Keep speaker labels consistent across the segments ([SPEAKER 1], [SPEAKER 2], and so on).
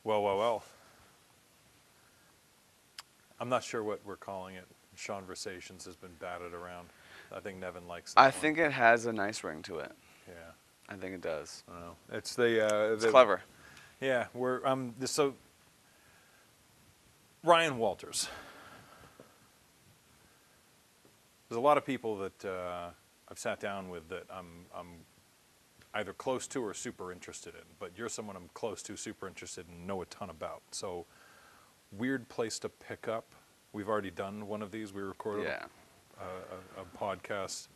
[SPEAKER 1] Well. I'm not sure what we're calling it. Seanversastions has been batted around. I think Nevin likes that
[SPEAKER 2] I
[SPEAKER 1] one.
[SPEAKER 2] think it has a nice ring to it.
[SPEAKER 1] Yeah.
[SPEAKER 2] I think it does.
[SPEAKER 1] I don't know. It's the...
[SPEAKER 2] It's clever.
[SPEAKER 1] Yeah, so Ryan Walters. There's a lot of people that I've sat down with that I'm either close to or super interested in, but you're someone I'm close to, super interested in, know a ton about. So weird place to pick up. We've already done one of these. We recorded a podcast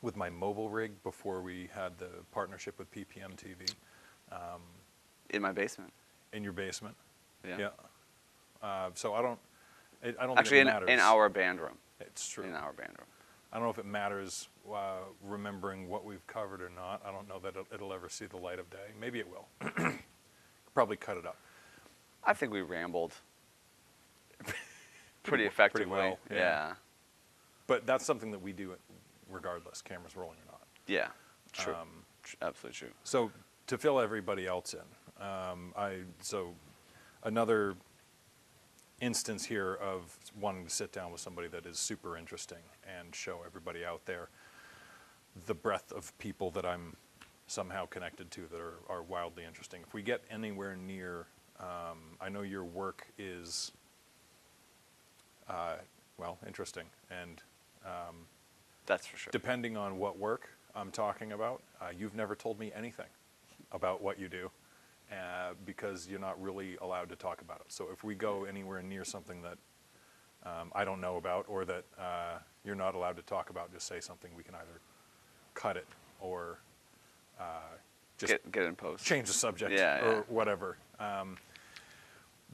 [SPEAKER 1] with my mobile rig before we had the partnership with PPM TV.
[SPEAKER 2] In my basement.
[SPEAKER 1] In your basement.
[SPEAKER 2] Yeah.
[SPEAKER 1] So I don't
[SPEAKER 2] Actually,
[SPEAKER 1] think it matters.
[SPEAKER 2] in our band room.
[SPEAKER 1] It's true.
[SPEAKER 2] In our band room.
[SPEAKER 1] I don't know if it matters remembering what we've covered or not. I don't know that it'll ever see the light of day. Maybe it will. Probably cut it up.
[SPEAKER 2] I think we rambled pretty effectively.
[SPEAKER 1] Pretty well.
[SPEAKER 2] Yeah.
[SPEAKER 1] But that's something that we do regardless, cameras rolling or not.
[SPEAKER 2] Yeah. True. Absolutely true.
[SPEAKER 1] So to fill everybody else in, so another instance here of wanting to sit down with somebody that is super interesting and show everybody out there the breadth of people that I'm somehow connected to that are wildly interesting. If we get anywhere near, I know your work is, interesting. And
[SPEAKER 2] that's for sure.
[SPEAKER 1] depending on what work I'm talking about, you've never told me anything about what you do. Because you're not really allowed to talk about it. So if we go anywhere near something that I don't know about or that you're not allowed to talk about, just say something. We can either cut it or just
[SPEAKER 2] get in post.
[SPEAKER 1] Change the subject
[SPEAKER 2] Yeah,
[SPEAKER 1] or whatever.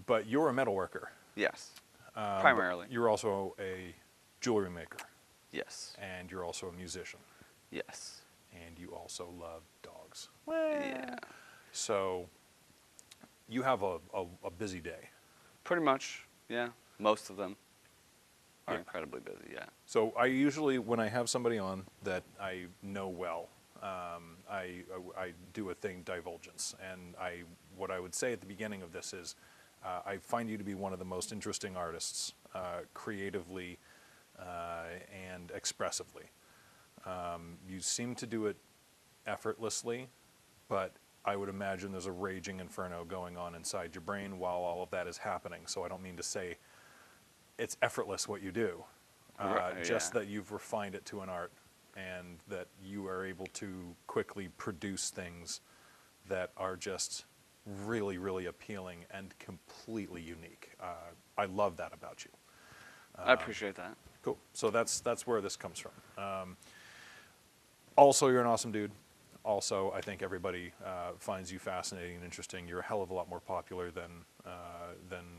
[SPEAKER 1] But you're a metalworker.
[SPEAKER 2] Yes, primarily.
[SPEAKER 1] You're also a jewelry maker.
[SPEAKER 2] Yes.
[SPEAKER 1] And you're also a musician.
[SPEAKER 2] Yes.
[SPEAKER 1] And you also love dogs.
[SPEAKER 2] Yeah.
[SPEAKER 1] So you have a busy day.
[SPEAKER 2] Pretty much, yeah. Most of them are incredibly busy, yeah.
[SPEAKER 1] So I usually, when I have somebody on that I know well, I do a thing, divulgence. And what I would say at the beginning of this is, I find you to be one of the most interesting artists, creatively and expressively. You seem to do it effortlessly, but I would imagine there's a raging inferno going on inside your brain while all of that is happening. So I don't mean to say it's effortless what you do, just that you've refined it to an art and that you are able to quickly produce things that are just really, really appealing and completely unique. I love that about you.
[SPEAKER 2] I appreciate that.
[SPEAKER 1] Cool. So that's where this comes from. Also, you're an awesome dude. Also, I think everybody finds you fascinating and interesting. You're a hell of a lot more popular than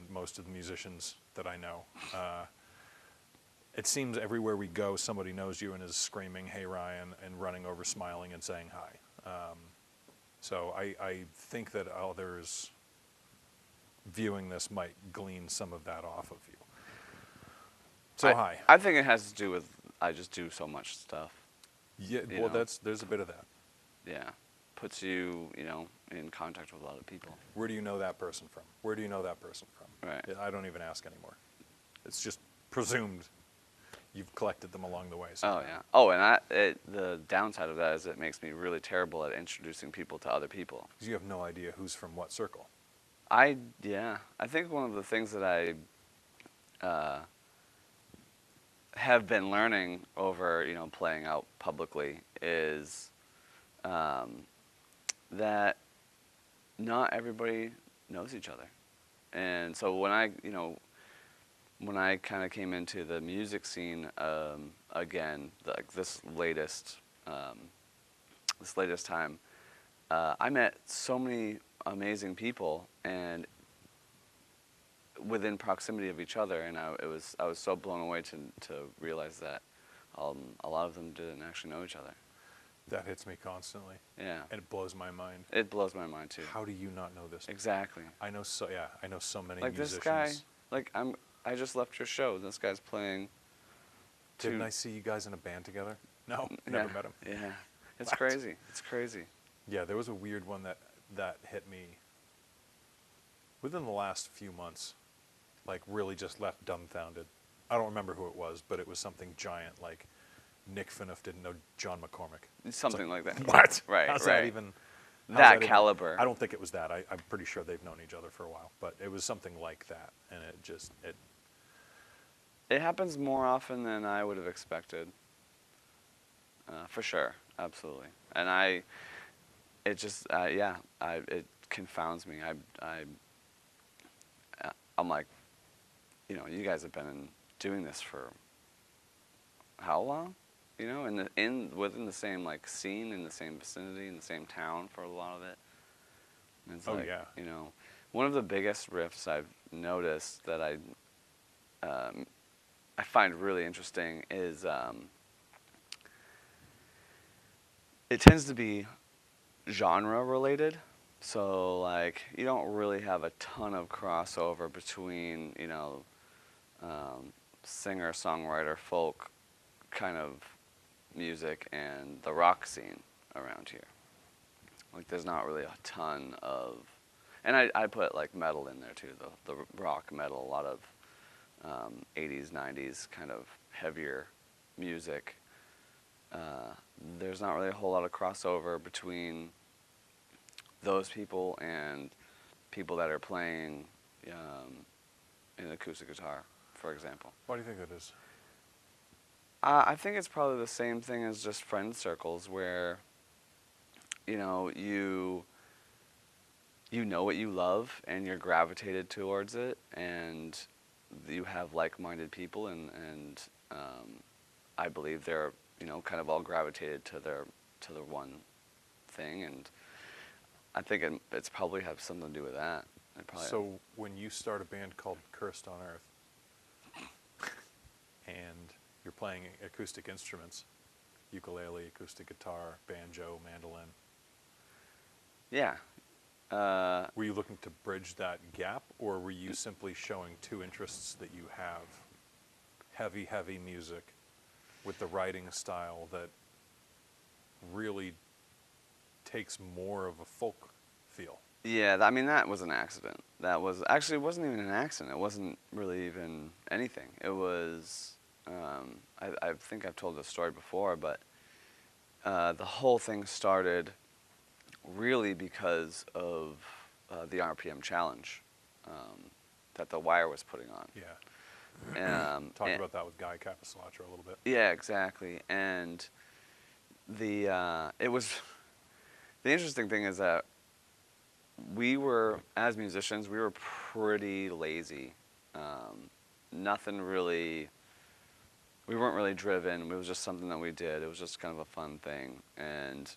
[SPEAKER 1] most of the musicians that I know. It seems everywhere we go, somebody knows you and is screaming, "Hey, Ryan," and running over, smiling, and saying hi. So I think that others viewing this might glean some of that off of you. So hi.
[SPEAKER 2] I think it has to do with I just do so much stuff.
[SPEAKER 1] Yeah, well, there's a bit of that.
[SPEAKER 2] Yeah, puts you, in contact with a lot of people.
[SPEAKER 1] Where do you know that person from? Where do you know that person from?
[SPEAKER 2] Right.
[SPEAKER 1] I don't even ask anymore. It's just presumed you've collected them along the way.
[SPEAKER 2] Oh, yeah. Oh, and the downside of that is it makes me really terrible at introducing people to other people.
[SPEAKER 1] Because you have no idea who's from what circle.
[SPEAKER 2] I think one of the things that I have been learning over, playing out publicly is that not everybody knows each other. And so when I kind of came into the music scene again, this latest time, I met so many amazing people and within proximity of each other, and I was so blown away to realize that a lot of them didn't actually know each other.
[SPEAKER 1] That hits me constantly.
[SPEAKER 2] Yeah.
[SPEAKER 1] And it blows my mind.
[SPEAKER 2] It blows my mind too.
[SPEAKER 1] How do you not know this?
[SPEAKER 2] Exactly.
[SPEAKER 1] I know so many
[SPEAKER 2] like
[SPEAKER 1] musicians.
[SPEAKER 2] This guy, I just left your show. This guy's playing.
[SPEAKER 1] Didn't I see you guys in a band together? No, never met him.
[SPEAKER 2] Yeah. It's crazy. It's crazy.
[SPEAKER 1] Yeah, there was a weird one that hit me within the last few months, like really just left dumbfounded. I don't remember who it was, but it was something giant, like Nick Finoff didn't know John McCormick.
[SPEAKER 2] Something like that.
[SPEAKER 1] What?
[SPEAKER 2] Right,
[SPEAKER 1] How's
[SPEAKER 2] right.
[SPEAKER 1] that even? how's
[SPEAKER 2] That
[SPEAKER 1] even-
[SPEAKER 2] caliber.
[SPEAKER 1] I don't think it was that. I'm pretty sure they've known each other for a while, but it was something like that, and
[SPEAKER 2] It happens more often than I would have expected. For sure, absolutely. And it confounds me. I'm like, you guys have been doing this for how long? Within the same like scene, in the same vicinity, in the same town for a lot of it. And it's
[SPEAKER 1] Oh,
[SPEAKER 2] like,
[SPEAKER 1] yeah.
[SPEAKER 2] one of the biggest rifts I've noticed that I find really interesting is it tends to be genre related. So like you don't really have a ton of crossover between singer songwriter folk kind of music and the rock scene around here. Like there's not really a ton of, and I put like metal in there too, the rock metal, a lot of 80s 90s kind of heavier music. There's not really a whole lot of crossover between those people and people that are playing an acoustic guitar, for example.
[SPEAKER 1] Why do you think that is?
[SPEAKER 2] I think it's probably the same thing as just friend circles where, you know what you love and you're gravitated towards it, and you have like-minded people, and I believe they're kind of all gravitated to the one thing, and I think it's probably have something to do with that.
[SPEAKER 1] So when you start a band called Cursed on Earth, and you're playing acoustic instruments, ukulele, acoustic guitar, banjo, mandolin.
[SPEAKER 2] Yeah.
[SPEAKER 1] Were you looking to bridge that gap, or were you simply showing two interests that you have? Heavy music with the writing style that really takes more of a folk feel.
[SPEAKER 2] Yeah, I mean, that was an accident. That was actually, it wasn't even an accident. It wasn't really even anything. It was, I think I've told this story before, but the whole thing started really because of the RPM challenge that The Wire was putting on.
[SPEAKER 1] Yeah.
[SPEAKER 2] Talk
[SPEAKER 1] About that with Guy Capistrano a little bit.
[SPEAKER 2] Yeah, exactly. And the interesting thing is that as musicians, we were pretty lazy. Nothing really, we weren't really driven. It was just something that we did. It was just kind of a fun thing. And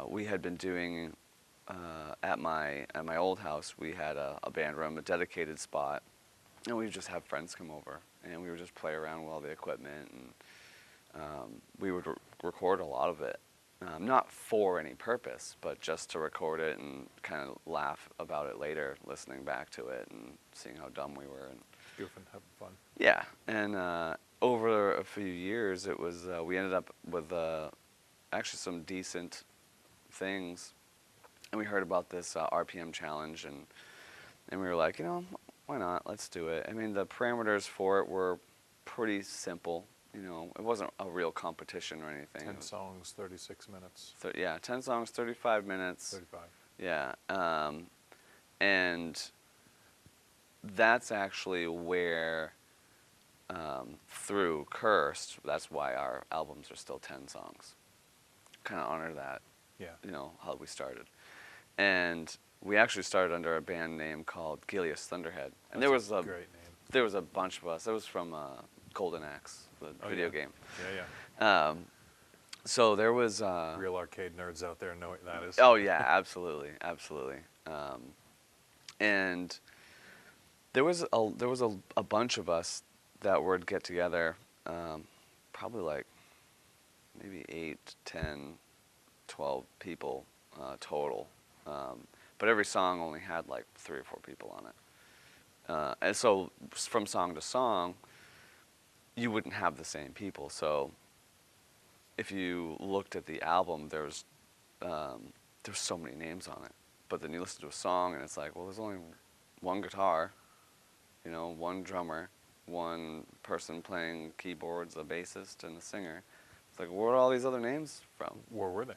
[SPEAKER 2] we had been doing, at my old house, we had a band room, a dedicated spot. And we would just have friends come over, and we would just play around with all the equipment, and we would record a lot of it. Not for any purpose, but just to record it and kind of laugh about it later, listening back to it and seeing how dumb we were. And
[SPEAKER 1] Goofing, having fun.
[SPEAKER 2] yeah, and over a few years, it was we ended up with actually some decent things, and we heard about this RPM challenge, and we were like, why not? Let's do it. I mean, the parameters for it were pretty simple. It wasn't a real competition or anything.
[SPEAKER 1] 10 songs, 36 minutes.
[SPEAKER 2] 10 songs, 35 minutes.
[SPEAKER 1] 35.
[SPEAKER 2] Yeah. And that's actually where, through Cursed, that's why our albums are still 10 songs. Kind of honor that.
[SPEAKER 1] Yeah.
[SPEAKER 2] How we started. And we actually started under a band name called Gilius Thunderhead. And
[SPEAKER 1] That's a great name.
[SPEAKER 2] There was a bunch of us. It was from Golden Axe, the video game.
[SPEAKER 1] Yeah.
[SPEAKER 2] So there was
[SPEAKER 1] Real arcade nerds out there know what that is.
[SPEAKER 2] Oh yeah, absolutely. And there was a bunch of us that would get together, probably like maybe 8, 10, 12 people total. But every song only had like 3 or 4 people on it. And so from song to song, you wouldn't have the same people. So if you looked at the album, there's so many names on it. But then you listen to a song and it's like, well, there's only one guitar, you know, one drummer, one person playing keyboards, a bassist, and a singer. It's like, where are all these other names from?
[SPEAKER 1] Where were they?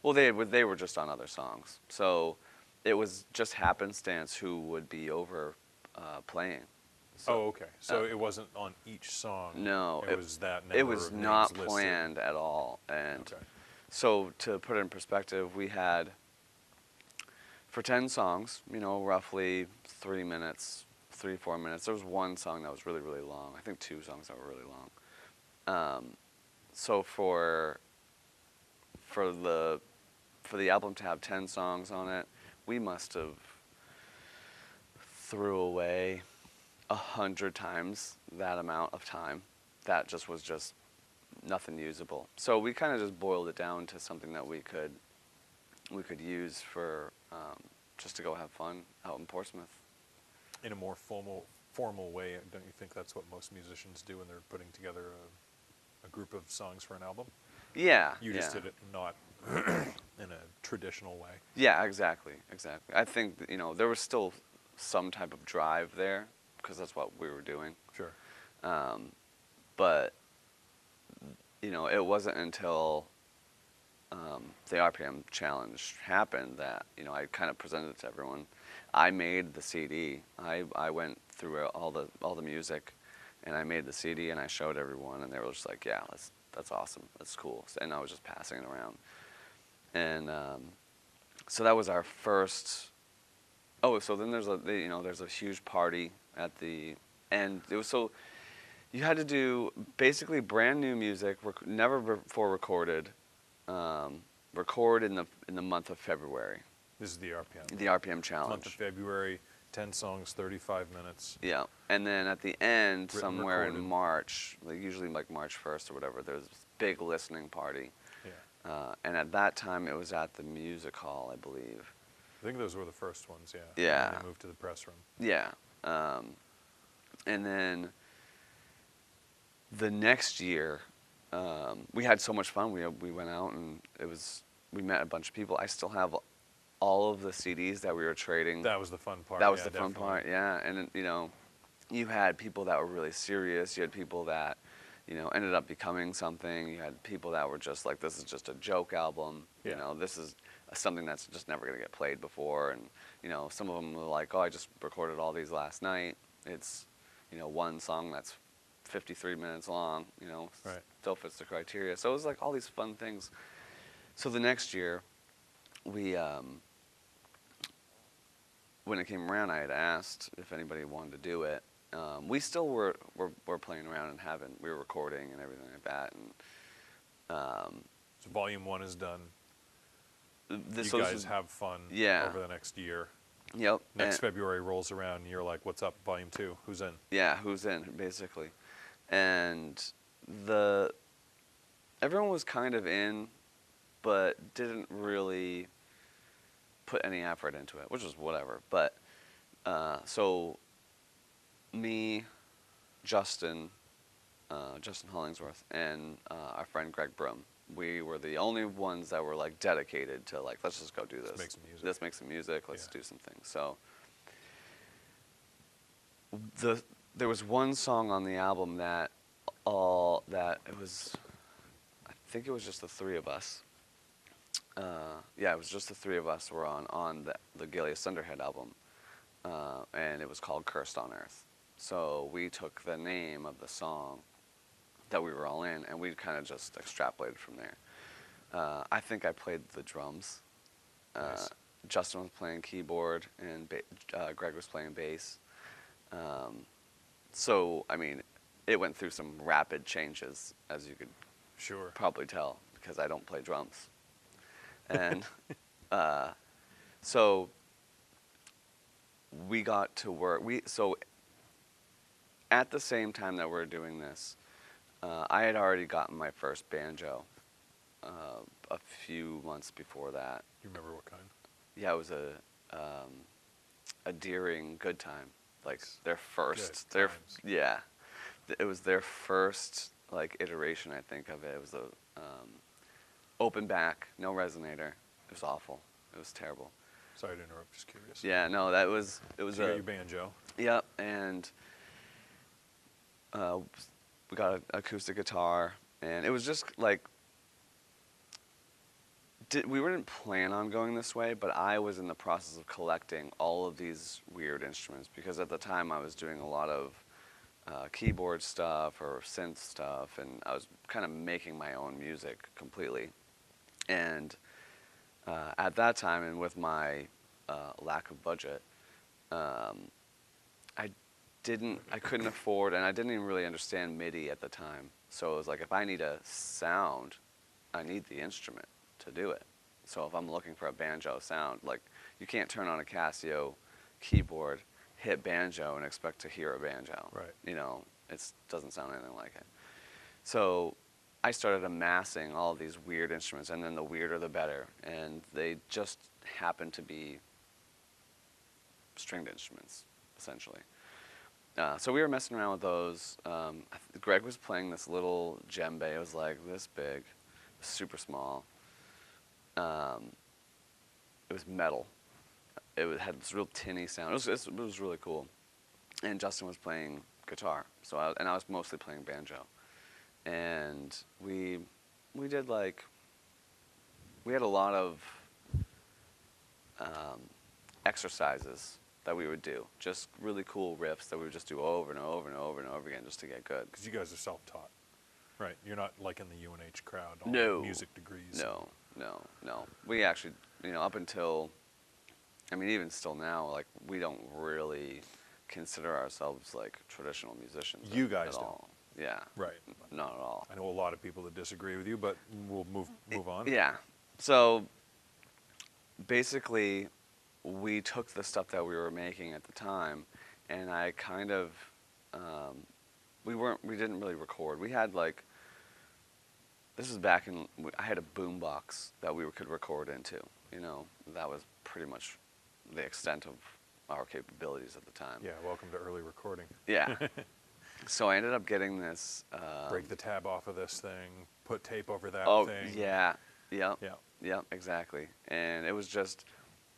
[SPEAKER 2] Well, they were just on other songs, so it was just happenstance who would be over playing. So,
[SPEAKER 1] Oh, okay. So it wasn't on each song.
[SPEAKER 2] no,
[SPEAKER 1] It was that
[SPEAKER 2] it
[SPEAKER 1] number
[SPEAKER 2] was
[SPEAKER 1] of
[SPEAKER 2] not
[SPEAKER 1] names listed.
[SPEAKER 2] planned at all. And
[SPEAKER 1] Okay.
[SPEAKER 2] so to put it in perspective, we had for 10 songs, you know, roughly 3 minutes, 4 minutes. There was one song that was really, really long. I think two songs that were really long. So for the album to have 10 songs on it, we must have threw away 100 times that amount of time. That just was just nothing usable. So we kind of just boiled it down to something that we could use for just to go have fun out in Portsmouth.
[SPEAKER 1] In a more formal way, don't you think that's what most musicians do when they're putting together a group of songs for an album?
[SPEAKER 2] Yeah.
[SPEAKER 1] You
[SPEAKER 2] yeah.
[SPEAKER 1] just did it not in a traditional way.
[SPEAKER 2] Yeah, exactly. I think that, you know, there was still some type of drive there because that's what we were doing.
[SPEAKER 1] Sure.
[SPEAKER 2] But you know, it wasn't until the RPM challenge happened that, you know, I kind of presented it to everyone. I made the CD. I went through all the music, and I made the CD and I showed everyone, and they were just like, yeah, that's awesome, that's cool. And I was just passing it around, and so that was our first. Oh, so then there's a huge party at the end. It was so. You had to do basically brand new music, never before recorded. Record in the month of February.
[SPEAKER 1] This is the RPM.
[SPEAKER 2] The RPM challenge.
[SPEAKER 1] Month of February, 10 songs, 35 minutes.
[SPEAKER 2] Yeah, and then at the end,
[SPEAKER 1] Written,
[SPEAKER 2] somewhere
[SPEAKER 1] recorded.
[SPEAKER 2] in March, like usually like March 1st or whatever, there's this big listening party.
[SPEAKER 1] Yeah.
[SPEAKER 2] And at that time, it was at the music hall, I believe.
[SPEAKER 1] I think those were the first ones, yeah.
[SPEAKER 2] Yeah.
[SPEAKER 1] And they moved to the press room.
[SPEAKER 2] Yeah. And then the next year, we had so much fun. We went out and we met a bunch of people. I still have all of the CDs that we were trading.
[SPEAKER 1] That was the fun part.
[SPEAKER 2] That was
[SPEAKER 1] yeah,
[SPEAKER 2] the fun
[SPEAKER 1] definitely.
[SPEAKER 2] part, yeah. And you know, you had people that were really serious. You had people that, you know, ended up becoming something. You had people that were just like, this is just a joke album.
[SPEAKER 1] Yeah.
[SPEAKER 2] You know, this is something that's just never going to get played before. And you know, some of them were like, oh, I just recorded all these last night. It's, you know, one song that's 53 minutes long. You know,
[SPEAKER 1] Right.
[SPEAKER 2] still fits the criteria. So it was like all these fun things. So the next year, we when it came around, I had asked if anybody wanted to do it. We still were playing around and we were recording and everything like that. And
[SPEAKER 1] So volume 1 is done.
[SPEAKER 2] this
[SPEAKER 1] You
[SPEAKER 2] was
[SPEAKER 1] guys have fun
[SPEAKER 2] Yeah.
[SPEAKER 1] over the next year.
[SPEAKER 2] Yep.
[SPEAKER 1] Next
[SPEAKER 2] and,
[SPEAKER 1] February rolls around and you're like, what's up, volume 2? Who's in?
[SPEAKER 2] Yeah, who's in basically, and everyone was kind of in, but didn't really put any effort into it, which was whatever. But so me, Justin Hollingsworth, and our friend Greg Brum, we were the only ones that were like dedicated to like, let's just go do this.
[SPEAKER 1] Let's make some music.
[SPEAKER 2] Let's make some music. Let's
[SPEAKER 1] Yeah.
[SPEAKER 2] do some things. So there was one song on the album that it was, I think it was just the three of us. Yeah, it was just the three of us were on the Galeas Thunderhead album, and it was called Cursed on Earth. So we took the name of the song that we were all in, and we kind of just extrapolated from there. I think I played the drums.
[SPEAKER 1] Nice.
[SPEAKER 2] Justin was playing keyboard, and Greg was playing bass. So, I mean, it went through some rapid changes, as you could
[SPEAKER 1] Sure.
[SPEAKER 2] probably tell, because I don't play drums. And so we got to work. So at the same time that we're doing this, I had already gotten my first banjo a few months before that.
[SPEAKER 1] You remember what kind?
[SPEAKER 2] Yeah, it was a Deering Good Time, like their first.
[SPEAKER 1] Good times.
[SPEAKER 2] Yeah, it was their first like iteration, I think, of it. It was a open back, no resonator. It was awful. It was terrible.
[SPEAKER 1] Sorry to interrupt. Just curious.
[SPEAKER 2] Yeah, no, it was
[SPEAKER 1] So you got
[SPEAKER 2] a
[SPEAKER 1] your banjo.
[SPEAKER 2] yep, and uh, we got an acoustic guitar, and it was just like we didn't plan on going this way, but I was in the process of collecting all of these weird instruments because at the time I was doing a lot of keyboard stuff or synth stuff, and I was kind of making my own music completely. And at that time, and with my lack of budget, um, I I couldn't afford, and I didn't even really understand MIDI at the time. So it was like, if I need a sound, I need the instrument to do it. So if I'm looking for a banjo sound, like you can't turn on a Casio keyboard, hit banjo, and expect to hear a banjo.
[SPEAKER 1] Right.
[SPEAKER 2] You know, it doesn't sound anything like it. So I started amassing all of these weird instruments, and then the weirder the better. And they just happened to be stringed instruments, essentially. So we were messing around with those. Greg was playing this little djembe. It was like this big, super small. It was metal. Had this real tinny sound. It was really cool. And Justin was playing guitar. I was mostly playing banjo. And we did like, we had a lot of exercises that we would do, just really cool riffs that we would just do over and over and over and over again just to get good.
[SPEAKER 1] Because you guys are self-taught, right? You're not like in the UNH crowd, all
[SPEAKER 2] No.
[SPEAKER 1] music degrees.
[SPEAKER 2] No. We actually, up until, even still now, like, we don't really consider ourselves like traditional musicians.
[SPEAKER 1] You guys
[SPEAKER 2] at
[SPEAKER 1] don't.
[SPEAKER 2] all. Yeah.
[SPEAKER 1] Right.
[SPEAKER 2] Not at all.
[SPEAKER 1] I know a lot of people that disagree with you, but we'll move on.
[SPEAKER 2] Yeah. So basically, we took the stuff that we were making at the time, and I kind of, we didn't really record. We had like, this was back in, I had a boom box that we could record into. That was pretty much the extent of our capabilities at the time.
[SPEAKER 1] Yeah, welcome to early recording.
[SPEAKER 2] Yeah. So I ended up getting this.
[SPEAKER 1] Break the tab off of this thing, put tape over that thing.
[SPEAKER 2] Yeah. Yep.
[SPEAKER 1] Yeah.
[SPEAKER 2] Yep, exactly. And it was just,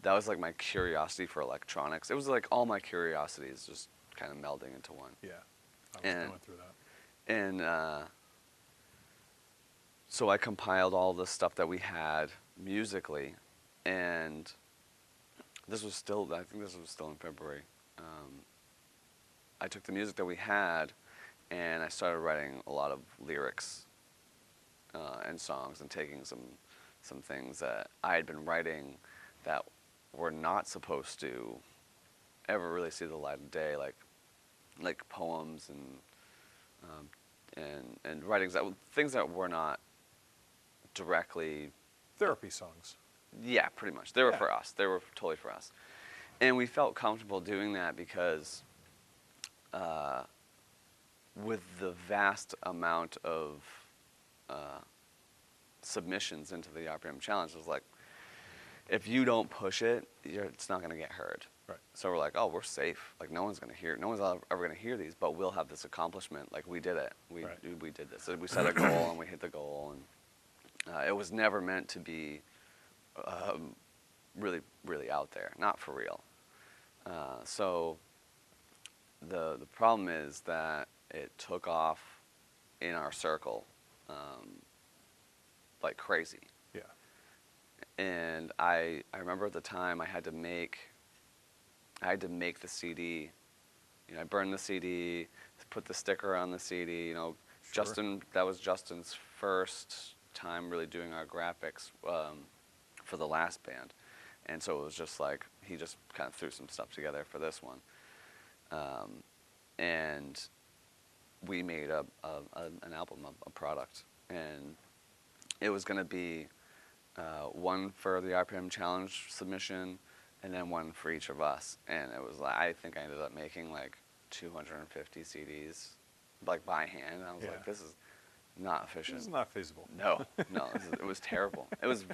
[SPEAKER 2] that was like my curiosity for electronics. It was like all my curiosities just kind of melding into one.
[SPEAKER 1] Yeah, I was going through that.
[SPEAKER 2] And so I compiled all the stuff that we had musically, and I think this was still in February. I took the music that we had, and I started writing a lot of lyrics and songs, and taking some things that I had been writing that were not supposed to ever really see the light of day, like poems and writings things that were not directly
[SPEAKER 1] Therapy songs.
[SPEAKER 2] Yeah, pretty much. They were for us. They were totally for us. And we felt comfortable doing that because with the vast amount of submissions into the RPM challenge, it was like, if you don't push it, it's not going to get heard.
[SPEAKER 1] Right.
[SPEAKER 2] So we're like, oh, we're safe. Like, no one's ever going to hear these, but we'll have this accomplishment. Like, we did it. We did this. So we set a goal, and we hit the goal. And it was never meant to be really, really out there. Not for real. So the problem is that it took off in our circle like crazy.
[SPEAKER 1] Yeah.
[SPEAKER 2] And I remember at the time I had to make the CD. I burned the CD, put the sticker on the CD.
[SPEAKER 1] Sure.
[SPEAKER 2] Justin, that was Justin's first time really doing our graphics for the last band. And so it was just like, he just kind of threw some stuff together for this one. And we made an album, a product. And it was going to be one for the RPM Challenge submission, and then one for each of us. And it was like, I think I ended up making like 250 CDs, like by hand. And I was like, this is not efficient.
[SPEAKER 1] This is not feasible.
[SPEAKER 2] No, it was terrible. It was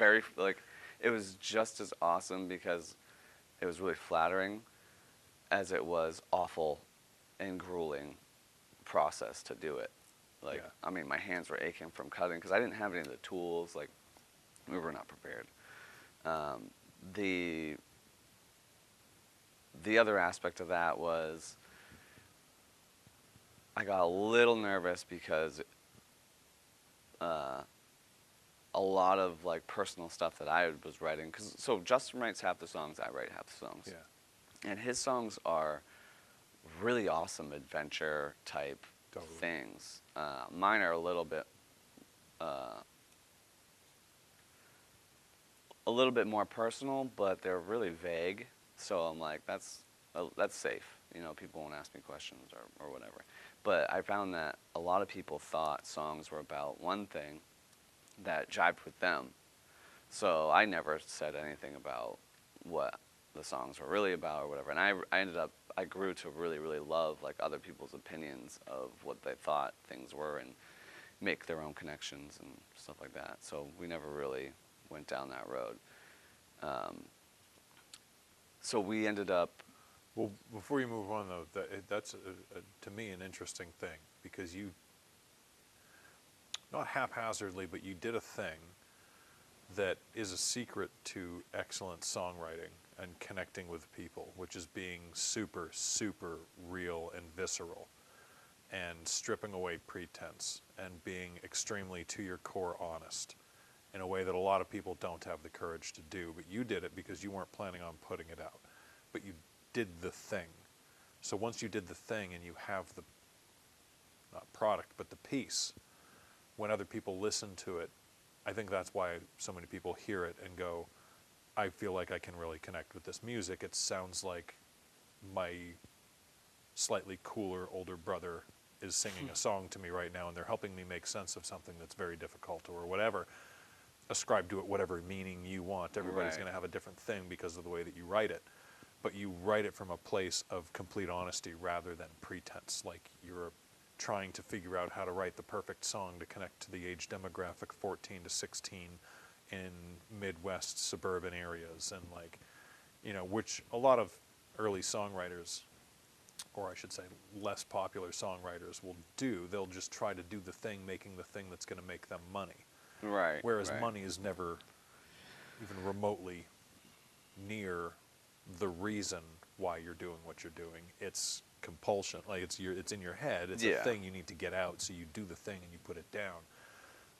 [SPEAKER 2] it was just as awesome because it was really flattering as it was awful and grueling process to do it. My hands were aching from cutting because I didn't have any of the tools. Like, we were not prepared. the other aspect of that was I got a little nervous because a lot of like personal stuff that I was writing. So Justin writes half the songs, I write half the songs.
[SPEAKER 1] Yeah.
[SPEAKER 2] And his songs are really awesome adventure type
[SPEAKER 1] Totally.
[SPEAKER 2] things. Mine are a little bit more personal, but they're really vague. So I'm like, that's safe. You know, people won't ask me questions or whatever. But I found that a lot of people thought songs were about one thing that jived with them. So I never said anything about what the songs were really about or whatever. And I grew to really, really love like other people's opinions of what they thought things were and make their own connections and stuff like that. So we never really went down that road. So we ended up.
[SPEAKER 1] Well, before you move on, though, that's to me an interesting thing, because you, not haphazardly, but you did a thing that is a secret to excellent songwriting and connecting with people, which is being super, super real and visceral and stripping away pretense and being extremely to your core honest in a way that a lot of people don't have the courage to do. But you did it because you weren't planning on putting it out, but you did the thing. So once you did the thing and you have the, not product, but the piece, when other people listen to it, I think that's why so many people hear it and go, I feel like I can really connect with this music. It sounds like my slightly cooler older brother is singing a song to me right now, and they're helping me make sense of something that's very difficult or whatever. Ascribe to it whatever meaning you want. Everybody's
[SPEAKER 2] Right.
[SPEAKER 1] going to have a different thing because of the way that you write it. But you write it from a place of complete honesty rather than pretense, like you're trying to figure out how to write the perfect song to connect to the age demographic 14 to 16 in Midwest suburban areas, and like, you know, which a lot of early songwriters, or I should say less popular songwriters, will do. They'll just try to do the thing, making the thing that's going to make them money.
[SPEAKER 2] Right.
[SPEAKER 1] Whereas
[SPEAKER 2] right.
[SPEAKER 1] money is never even remotely near the reason why you're doing what you're doing. It's compulsion. Like it's in your head. It's a thing you need to get out, so you do the thing and you put it down.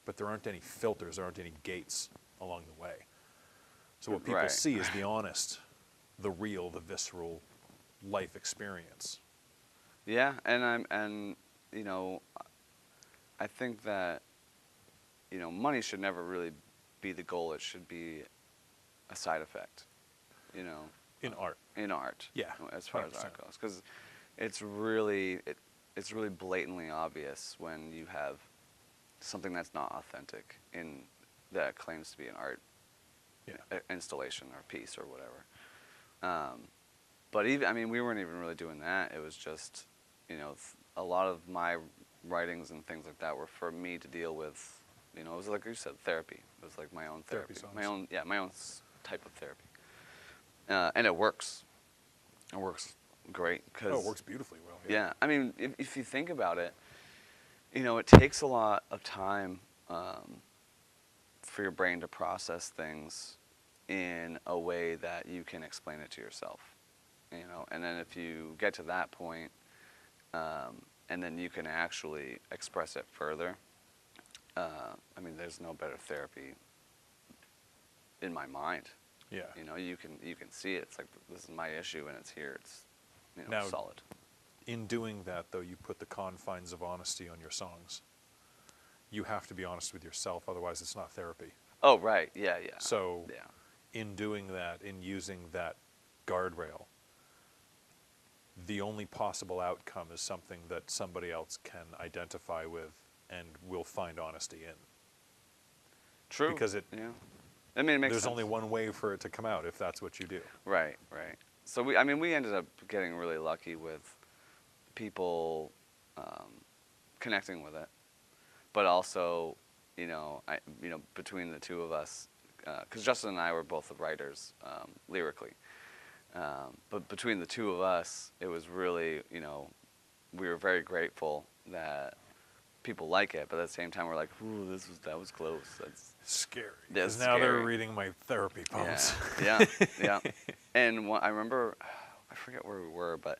[SPEAKER 1] But there aren't any filters, there aren't any gates along the way. So what people
[SPEAKER 2] Right.
[SPEAKER 1] see is the honest, the real, the visceral life experience.
[SPEAKER 2] Yeah, and you know, I think that, you know, money should never really be the goal. It should be a side effect. You know,
[SPEAKER 1] In art.
[SPEAKER 2] in art.
[SPEAKER 1] Yeah,
[SPEAKER 2] As far as
[SPEAKER 1] 100%.
[SPEAKER 2] art goes, because it's really blatantly obvious when you have something that's not authentic in that claims to be an art installation or piece or whatever. But even, I mean, we weren't even really doing that. It was just, you know, a lot of my writings and things like that were for me to deal with. You know, it was like you said, therapy. It was like my own therapy.
[SPEAKER 1] Songs.
[SPEAKER 2] My own type of therapy. And it works. It works great.
[SPEAKER 1] Oh, it works beautifully well.
[SPEAKER 2] Yeah, I mean, if you think about it, you know, it takes a lot of time for your brain to process things in a way that you can explain it to yourself. You know, and then if you get to that point, and then you can actually express it further. I mean, there's no better therapy in my mind.
[SPEAKER 1] Yeah.
[SPEAKER 2] You know, you can see it. It's like, this is my issue, and it's here. It's, you know,
[SPEAKER 1] Now,
[SPEAKER 2] solid.
[SPEAKER 1] In doing that, though, you put the confines of honesty on your songs. You have to be honest with yourself, otherwise it's not therapy.
[SPEAKER 2] Oh, right. Yeah.
[SPEAKER 1] So,
[SPEAKER 2] yeah.
[SPEAKER 1] in doing that, in using that guardrail, the only possible outcome is something that somebody else can identify with and will find honesty in.
[SPEAKER 2] True.
[SPEAKER 1] Because
[SPEAKER 2] yeah. I mean, it makes
[SPEAKER 1] there's
[SPEAKER 2] sense.
[SPEAKER 1] only one way for it to come out if that's what you do.
[SPEAKER 2] Right. So we ended up getting really lucky with people connecting with it, but also, you know, between the two of us, because Justin and I were both the writers lyrically, but between the two of us, it was really, you know, we were very grateful that people like it, but at the same time, we're like, ooh, that was close. That's
[SPEAKER 1] scary.
[SPEAKER 2] That's
[SPEAKER 1] Because now they're
[SPEAKER 2] scary.
[SPEAKER 1] reading my therapy poems.
[SPEAKER 2] Yeah. And I remember, I forget where we were, but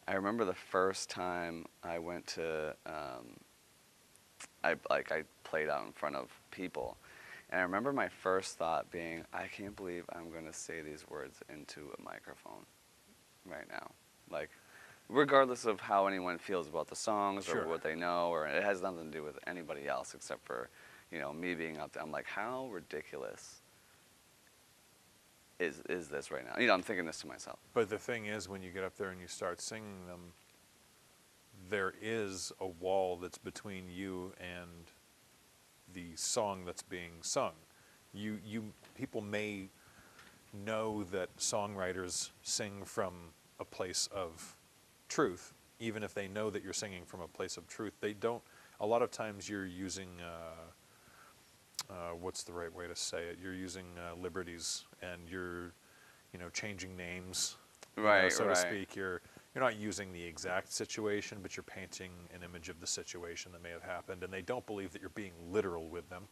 [SPEAKER 2] I remember the first time I went to, I played out in front of people, and I remember my first thought being, I can't believe I'm going to say these words into a microphone right now. Like, regardless of how anyone feels about the songs or
[SPEAKER 1] Sure.
[SPEAKER 2] what they know, or it has nothing to do with anybody else except for, me being up there. I'm like, how ridiculous is this right now? I'm thinking this to myself.
[SPEAKER 1] But the thing is, when you get up there and you start singing them, there is a wall that's between you and the song that's being sung. People may know that songwriters sing from a place of truth, even if they know that you're singing from a place of truth. They don't. A lot of times you're using what's the right way to say it? You're using liberties, and you're changing names,
[SPEAKER 2] Right,
[SPEAKER 1] so
[SPEAKER 2] right.
[SPEAKER 1] to speak. You're not using the exact situation, but you're painting an image of the situation that may have happened, and they don't believe that you're being literal with them.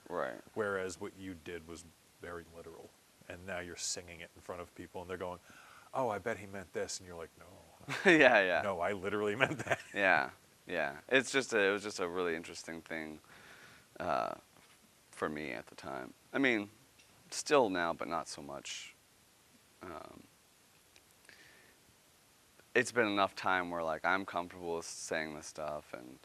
[SPEAKER 2] Right.
[SPEAKER 1] Whereas what you did was very literal, and now you're singing it in front of people, and they're going, "Oh, I bet he meant this," and you're like, "No,
[SPEAKER 2] Yeah, yeah.
[SPEAKER 1] no, I literally meant that."
[SPEAKER 2] Yeah, yeah. It was just a really interesting thing for me at the time. I mean, still now, but not so much. It's been enough time where like I'm comfortable with saying this stuff, and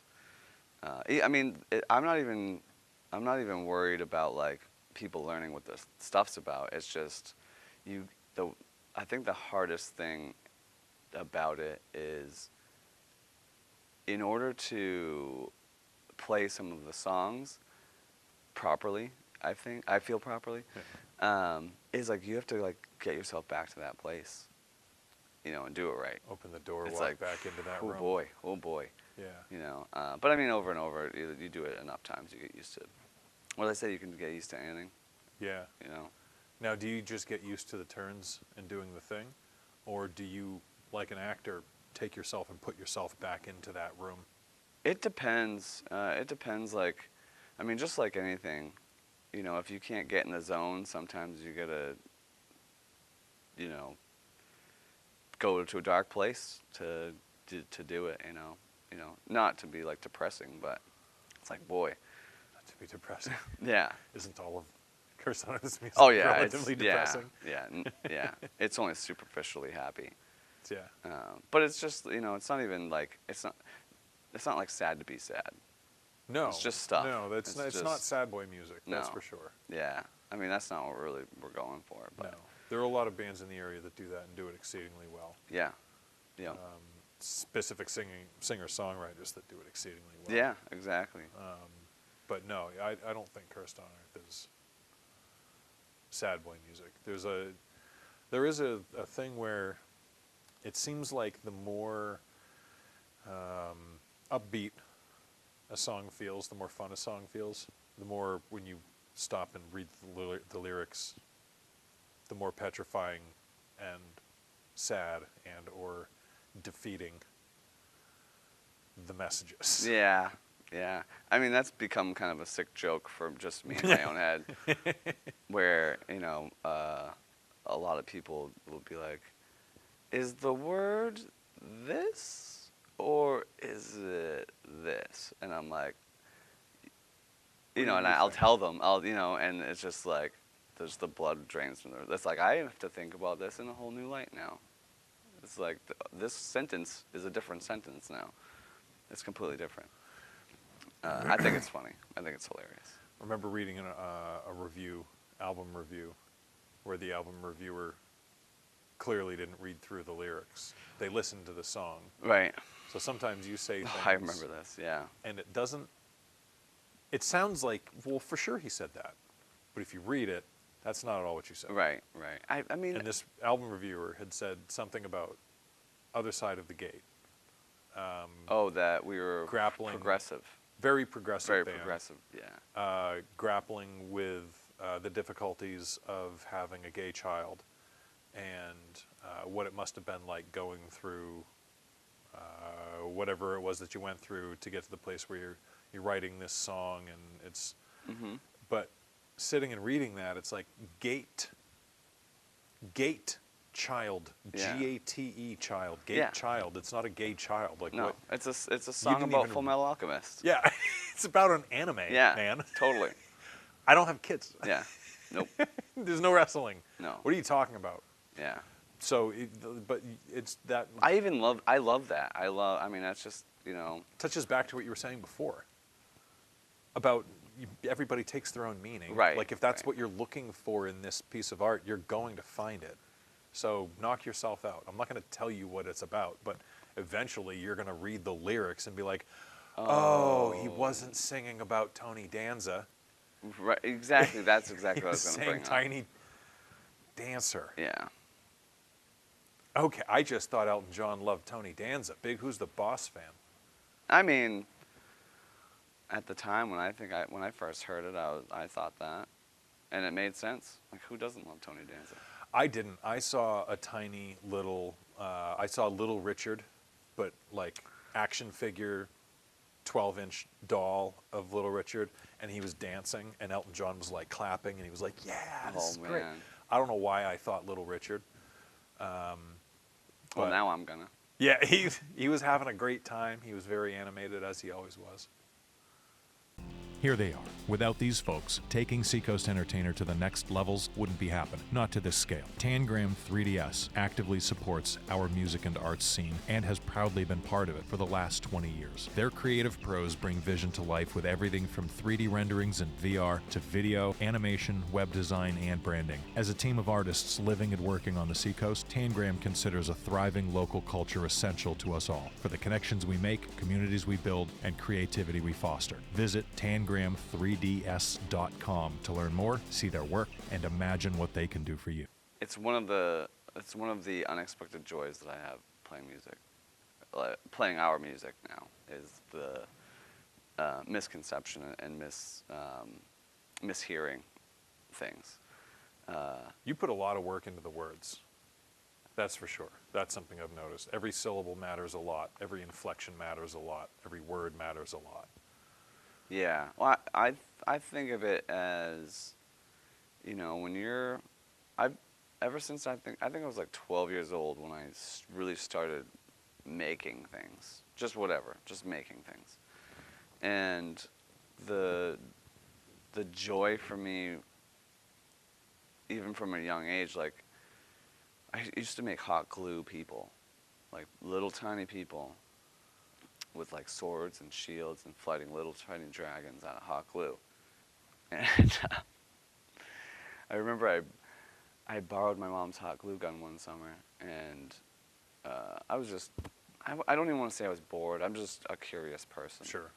[SPEAKER 2] I mean, I'm not even worried about like people learning what this stuff's about. It's just I think the hardest thing about it is, in order to play some of the songs properly, I feel properly, is like you have to like get yourself back to that place, and do it right.
[SPEAKER 1] Open the door,
[SPEAKER 2] It's
[SPEAKER 1] walk
[SPEAKER 2] like,
[SPEAKER 1] back into that room.
[SPEAKER 2] Oh boy.
[SPEAKER 1] Yeah.
[SPEAKER 2] But I mean, over and over, you do it enough times, you get used to it. What do they say? You can get used to anything.
[SPEAKER 1] Yeah.
[SPEAKER 2] You know.
[SPEAKER 1] Now, do you just get used to the turns and doing the thing, or do you, like an actor, take yourself and put yourself back into that room?
[SPEAKER 2] It depends. It depends. Like, I mean, just like anything, if you can't get in the zone, sometimes you gotta, go to a dark place to do it. Not to be like depressing, but it's like, boy.
[SPEAKER 1] Not to be depressing.
[SPEAKER 2] Yeah.
[SPEAKER 1] Isn't all of Kirstana's music
[SPEAKER 2] Oh yeah,
[SPEAKER 1] relatively depressing?
[SPEAKER 2] Yeah. It's only superficially happy.
[SPEAKER 1] Yeah.
[SPEAKER 2] But it's just it's not even like it's not like sad to be sad.
[SPEAKER 1] No.
[SPEAKER 2] It's just stuff.
[SPEAKER 1] No, it's not sad boy music. That's
[SPEAKER 2] No.
[SPEAKER 1] for sure.
[SPEAKER 2] Yeah. I mean, that's not what we're going for. But
[SPEAKER 1] No. There are a lot of bands in the area that do that and do it exceedingly well.
[SPEAKER 2] yeah. Yeah.
[SPEAKER 1] Specific singer-songwriters that do it exceedingly well.
[SPEAKER 2] Yeah. Exactly.
[SPEAKER 1] But no, I don't think Cursed on Earth is sad boy music. There is a thing where it seems like the more upbeat a song feels, the more fun a song feels. The more, when you stop and read the lyrics, the more petrifying and sad and or defeating the messages.
[SPEAKER 2] Yeah. Yeah. I mean, that's become kind of a sick joke for just me in my own head, where a lot of people will be like, "Is the word this or is it this?" And I'm like, and I'll tell them, and it's just like, there's the blood drains from there. It's like, I have to think about this in a whole new light now. It's like, this sentence is a different sentence now. It's completely different. I think it's funny. I think it's hilarious.
[SPEAKER 1] I remember reading a album review, where the album reviewer clearly didn't read through the lyrics. They listened to the song.
[SPEAKER 2] Right.
[SPEAKER 1] So sometimes you say things.
[SPEAKER 2] I remember this, yeah.
[SPEAKER 1] And it sounds like, well, for sure he said that. But if you read it, that's not at all what you said.
[SPEAKER 2] Right, right. I mean.
[SPEAKER 1] And this album reviewer had said something about Other Side of the Gate.
[SPEAKER 2] That we were
[SPEAKER 1] grappling,
[SPEAKER 2] progressive.
[SPEAKER 1] Very progressive
[SPEAKER 2] Very
[SPEAKER 1] band.
[SPEAKER 2] Progressive, yeah.
[SPEAKER 1] Grappling with the difficulties of having a gay child, and what it must have been like going through whatever it was that you went through to get to the place where you're writing this song, and it's.
[SPEAKER 2] Mm-hmm.
[SPEAKER 1] But sitting and reading that, it's like gate child,
[SPEAKER 2] Yeah.
[SPEAKER 1] G-A-T-E, child, gay
[SPEAKER 2] Yeah.
[SPEAKER 1] child. It's not a gay child. Like
[SPEAKER 2] No,
[SPEAKER 1] what?
[SPEAKER 2] it's a song
[SPEAKER 1] didn't
[SPEAKER 2] about
[SPEAKER 1] even-
[SPEAKER 2] Full Metal Alchemist.
[SPEAKER 1] Yeah, it's about an anime,
[SPEAKER 2] Yeah,
[SPEAKER 1] man.
[SPEAKER 2] totally.
[SPEAKER 1] I don't have kids.
[SPEAKER 2] Yeah, nope,
[SPEAKER 1] There's no wrestling.
[SPEAKER 2] no.
[SPEAKER 1] What are you talking about?
[SPEAKER 2] Yeah.
[SPEAKER 1] So, but it's that
[SPEAKER 2] I love that. I mean, that's just, you know.
[SPEAKER 1] touches back to what you were saying before about everybody takes their own meaning.
[SPEAKER 2] Right,
[SPEAKER 1] Like if that's
[SPEAKER 2] right.
[SPEAKER 1] what you're looking for in this piece of art, you're going to find it. So knock yourself out. I'm not going to tell you what it's about, but eventually you're going to read the lyrics and be like, oh, he wasn't singing about Tony Danza.
[SPEAKER 2] Right, exactly. That's exactly
[SPEAKER 1] He
[SPEAKER 2] what I
[SPEAKER 1] was
[SPEAKER 2] was going to
[SPEAKER 1] saying
[SPEAKER 2] bring up.
[SPEAKER 1] Tiny Dancer.
[SPEAKER 2] Yeah.
[SPEAKER 1] Okay, I just thought Elton John loved Tony Danza. Big Who's the Boss fan.
[SPEAKER 2] I mean, at the time when I first heard it, I thought that, and it made sense. Like, who doesn't love Tony Danza?
[SPEAKER 1] I didn't. I saw a tiny little, I saw Little Richard, but like action figure, 12-inch doll of Little Richard, and he was dancing, and Elton John was like clapping, and he was like, yeah, this is great.
[SPEAKER 2] Man.
[SPEAKER 1] I don't know why I thought Little Richard.
[SPEAKER 2] Well,
[SPEAKER 1] But-
[SPEAKER 2] now I'm gonna.
[SPEAKER 1] Yeah, he was having a great time. He was very animated, as he always was.
[SPEAKER 3] Here they are. Without these folks, taking Seacoast Entertainer to the next levels wouldn't be happening. Not to this scale. Tangram 3DS actively supports our music and arts scene and has proudly been part of it for the last 20 years. Their creative pros bring vision to life with everything from 3D renderings and VR to video, animation, web design, and branding. As a team of artists living and working on the Seacoast, Tangram considers a thriving local culture essential to us all for the connections we make, communities we build, and creativity we foster. Visit tangram3ds.com to learn more, see their work, and imagine what they can do for you.
[SPEAKER 2] It's one of the unexpected joys that I have playing music. Playing our music now is the misconception and mishearing things.
[SPEAKER 1] You put a lot of work into the words. That's for sure. That's something I've noticed. Every syllable matters a lot. Every inflection matters a lot. Every word matters a lot.
[SPEAKER 2] Yeah. Well, I think of it as, you know, when you're, ever since I think I was like 12 years old when I really started making things, just whatever, just making things, and the joy for me, even from a young age, like I used to make hot glue people, like little tiny people with like swords and shields and fighting little tiny dragons out of hot glue. And I remember I borrowed my mom's hot glue gun one summer, and I was just, I don't even want to say I was bored. I'm just a curious person.
[SPEAKER 1] Sure.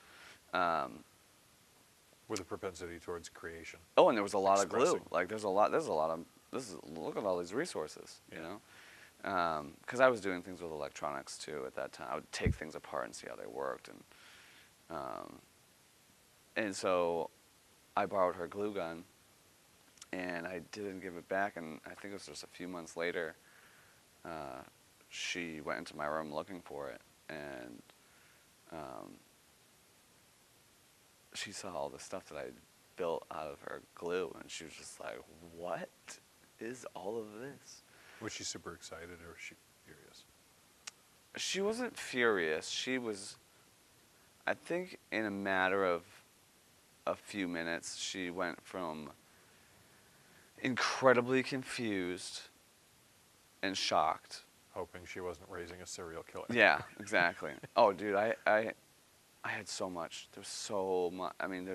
[SPEAKER 1] With a propensity towards creation.
[SPEAKER 2] Oh, and there was a lot of glue.
[SPEAKER 1] Expressing.
[SPEAKER 2] Like there's a lot of, look at all these resources, you know? Because I was doing things with electronics too at that time. I would take things apart and see how they worked, and so I borrowed her glue gun, and I didn't give it back. And I think it was just a few months later, she went into my room looking for it, and she saw all the stuff that I built out of her glue, and she was just like, "What is all of this?"
[SPEAKER 1] Was she super excited or was she furious?
[SPEAKER 2] She wasn't furious. She was, I think, in a matter of a few minutes, she went from incredibly confused and shocked.
[SPEAKER 1] Hoping she wasn't raising a serial killer.
[SPEAKER 2] Yeah, exactly. Oh, dude, I had so much. There was so much. I mean,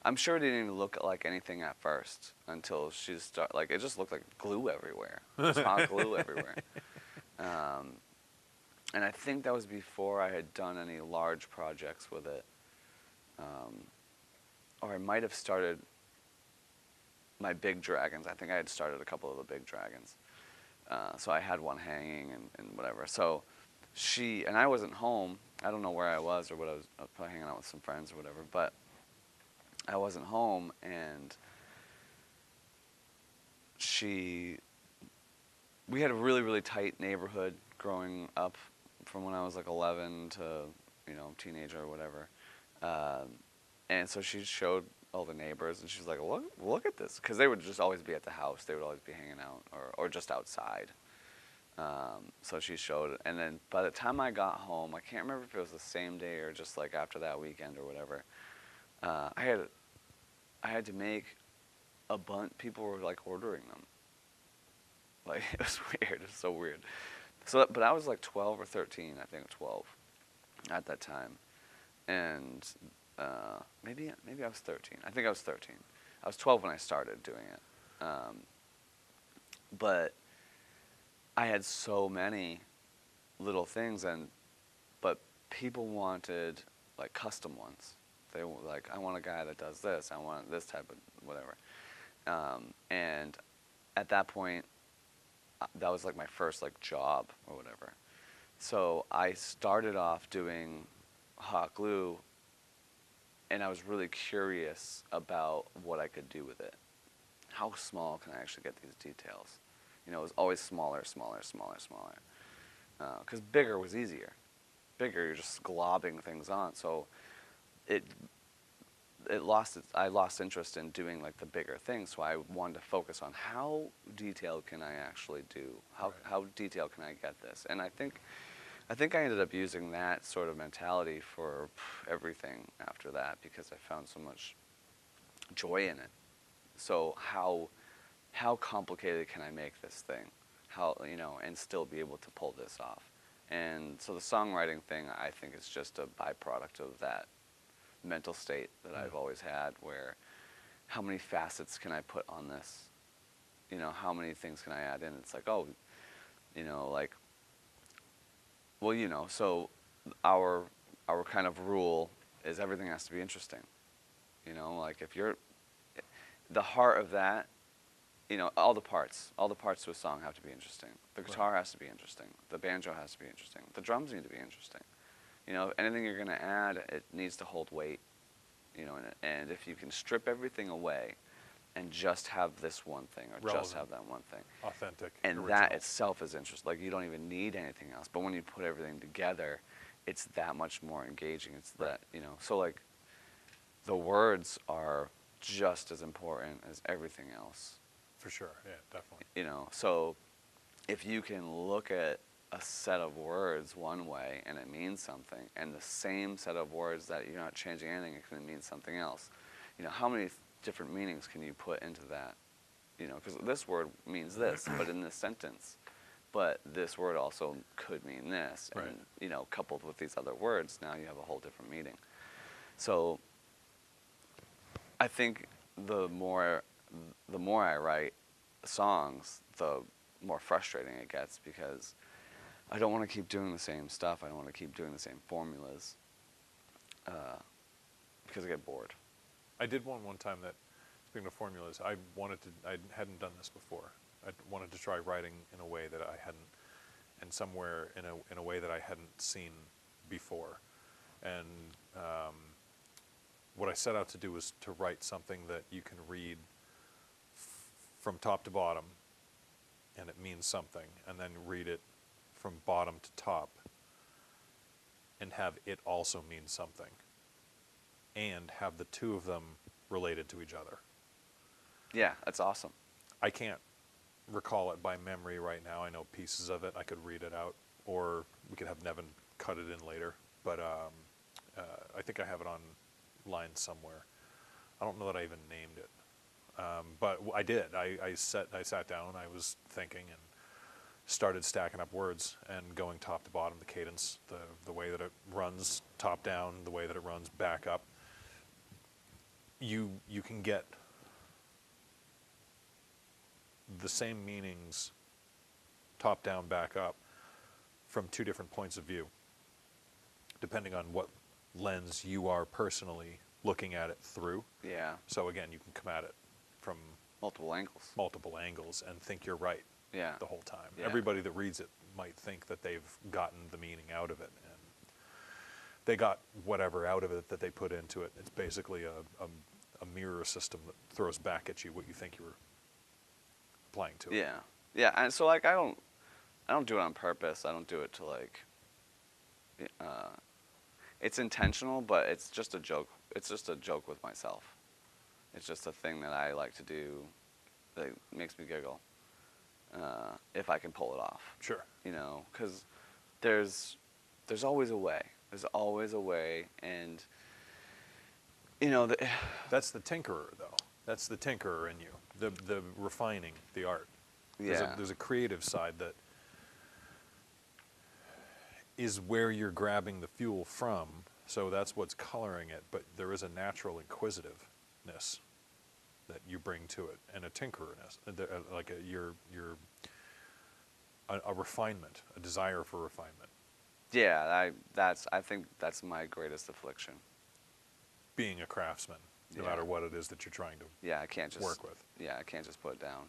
[SPEAKER 2] I'm sure it didn't even look like anything at first until she started. Like, it just looked like glue everywhere. Just hot glue everywhere. And I think that was before I had done any large projects with it. Or I might have started my big dragons. I think I had started a couple of the big dragons. So I had one hanging and whatever. So and I wasn't home. I don't know where I was or what I was probably hanging out with some friends or whatever. But I wasn't home, and we had a really, really tight neighborhood growing up from when I was like 11 to, you know, teenager or whatever. And so she showed all the neighbors, and she's like, look at this, because they would just always be at the house. They would always be hanging out or just outside. So she showed it, and then by the time I got home, I can't remember if it was the same day or just like after that weekend or whatever. I had to make a bunch. People were like ordering them. Like, it was weird. It was so weird. So, but I was like 12 or 13, I think 12 at that time, and maybe I was 13. I think I was 13. I was 12 when I started doing it, but I had so many little things, but people wanted like custom ones. They were like, I want a guy that does this. I want this type of whatever. And at that point, that was like my first like job or whatever. So I started off doing hot glue, and I was really curious about what I could do with it. How small can I actually get these details? You know, it was always smaller. Because bigger was easier. Bigger, you're just globbing things on. So I lost interest in doing like the bigger things. So I wanted to focus on how detailed can I actually do? How detailed can I get this? And I think I ended up using that sort of mentality for everything after that, because I found so much joy in it. So how complicated can I make this thing? How, you know, and still be able to pull this off? And so the songwriting thing, I think, is just a byproduct of that mental state that I've always had, where how many facets can I put on this? You know, how many things can I add in? It's like, oh, you know, like, well, you know, so our kind of rule is everything has to be interesting. You know, like if you're, the heart of that, you know, all the parts to a song have to be interesting. The guitar has to be interesting. The banjo has to be interesting. The drums need to be interesting. You know, anything you're going to add, it needs to hold weight. You know, and if you can strip everything away and just have this one thing, or
[SPEAKER 1] Relevant.
[SPEAKER 2] just have that one thing.
[SPEAKER 1] Authentic.
[SPEAKER 2] And
[SPEAKER 1] original.
[SPEAKER 2] that itself is interesting. Like, you don't even need anything else. But when you put everything together, it's that much more engaging. It's that, you know, so like the words are just as important as everything else.
[SPEAKER 1] For sure, yeah, definitely.
[SPEAKER 2] You know, so if you can look at a set of words one way and it means something, and the same set of words that you're not changing anything, it can mean something else. You know, how many different meanings can you put into that? You know, because this word means this, but in this sentence, but this word also could mean this, and you know, coupled with these other words, now you have a whole different meaning. So I think the more I write songs, the more frustrating it gets, because I don't want to keep doing the same stuff. I don't want to keep doing the same formulas, because I get bored.
[SPEAKER 1] I did one time that, speaking of formulas, I hadn't done this before. I wanted to try writing in a way that I hadn't, and somewhere in a way that I hadn't seen before. And what I set out to do was to write something that you can read from top to bottom, and it means something, and then read it from bottom to top, and have it also mean something, and have the two of them related to each other.
[SPEAKER 2] Yeah, that's awesome.
[SPEAKER 1] I can't recall it by memory right now. I know pieces of it. I could read it out, or we could have Nevin cut it in later. But I think I have it online somewhere. I don't know that I even named it, but I did. I sat down and I was thinking and started stacking up words and going top to bottom, the cadence, the way that it runs top down, the way that it runs back up. You can get the same meanings top down, back up from two different points of view, depending on what lens you are personally looking at it through.
[SPEAKER 2] Yeah.
[SPEAKER 1] So again, you can come at it from
[SPEAKER 2] Multiple angles
[SPEAKER 1] and think you're right.
[SPEAKER 2] Yeah.
[SPEAKER 1] The whole time.
[SPEAKER 2] Yeah.
[SPEAKER 1] Everybody that reads it might think that they've gotten the meaning out of it, and they got whatever out of it that they put into it. It's basically a mirror system that throws back at you what you think you were applying to it.
[SPEAKER 2] Yeah. Yeah, and so like I don't do it on purpose. I don't do it to like it's intentional, but it's just a joke. It's just a joke with myself. It's just a thing that I like to do that makes me giggle if I can pull it off.
[SPEAKER 1] Sure.
[SPEAKER 2] You know, because there's always a way. There's always a way, and you know,
[SPEAKER 1] That's the tinkerer, though. That's the tinkerer in you. The refining the art.
[SPEAKER 2] yeah,
[SPEAKER 1] There's a creative side that is where you're grabbing the fuel from. So that's what's coloring it. But there is a natural inquisitiveness that you bring to it, and a tinkererness, like a refinement, a desire for refinement.
[SPEAKER 2] yeah. I think that's my greatest affliction.
[SPEAKER 1] Being a craftsman, no
[SPEAKER 2] Yeah.
[SPEAKER 1] matter what it is that you're trying to
[SPEAKER 2] Yeah, I can't just
[SPEAKER 1] work with.
[SPEAKER 2] Yeah, I can't just put it down.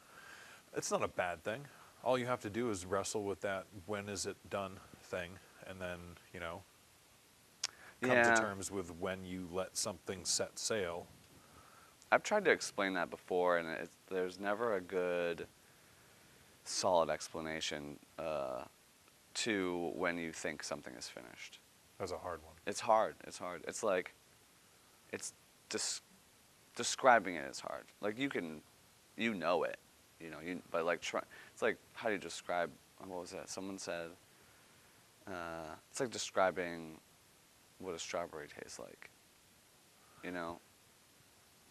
[SPEAKER 1] It's not a bad thing. All you have to do is wrestle with that when is it done thing, and then, you know, come
[SPEAKER 2] Yeah.
[SPEAKER 1] to terms with when you let something set sail.
[SPEAKER 2] I've tried to explain that before, and there's never a good, solid explanation to when you think something is finished.
[SPEAKER 1] That's a hard one.
[SPEAKER 2] It's hard. It's hard. It's like, it's describing it is hard. Like you know it, but like it's like, how do you describe? What was that? Someone said, it's like describing what a strawberry tastes like. You know.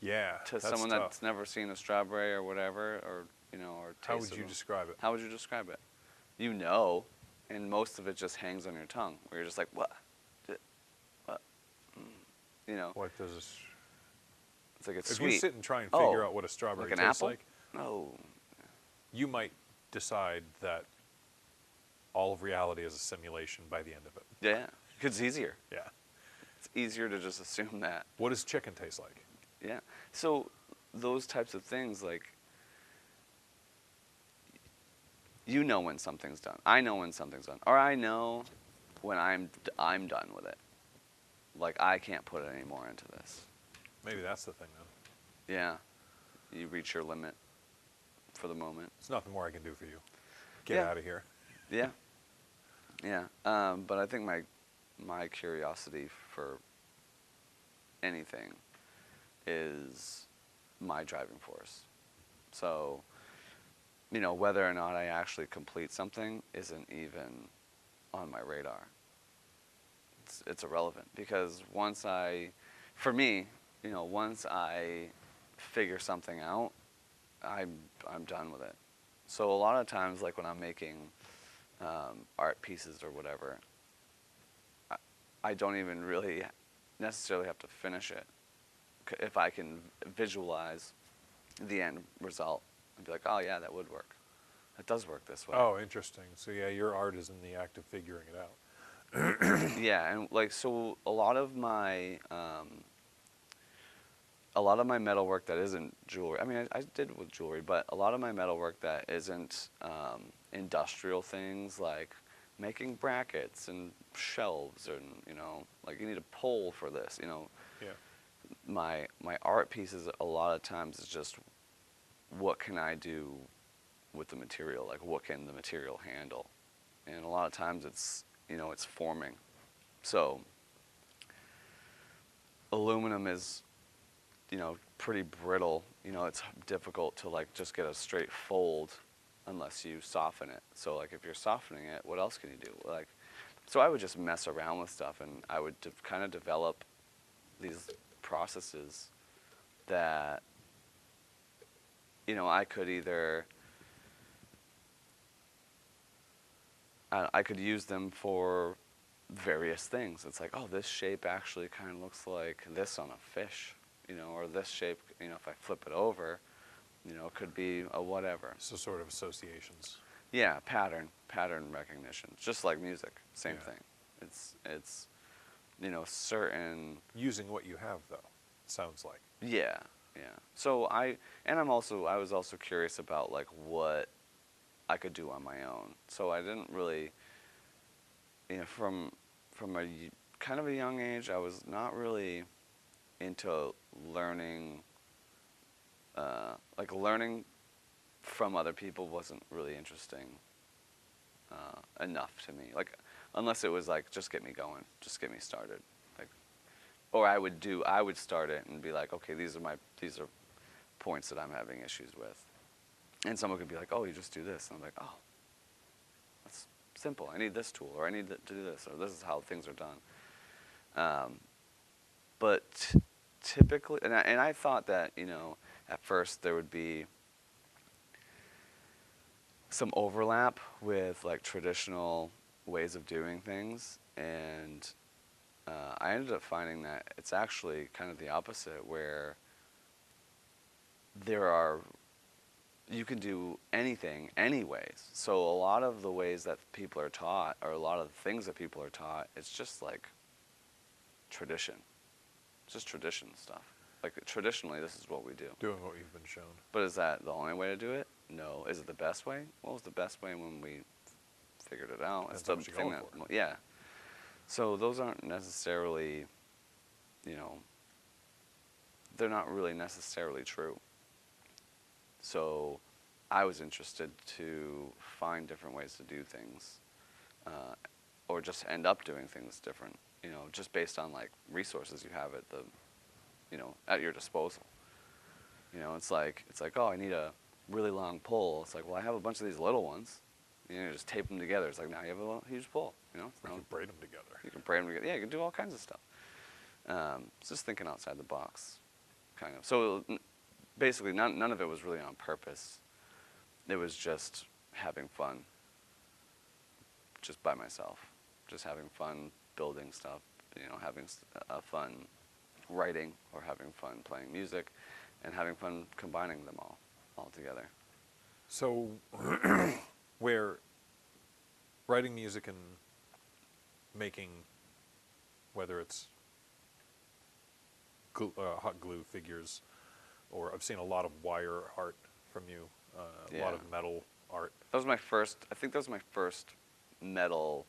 [SPEAKER 1] Yeah,
[SPEAKER 2] To
[SPEAKER 1] that's
[SPEAKER 2] someone
[SPEAKER 1] tough.
[SPEAKER 2] that's never seen a strawberry or whatever, or or
[SPEAKER 1] How would
[SPEAKER 2] tasted
[SPEAKER 1] you
[SPEAKER 2] them.
[SPEAKER 1] describe it?
[SPEAKER 2] How would you describe it? You know, and most of it just hangs on your tongue, where you're just like, what? What? You know,
[SPEAKER 1] What does this...
[SPEAKER 2] it's like it's
[SPEAKER 1] If
[SPEAKER 2] sweet.
[SPEAKER 1] you sit and try and
[SPEAKER 2] Oh,
[SPEAKER 1] figure out what a strawberry
[SPEAKER 2] like an
[SPEAKER 1] tastes
[SPEAKER 2] apple?
[SPEAKER 1] like,
[SPEAKER 2] No.
[SPEAKER 1] you might decide that all of reality is a simulation by the end of it.
[SPEAKER 2] Yeah, 'cause it's easier.
[SPEAKER 1] Yeah.
[SPEAKER 2] It's easier to just assume that.
[SPEAKER 1] What does chicken taste like?
[SPEAKER 2] Yeah. So those types of things, like, you know when something's done. I know when something's done, or I know when I'm done with it. Like, I can't put any more into this.
[SPEAKER 1] Maybe that's the thing, then.
[SPEAKER 2] Yeah. You reach your limit for the moment.
[SPEAKER 1] There's nothing more I can do for you. Get
[SPEAKER 2] Yeah.
[SPEAKER 1] out of here.
[SPEAKER 2] Yeah. Yeah. But I think my curiosity for anything is my driving force. So, whether or not I actually complete something isn't even on my radar. It's irrelevant, because once I figure something out, I'm done with it. So a lot of times, like when I'm making art pieces or whatever, I don't even really necessarily have to finish it. If I can visualize the end result and be like, oh yeah, that would work. That does work this way.
[SPEAKER 1] Oh, interesting. So yeah, your art is in the act of figuring it out.
[SPEAKER 2] Yeah, and like, so a lot of my metalwork that isn't jewelry. I mean, I did with jewelry, but a lot of my metalwork that isn't industrial things, like making brackets and shelves, and like you need a pole for this.
[SPEAKER 1] Yeah.
[SPEAKER 2] My art pieces a lot of times is just, what can I do with the material? Like, what can the material handle? And a lot of times it's it's forming. So aluminum is pretty brittle. It's difficult to like just get a straight fold unless you soften it. So like, if you're softening it, what else can you do? Like, so I would just mess around with stuff, and I would kind of develop these processes that I could either I could use them for various things. It's like, oh, this shape actually kind of looks like this on a fish, or this shape, if I flip it over, it could be a whatever.
[SPEAKER 1] So sort of associations.
[SPEAKER 2] Yeah, pattern recognition, just like music, same
[SPEAKER 1] Yeah.
[SPEAKER 2] thing. It's certain.
[SPEAKER 1] Using what you have, though, sounds like.
[SPEAKER 2] Yeah. So I was also curious about like what I could do on my own. So I didn't really, from a kind of a young age, I was not really into learning. Like, learning from other people wasn't really interesting enough to me. Like, unless it was like, just get me going, just get me started. Like, or I would start it and be like, okay, these are points that I'm having issues with. And someone could be like, oh, you just do this. And I'm like, oh, that's simple. I need this tool, or I need to do this, or this is how things are done. But typically, and I thought that, at first there would be some overlap with like traditional ways of doing things, and I ended up finding that it's actually kind of the opposite, where you can do anything anyways. So a lot of the ways that people are taught, or a lot of the things that people are taught, it's just like tradition. It's just tradition stuff. Like traditionally, this is what we do.
[SPEAKER 1] Doing what you've been shown.
[SPEAKER 2] But is that the only way to do it? No. Is it the best way? What was the best way when we figured it out?
[SPEAKER 1] That's
[SPEAKER 2] It's the
[SPEAKER 1] what you're
[SPEAKER 2] thing
[SPEAKER 1] going
[SPEAKER 2] that,
[SPEAKER 1] for.
[SPEAKER 2] yeah. So those aren't necessarily, they're not really necessarily true. So I was interested to find different ways to do things, or just end up doing things different, just based on like resources you have at your disposal. It's like, oh, I need a really long pole. It's like, well, I have a bunch of these little ones. You just tape them together. It's like, now you have a huge pole.
[SPEAKER 1] You can braid them together.
[SPEAKER 2] You can braid them together. Yeah, you can do all kinds of stuff. It's just thinking outside the box, kind of. So basically, none of it was really on purpose. It was just having fun, just by myself, just having fun building stuff, having fun writing, or having fun playing music, and having fun combining them all together.
[SPEAKER 1] So, where writing music and making, whether it's hot glue figures, or I've seen a lot of wire art from you, a lot of metal art.
[SPEAKER 2] That was my first, I think that was my first metal,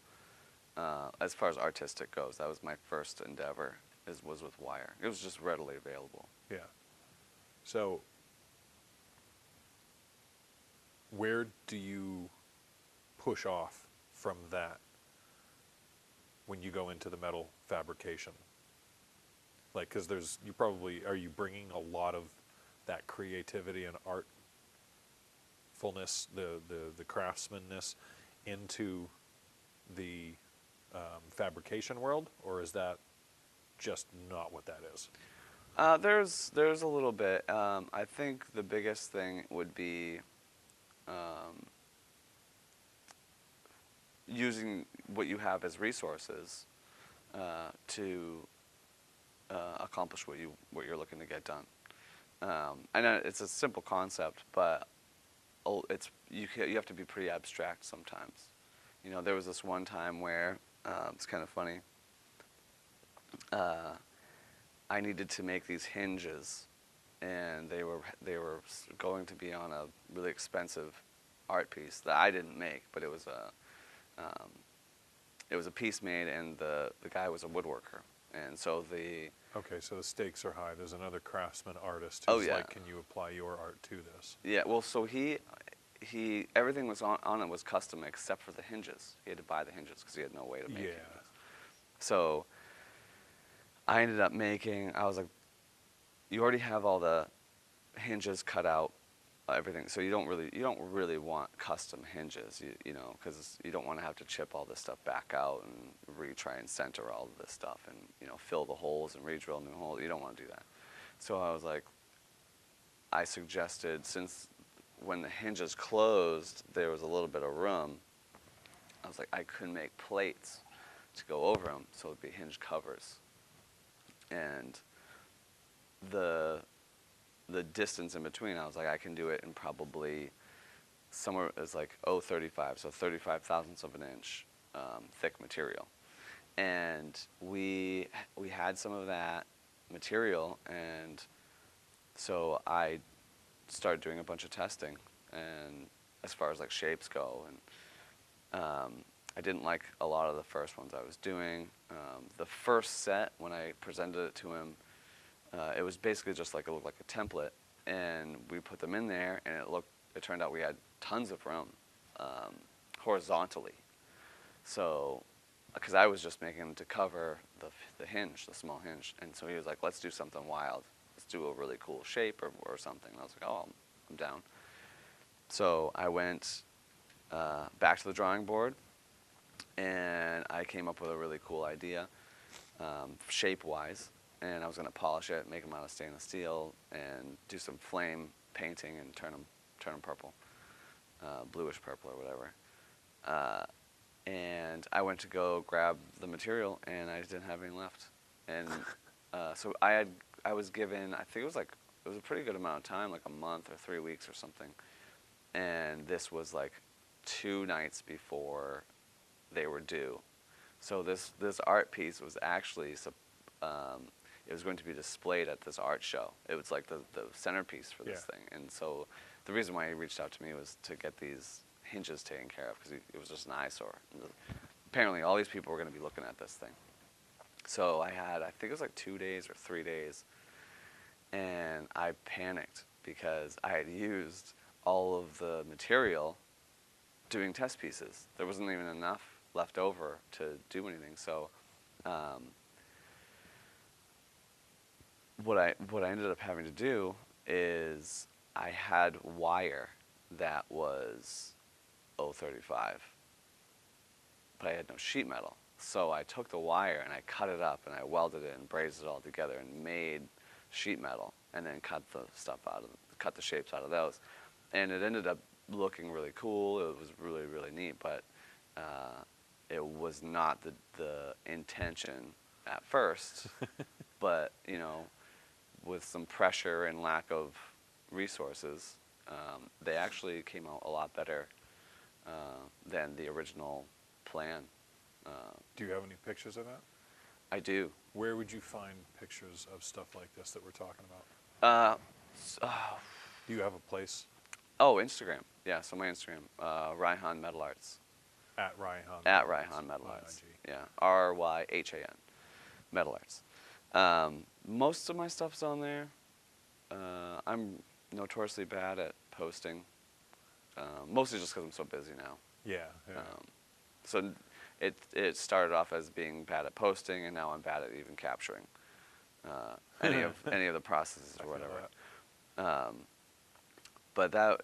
[SPEAKER 2] as far as artistic goes, that was my first endeavor, was with wire. It was just readily available.
[SPEAKER 1] Yeah. So, where do you push off from that when you go into the metal fabrication? Like, because are you bringing a lot of that creativity and artfulness, the craftsmanness, into the fabrication world, or is that just not what that is?
[SPEAKER 2] There's a little bit. I think the biggest thing would be using what you have as resources to accomplish what you're looking to get done. I know it's a simple concept, but you have to be pretty abstract sometimes. There was this one time where it's kind of funny. I needed to make these hinges, and they were going to be on a really expensive art piece that I didn't make, but it was a piece made, and the guy was a woodworker, and so
[SPEAKER 1] Okay, so the stakes are high. There's another craftsman artist who's like, can you apply your art to this?
[SPEAKER 2] Yeah, well, so he everything was on it was custom except for the hinges. He had to buy the hinges because he had no way to make hinges. So I ended up I was like, you already have all the hinges cut out, everything. So you don't really want custom hinges, because you don't want to have to chip all this stuff back out and retry and center all of this stuff and fill the holes and re-drill new holes. You don't want to do that. So I was like, I suggested, since when the hinges closed, there was a little bit of room. I was like, I could make plates to go over them, so it'd be hinge covers. And the distance in between, I was like, I can do it in probably somewhere is like 0.35, so 35 thousandths of an inch thick material. And we had some of that material, and so I started doing a bunch of testing, and as far as like shapes go, and I didn't like a lot of the first ones I was doing. The first set, when I presented it to him, it was basically just like, it looked like a template, and we put them in there, and it turned out we had tons of room horizontally. So, because I was just making them to cover the hinge, the small hinge, and so he was like, let's do something wild. Let's do a really cool shape or something. And I was like, oh, I'm down. So I went back to the drawing board, and I came up with a really cool idea, shape-wise. And I was going to polish it, make them out of stainless steel, and do some flame painting and turn them purple, bluish purple or whatever. And I went to go grab the material, and I just didn't have any left. And so I was given, I think it was a pretty good amount of time, like a month or 3 weeks or something. And this was like 2 nights before they were due. So this art piece was actually it was going to be displayed at this art show. It was like the centerpiece for this thing. And so the reason why he reached out to me was to get these hinges taken care of, because it was just an eyesore. And apparently all these people were going to be looking at this thing. So I think it was like 2 days or 3 days, and I panicked because I had used all of the material doing test pieces. There wasn't even enough left over to do anything. So what I ended up having to do is I had wire that was 035, but I had no sheet metal. So I took the wire and I cut it up and I welded it and brazed it all together and made sheet metal, and then cut the shapes out of those. And it ended up looking really cool. It was really, really neat, but it was not the intention at first. But, you know, with some pressure and lack of resources, they actually came out a lot better than the original plan.
[SPEAKER 1] Do you have any pictures of that?
[SPEAKER 2] I do.
[SPEAKER 1] Where would you find pictures of stuff like this that we're talking about? Do you have a place?
[SPEAKER 2] Oh, Instagram. Yeah, so my Instagram, Ryhan Metal Arts.
[SPEAKER 1] At Ryhan.
[SPEAKER 2] At Ryhan Metal Arts. Yeah, RYHAN Metal Arts. Most of my stuff's on there. I'm notoriously bad at posting, mostly just because I'm so busy now.
[SPEAKER 1] Yeah.
[SPEAKER 2] So it started off as being bad at posting, and now I'm bad at even capturing any of the processes or whatever. But that,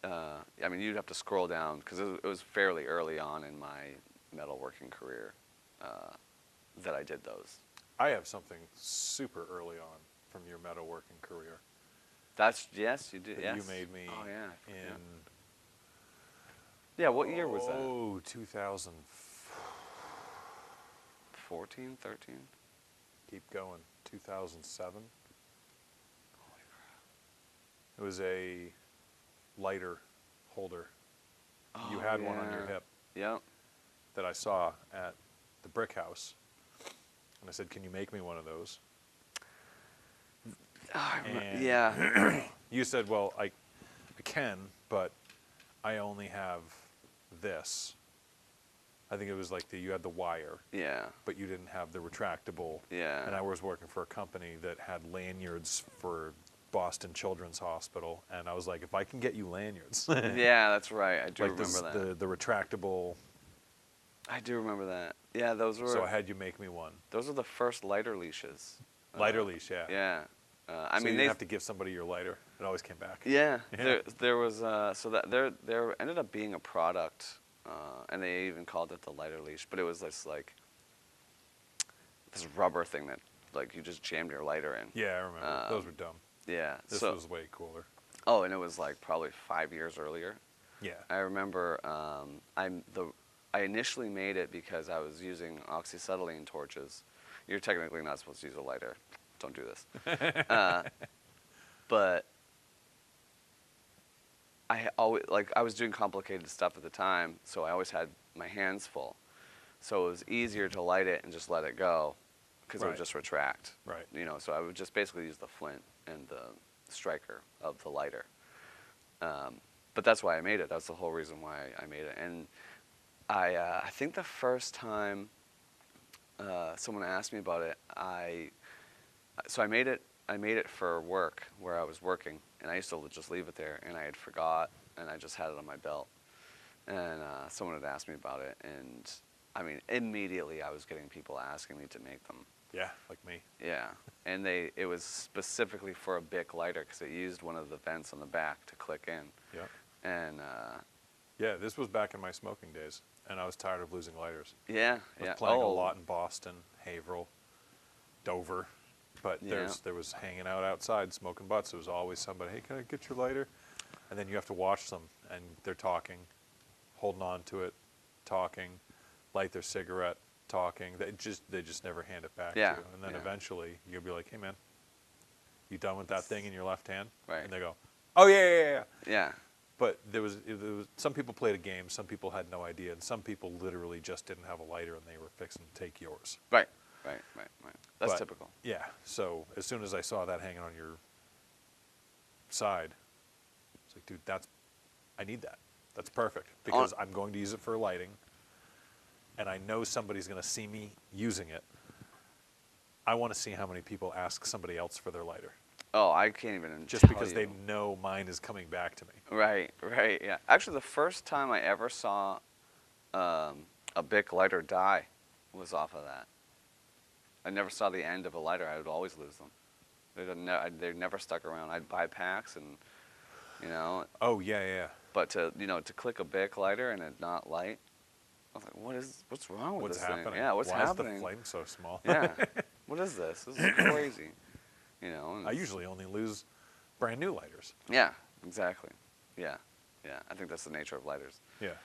[SPEAKER 2] I mean, you'd have to scroll down, because it was fairly early on in my metalworking career that I did those.
[SPEAKER 1] I have something super early on from your metalworking career.
[SPEAKER 2] Yes, you did. Yes.
[SPEAKER 1] You made me.
[SPEAKER 2] Oh yeah.
[SPEAKER 1] In.
[SPEAKER 2] Yeah. What year was that?
[SPEAKER 1] Oh, 2000.
[SPEAKER 2] 14, 13.
[SPEAKER 1] Keep going. 2007.
[SPEAKER 2] Holy crap.
[SPEAKER 1] It was a lighter holder. You
[SPEAKER 2] Oh,
[SPEAKER 1] had one on your
[SPEAKER 2] yeah.
[SPEAKER 1] hip
[SPEAKER 2] Yep.
[SPEAKER 1] that I saw at the brick house. And I said, can you make me one of those? And
[SPEAKER 2] Yeah.
[SPEAKER 1] you said, well, I can, but I only have this. I think it was like you had the wire,
[SPEAKER 2] Yeah.
[SPEAKER 1] but you didn't have the retractable.
[SPEAKER 2] Yeah.
[SPEAKER 1] And I was working for a company that had lanyards for Boston Children's Hospital, and I was like, if I can get you lanyards.
[SPEAKER 2] Yeah, that's right. I do
[SPEAKER 1] like
[SPEAKER 2] remember that.
[SPEAKER 1] the retractable.
[SPEAKER 2] I do remember that. Yeah, those were.
[SPEAKER 1] So I had you make me one.
[SPEAKER 2] Those were the first lighter leashes.
[SPEAKER 1] Lighter leash, yeah.
[SPEAKER 2] Yeah. I
[SPEAKER 1] So
[SPEAKER 2] mean,
[SPEAKER 1] you
[SPEAKER 2] they
[SPEAKER 1] didn't have to give somebody your lighter. It always came back.
[SPEAKER 2] Yeah,
[SPEAKER 1] Yeah.
[SPEAKER 2] there was so that there ended up being a product, and they even called it the lighter leash, but it was this like this rubber thing that like you just jammed your lighter in.
[SPEAKER 1] Yeah, I remember. Those were dumb.
[SPEAKER 2] Yeah.
[SPEAKER 1] This
[SPEAKER 2] so,
[SPEAKER 1] was way cooler.
[SPEAKER 2] Oh, and it was like probably 5 years earlier.
[SPEAKER 1] Yeah.
[SPEAKER 2] I remember I initially made it because I was using oxyacetylene torches. You're technically not supposed to use a lighter. Don't do this. But I was doing complicated stuff at the time, so I always had my hands full. So it was easier to light it and just let it go, because it would
[SPEAKER 1] Right.
[SPEAKER 2] just retract.
[SPEAKER 1] Right.
[SPEAKER 2] You know, so I would just basically use the flint and the striker of the lighter. But that's why I made it. That's the whole reason why I made it. And I think the first time someone asked me about it, I made it for work where I was working, and I used to just leave it there, and I had forgot, and I just had it on my belt. And someone had asked me about it, and I mean, immediately I was getting people asking me to make them.
[SPEAKER 1] Yeah, like me.
[SPEAKER 2] Yeah, and it was specifically for a Bic lighter because it used one of the vents on the back to click in.
[SPEAKER 1] Yeah.
[SPEAKER 2] And
[SPEAKER 1] Yeah, this was back in my smoking days, and I was tired of losing lighters.
[SPEAKER 2] yeah,
[SPEAKER 1] I was
[SPEAKER 2] yeah.
[SPEAKER 1] playing a
[SPEAKER 2] Oh,
[SPEAKER 1] lot in Boston, Haverhill, Dover, but
[SPEAKER 2] Yeah.
[SPEAKER 1] there was hanging out outside smoking butts. There was always somebody, hey, can I get your lighter? And then you have to watch them, and they're talking, holding on to it, talking, light their cigarette, talking. They just never hand it back
[SPEAKER 2] Yeah,
[SPEAKER 1] to you. And then
[SPEAKER 2] yeah.
[SPEAKER 1] eventually you'll be like, hey man, you done with that thing in your left hand?
[SPEAKER 2] Right.
[SPEAKER 1] And they go, oh yeah.
[SPEAKER 2] Yeah.
[SPEAKER 1] But there was some people played a game, some people had no idea, and some people literally just didn't have a lighter and they were fixing to take yours.
[SPEAKER 2] Right. That's
[SPEAKER 1] But,
[SPEAKER 2] typical.
[SPEAKER 1] Yeah. So as soon as I saw that hanging on your side, it's like, dude, I need that. That's perfect because I'm going to use it for lighting, and I know somebody's going to see me using it. I want to see how many people ask somebody else for their lighter,
[SPEAKER 2] Oh, I can't even
[SPEAKER 1] just
[SPEAKER 2] tell
[SPEAKER 1] because
[SPEAKER 2] you.
[SPEAKER 1] they know mine is coming back to me.
[SPEAKER 2] Right, yeah. Actually, the first time I ever saw a Bic lighter die was off of that. I never saw the end of a lighter. I would always lose them. They never stuck around. I'd buy packs and, you know.
[SPEAKER 1] Oh yeah.
[SPEAKER 2] But to click a Bic lighter and it not light, I was like, what's wrong with
[SPEAKER 1] What's
[SPEAKER 2] this
[SPEAKER 1] happening?
[SPEAKER 2] thing? Yeah, what's
[SPEAKER 1] Why
[SPEAKER 2] happening?
[SPEAKER 1] is the flame so small?
[SPEAKER 2] Yeah, what is this? This is crazy. You know. And
[SPEAKER 1] I usually only lose brand new lighters.
[SPEAKER 2] Yeah, exactly. Yeah. I think that's the nature of lighters.
[SPEAKER 1] Yeah.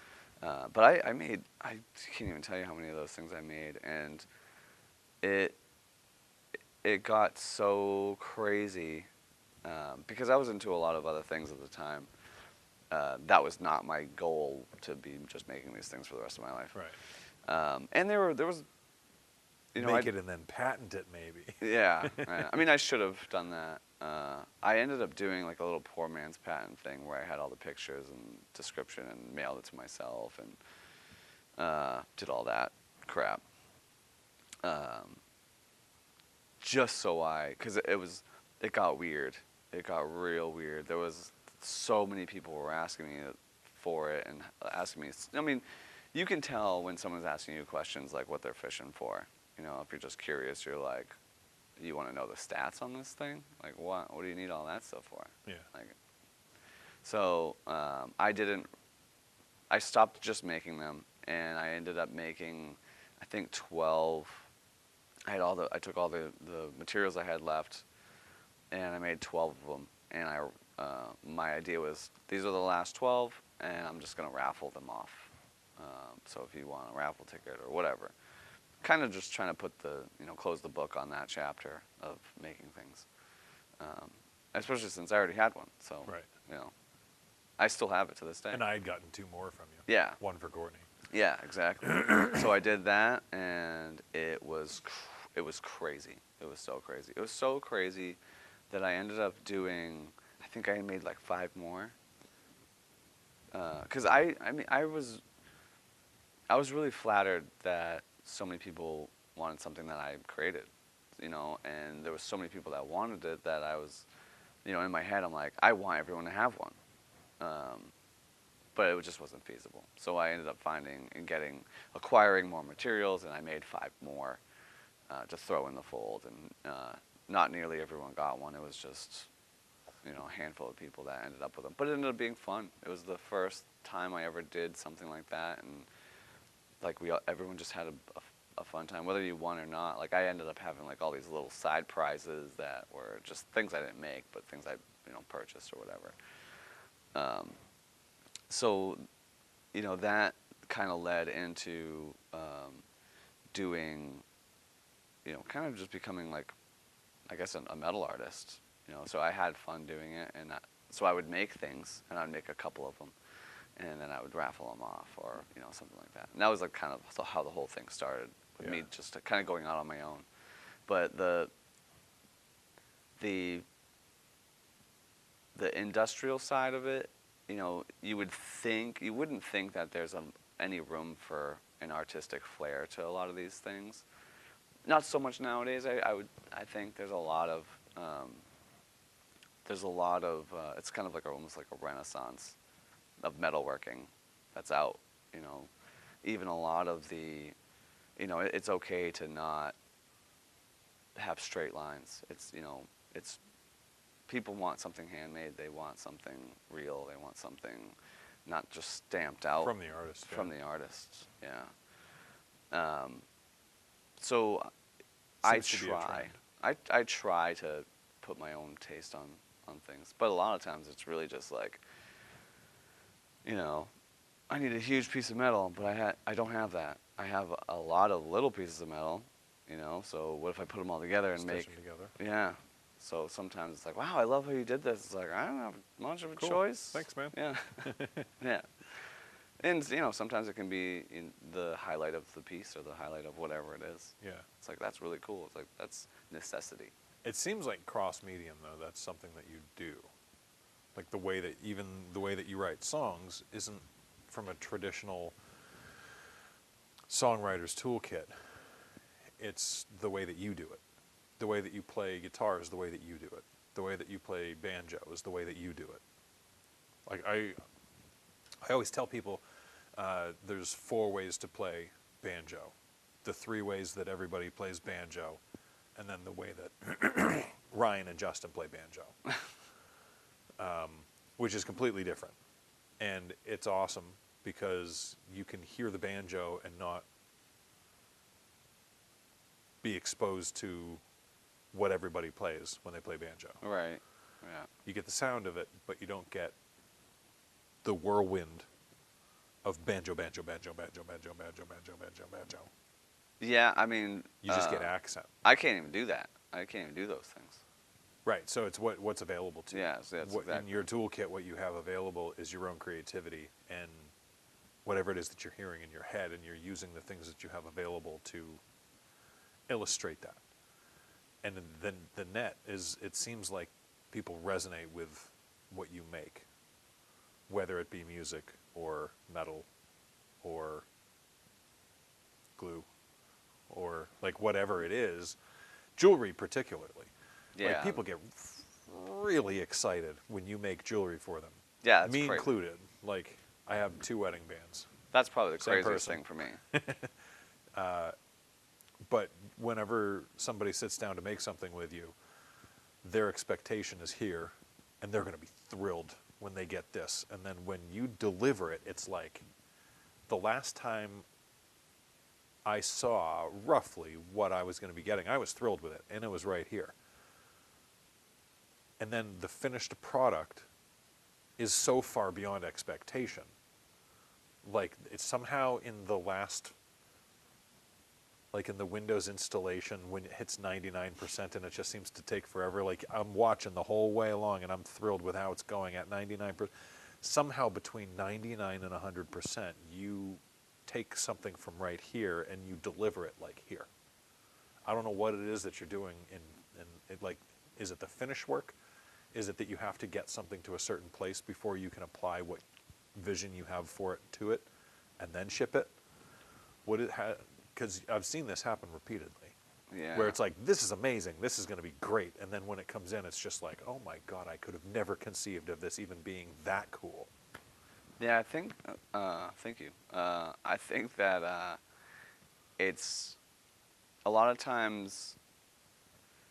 [SPEAKER 2] But I can't even tell you how many of those things I made, and it got so crazy because I was into a lot of other things at the time. That was not my goal to be just making these things for the rest of my life.
[SPEAKER 1] Right.
[SPEAKER 2] And there was,
[SPEAKER 1] Make it and then patent it, maybe.
[SPEAKER 2] Yeah. I mean, I should have done that. I ended up doing like a little poor man's patent thing where I had all the pictures and description and mailed it to myself and did all that crap. Just so because it got weird. It got real weird. There was so many people were asking me for it and asking me. I mean, you can tell when someone's asking you questions like what they're fishing for. You know, if you're just curious, you're like, you want to know the stats on this thing? Like, what? What do you need all that stuff for?
[SPEAKER 1] Yeah.
[SPEAKER 2] Like, so I stopped just making them, and I ended up making, I think 12. I took all the materials I had left, and I made 12 of them. And my idea was, these are the last 12, and I'm just gonna raffle them off. So if you want a raffle ticket or whatever. Kind of just trying to put close the book on that chapter of making things, especially since I already had one. So,
[SPEAKER 1] Right.
[SPEAKER 2] I still have it to this day.
[SPEAKER 1] And I had gotten 2 more from you.
[SPEAKER 2] Yeah.
[SPEAKER 1] One for Courtney.
[SPEAKER 2] Yeah, exactly. So I did that, and it was crazy. It was so crazy. It was so crazy that I ended up doing. I think I made like 5 more. Because I was really flattered that so many people wanted something that I created, and there was so many people that wanted it that I was, in my head I'm like, I want everyone to have one, but it just wasn't feasible. So I ended up acquiring more materials, and I made 5 more to throw in the fold, and not nearly everyone got one. It was just, a handful of people that ended up with them, but it ended up being fun. It was the first time I ever did something like that, and like everyone just had a fun time, whether you won or not. Like I ended up having like all these little side prizes that were just things I didn't make, but things I purchased or whatever. So, that kind of led into doing, kind of just becoming like, I guess a metal artist. So I had fun doing it, and so I would make things, and I'd make a couple of them. And then I would raffle them off, or something like that. And that was like kind of how the whole thing started, with me just kind of going out on my own. But the industrial side of it, you wouldn't think that there's any room for an artistic flair to a lot of these things. Not so much nowadays. I think there's a lot of it's kind of like almost like a renaissance of metalworking that's out, even a lot of the, it's okay to not have straight lines. It's, it's people want something handmade. They want something real. They want something not just stamped out
[SPEAKER 1] From the artist.
[SPEAKER 2] from the artist. Yeah. So I
[SPEAKER 1] Seems to be a
[SPEAKER 2] try.
[SPEAKER 1] trend.
[SPEAKER 2] I try to put my own taste on things, but a lot of times it's really just like, I need a huge piece of metal, but I don't have that. I have a lot of little pieces of metal, So what if I put them all together and
[SPEAKER 1] Stitch
[SPEAKER 2] make?
[SPEAKER 1] them together.
[SPEAKER 2] Yeah. So sometimes it's like, wow, I love how you did this. It's like, I don't have much of a
[SPEAKER 1] Cool.
[SPEAKER 2] choice.
[SPEAKER 1] Thanks, man.
[SPEAKER 2] Yeah. Yeah. And sometimes it can be the highlight of the piece or the highlight of whatever it is.
[SPEAKER 1] Yeah.
[SPEAKER 2] It's like, that's really cool. It's like, that's necessity.
[SPEAKER 1] It seems like cross medium though. That's something that you do. Like the way that you write songs isn't from a traditional songwriter's toolkit. It's the way that you do it. The way that you play guitar is the way that you do it. The way that you play banjo is the way that you do it. Like I always tell people there's 4 ways to play banjo. The 3 ways that everybody plays banjo, and then the way that Ryan and Justin play banjo, which is completely different. And it's awesome because you can hear the banjo and not be exposed to what everybody plays when they play banjo.
[SPEAKER 2] Right. Yeah.
[SPEAKER 1] You get the sound of it, but you don't get the whirlwind of banjo, banjo, banjo, banjo, banjo, banjo, banjo, banjo, banjo.
[SPEAKER 2] Yeah, I mean,
[SPEAKER 1] You just get accent.
[SPEAKER 2] I can't even do that. I can't even do those things.
[SPEAKER 1] Right, so it's what's available to you.
[SPEAKER 2] Yeah, so that's
[SPEAKER 1] In
[SPEAKER 2] exactly.
[SPEAKER 1] your toolkit, what you have available is your own creativity and whatever it is that you're hearing in your head, and you're using the things that you have available to illustrate that. And then the net is, it seems like people resonate with what you make, whether it be music or metal or glue or like whatever it is, jewelry particularly.
[SPEAKER 2] Yeah.
[SPEAKER 1] Like people get really excited when you make jewelry for them.
[SPEAKER 2] Yeah, that's
[SPEAKER 1] Me
[SPEAKER 2] crazy.
[SPEAKER 1] included. Like I have 2 wedding bands.
[SPEAKER 2] That's probably the
[SPEAKER 1] Same
[SPEAKER 2] craziest
[SPEAKER 1] person.
[SPEAKER 2] thing for me.
[SPEAKER 1] But whenever somebody sits down to make something with you, their expectation is here, and they're going to be thrilled when they get this. And then when you deliver it, it's like the last time I saw roughly what I was going to be getting, I was thrilled with it, and it was right here. And then the finished product is so far beyond expectation. Like it's somehow in the last, like in the Windows installation when it hits 99% and it just seems to take forever. Like I'm watching the whole way along and I'm thrilled with how it's going at 99%. Somehow between 99 and 100%, you take something from right here and you deliver it like here. I don't know what it is that you're doing in it, like, is it the finish work? Is it that you have to get something to a certain place before you can apply what vision you have for it to it and then ship it? Because I've seen this happen repeatedly.
[SPEAKER 2] Yeah.
[SPEAKER 1] Where it's like, this is amazing, this is going to be great. And then when it comes in, it's just like, oh my God, I could have never conceived of this even being that cool.
[SPEAKER 2] Yeah, I think, thank you. I think that it's a lot of times,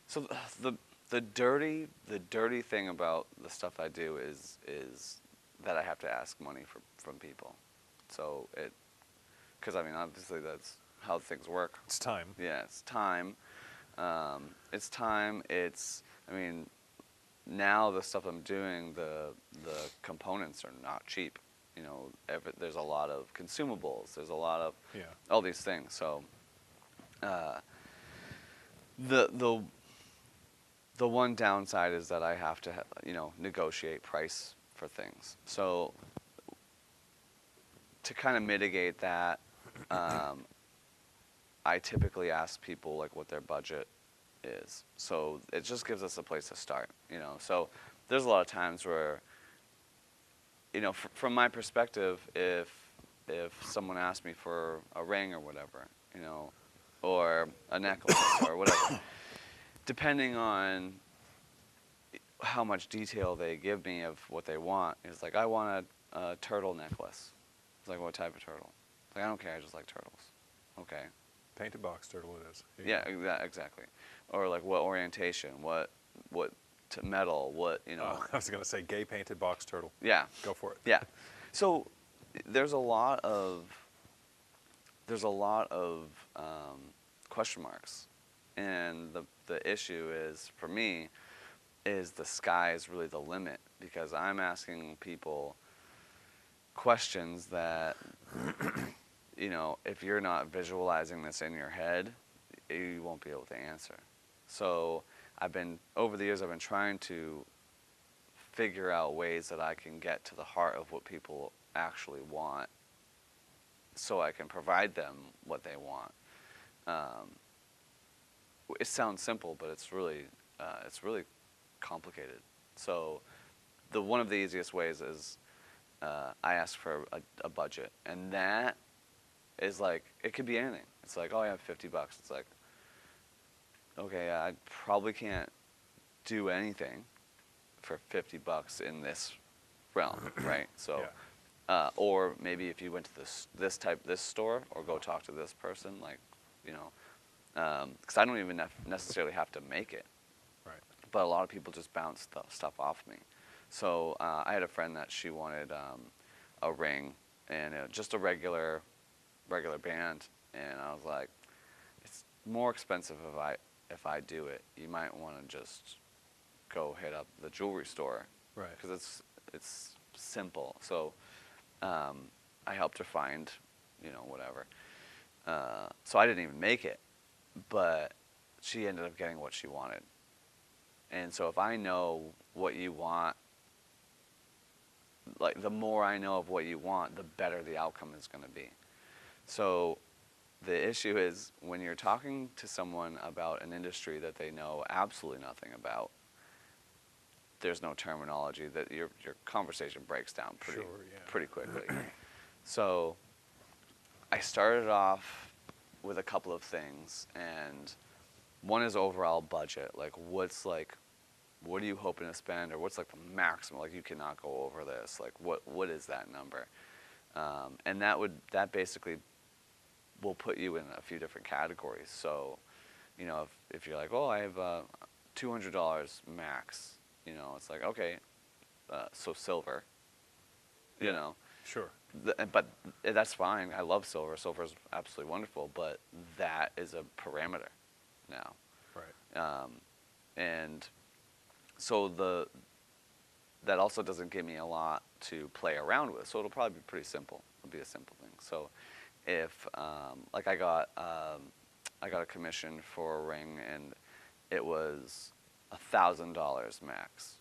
[SPEAKER 2] so the dirty thing about the stuff I do is that I have to ask money from people. So because I mean, obviously that's how things work.
[SPEAKER 1] It's time.
[SPEAKER 2] Yeah, it's time. It's time. I mean, now the stuff I'm doing, the components are not cheap. There's a lot of consumables. There's a lot of all these things. So the one downside is that I have to negotiate price for things. So to kind of mitigate that, I typically ask people like what their budget is. So it just gives us a place to start. So there's a lot of times where, from my perspective, if someone asked me for a ring or whatever, or a necklace or whatever, depending on how much detail they give me of what they want, it's like, I want a turtle necklace. It's like, what type of turtle? It's like, I don't care, I just like turtles. Okay.
[SPEAKER 1] Painted box turtle it is. Here you
[SPEAKER 2] Yeah,
[SPEAKER 1] go.
[SPEAKER 2] exactly. Or like what orientation, what metal, what, you know.
[SPEAKER 1] I was going to say gay painted box turtle.
[SPEAKER 2] Yeah.
[SPEAKER 1] Go for it.
[SPEAKER 2] Yeah. So there's a lot of question marks, and the issue is for me is the sky is really the limit, because I'm asking people questions that you know, if you're not visualizing this in your head, you won't be able to answer. So over the years I've been trying to figure out ways that I can get to the heart of what people actually want, so I can provide them what they want. It sounds simple, but it's really complicated. So one of the easiest ways is I ask for a budget, and that is like, it could be anything. It's like, oh, I have $50. It's like, okay, I probably can't do anything for $50 in this realm, right? So,
[SPEAKER 1] Yeah.
[SPEAKER 2] or maybe if you went to this store, or go talk to this person, like, you know, because I don't even necessarily have to make it,
[SPEAKER 1] Right.
[SPEAKER 2] but a lot of people just bounce stuff off me. So I had a friend that she wanted a ring, and just a regular band, and I was like, it's more expensive if I do it. You might want to just go hit up the jewelry store,
[SPEAKER 1] Right.
[SPEAKER 2] because it's simple. So I helped her find, you know, whatever. So I didn't even make it, but she ended up getting what she wanted. And so if I know what you want, like the more I know of what you want, the better the outcome is going to be. So the issue is, when you're talking to someone about an industry that they know absolutely nothing about, there's no terminology, that your conversation breaks down pretty quickly. So I started off with a couple of things, and one is overall budget. Like, what are you hoping to spend, or what's like the maximum? Like, you cannot go over this. Like, what is that number? And that basically will put you in a few different categories. So, you know, if you're like, oh, I have $200 max, you know, it's like, okay, so silver, you know.
[SPEAKER 1] Sure.
[SPEAKER 2] But that's fine. I love silver. Silver is absolutely wonderful, but that is a parameter now.
[SPEAKER 1] Right.
[SPEAKER 2] And so that also doesn't give me a lot to play around with. So it'll probably be pretty simple. It'll be a simple thing. So if like I got a commission for a ring, and it was $1,000 max.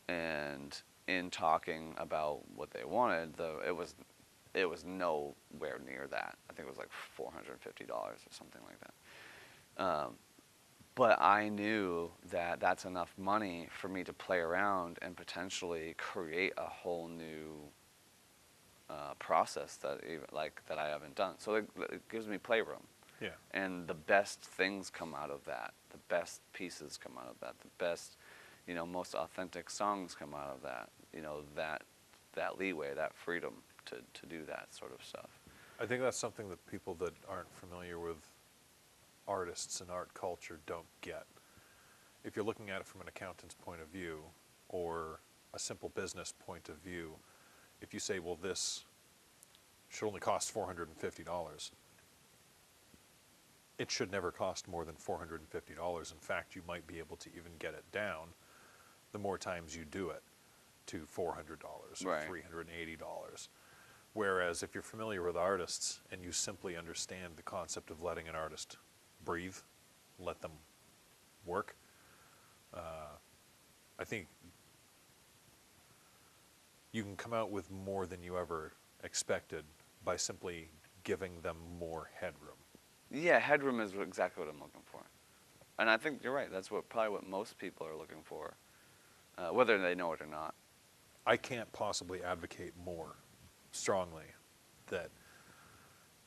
[SPEAKER 2] And in talking about what they wanted, it was nowhere near that. I think it was like $450 or something like that. But I knew that that's enough money for me to play around and potentially create a whole new process that I haven't done. So it gives me playroom.
[SPEAKER 1] Yeah.
[SPEAKER 2] And the best things come out of that. The best pieces come out of that. The best, you know, most authentic songs come out of that. You know, that leeway, that freedom to do that sort of stuff.
[SPEAKER 1] I think that's something that people that aren't familiar with artists and art culture don't get. If you're looking at it from an accountant's point of view, or a simple business point of view, if you say, well, this should only cost $450, it should never cost more than $450. In fact, you might be able to even get it down the more times you do it to $400 or
[SPEAKER 2] Right.
[SPEAKER 1] $380. Whereas if you're familiar with artists and you simply understand the concept of letting an artist breathe, let them work, I think you can come out with more than you ever expected by simply giving them more headroom.
[SPEAKER 2] Yeah, headroom is exactly what I'm looking for. And I think you're right. That's probably what most people are looking for, whether they know it or not.
[SPEAKER 1] I can't possibly advocate more strongly that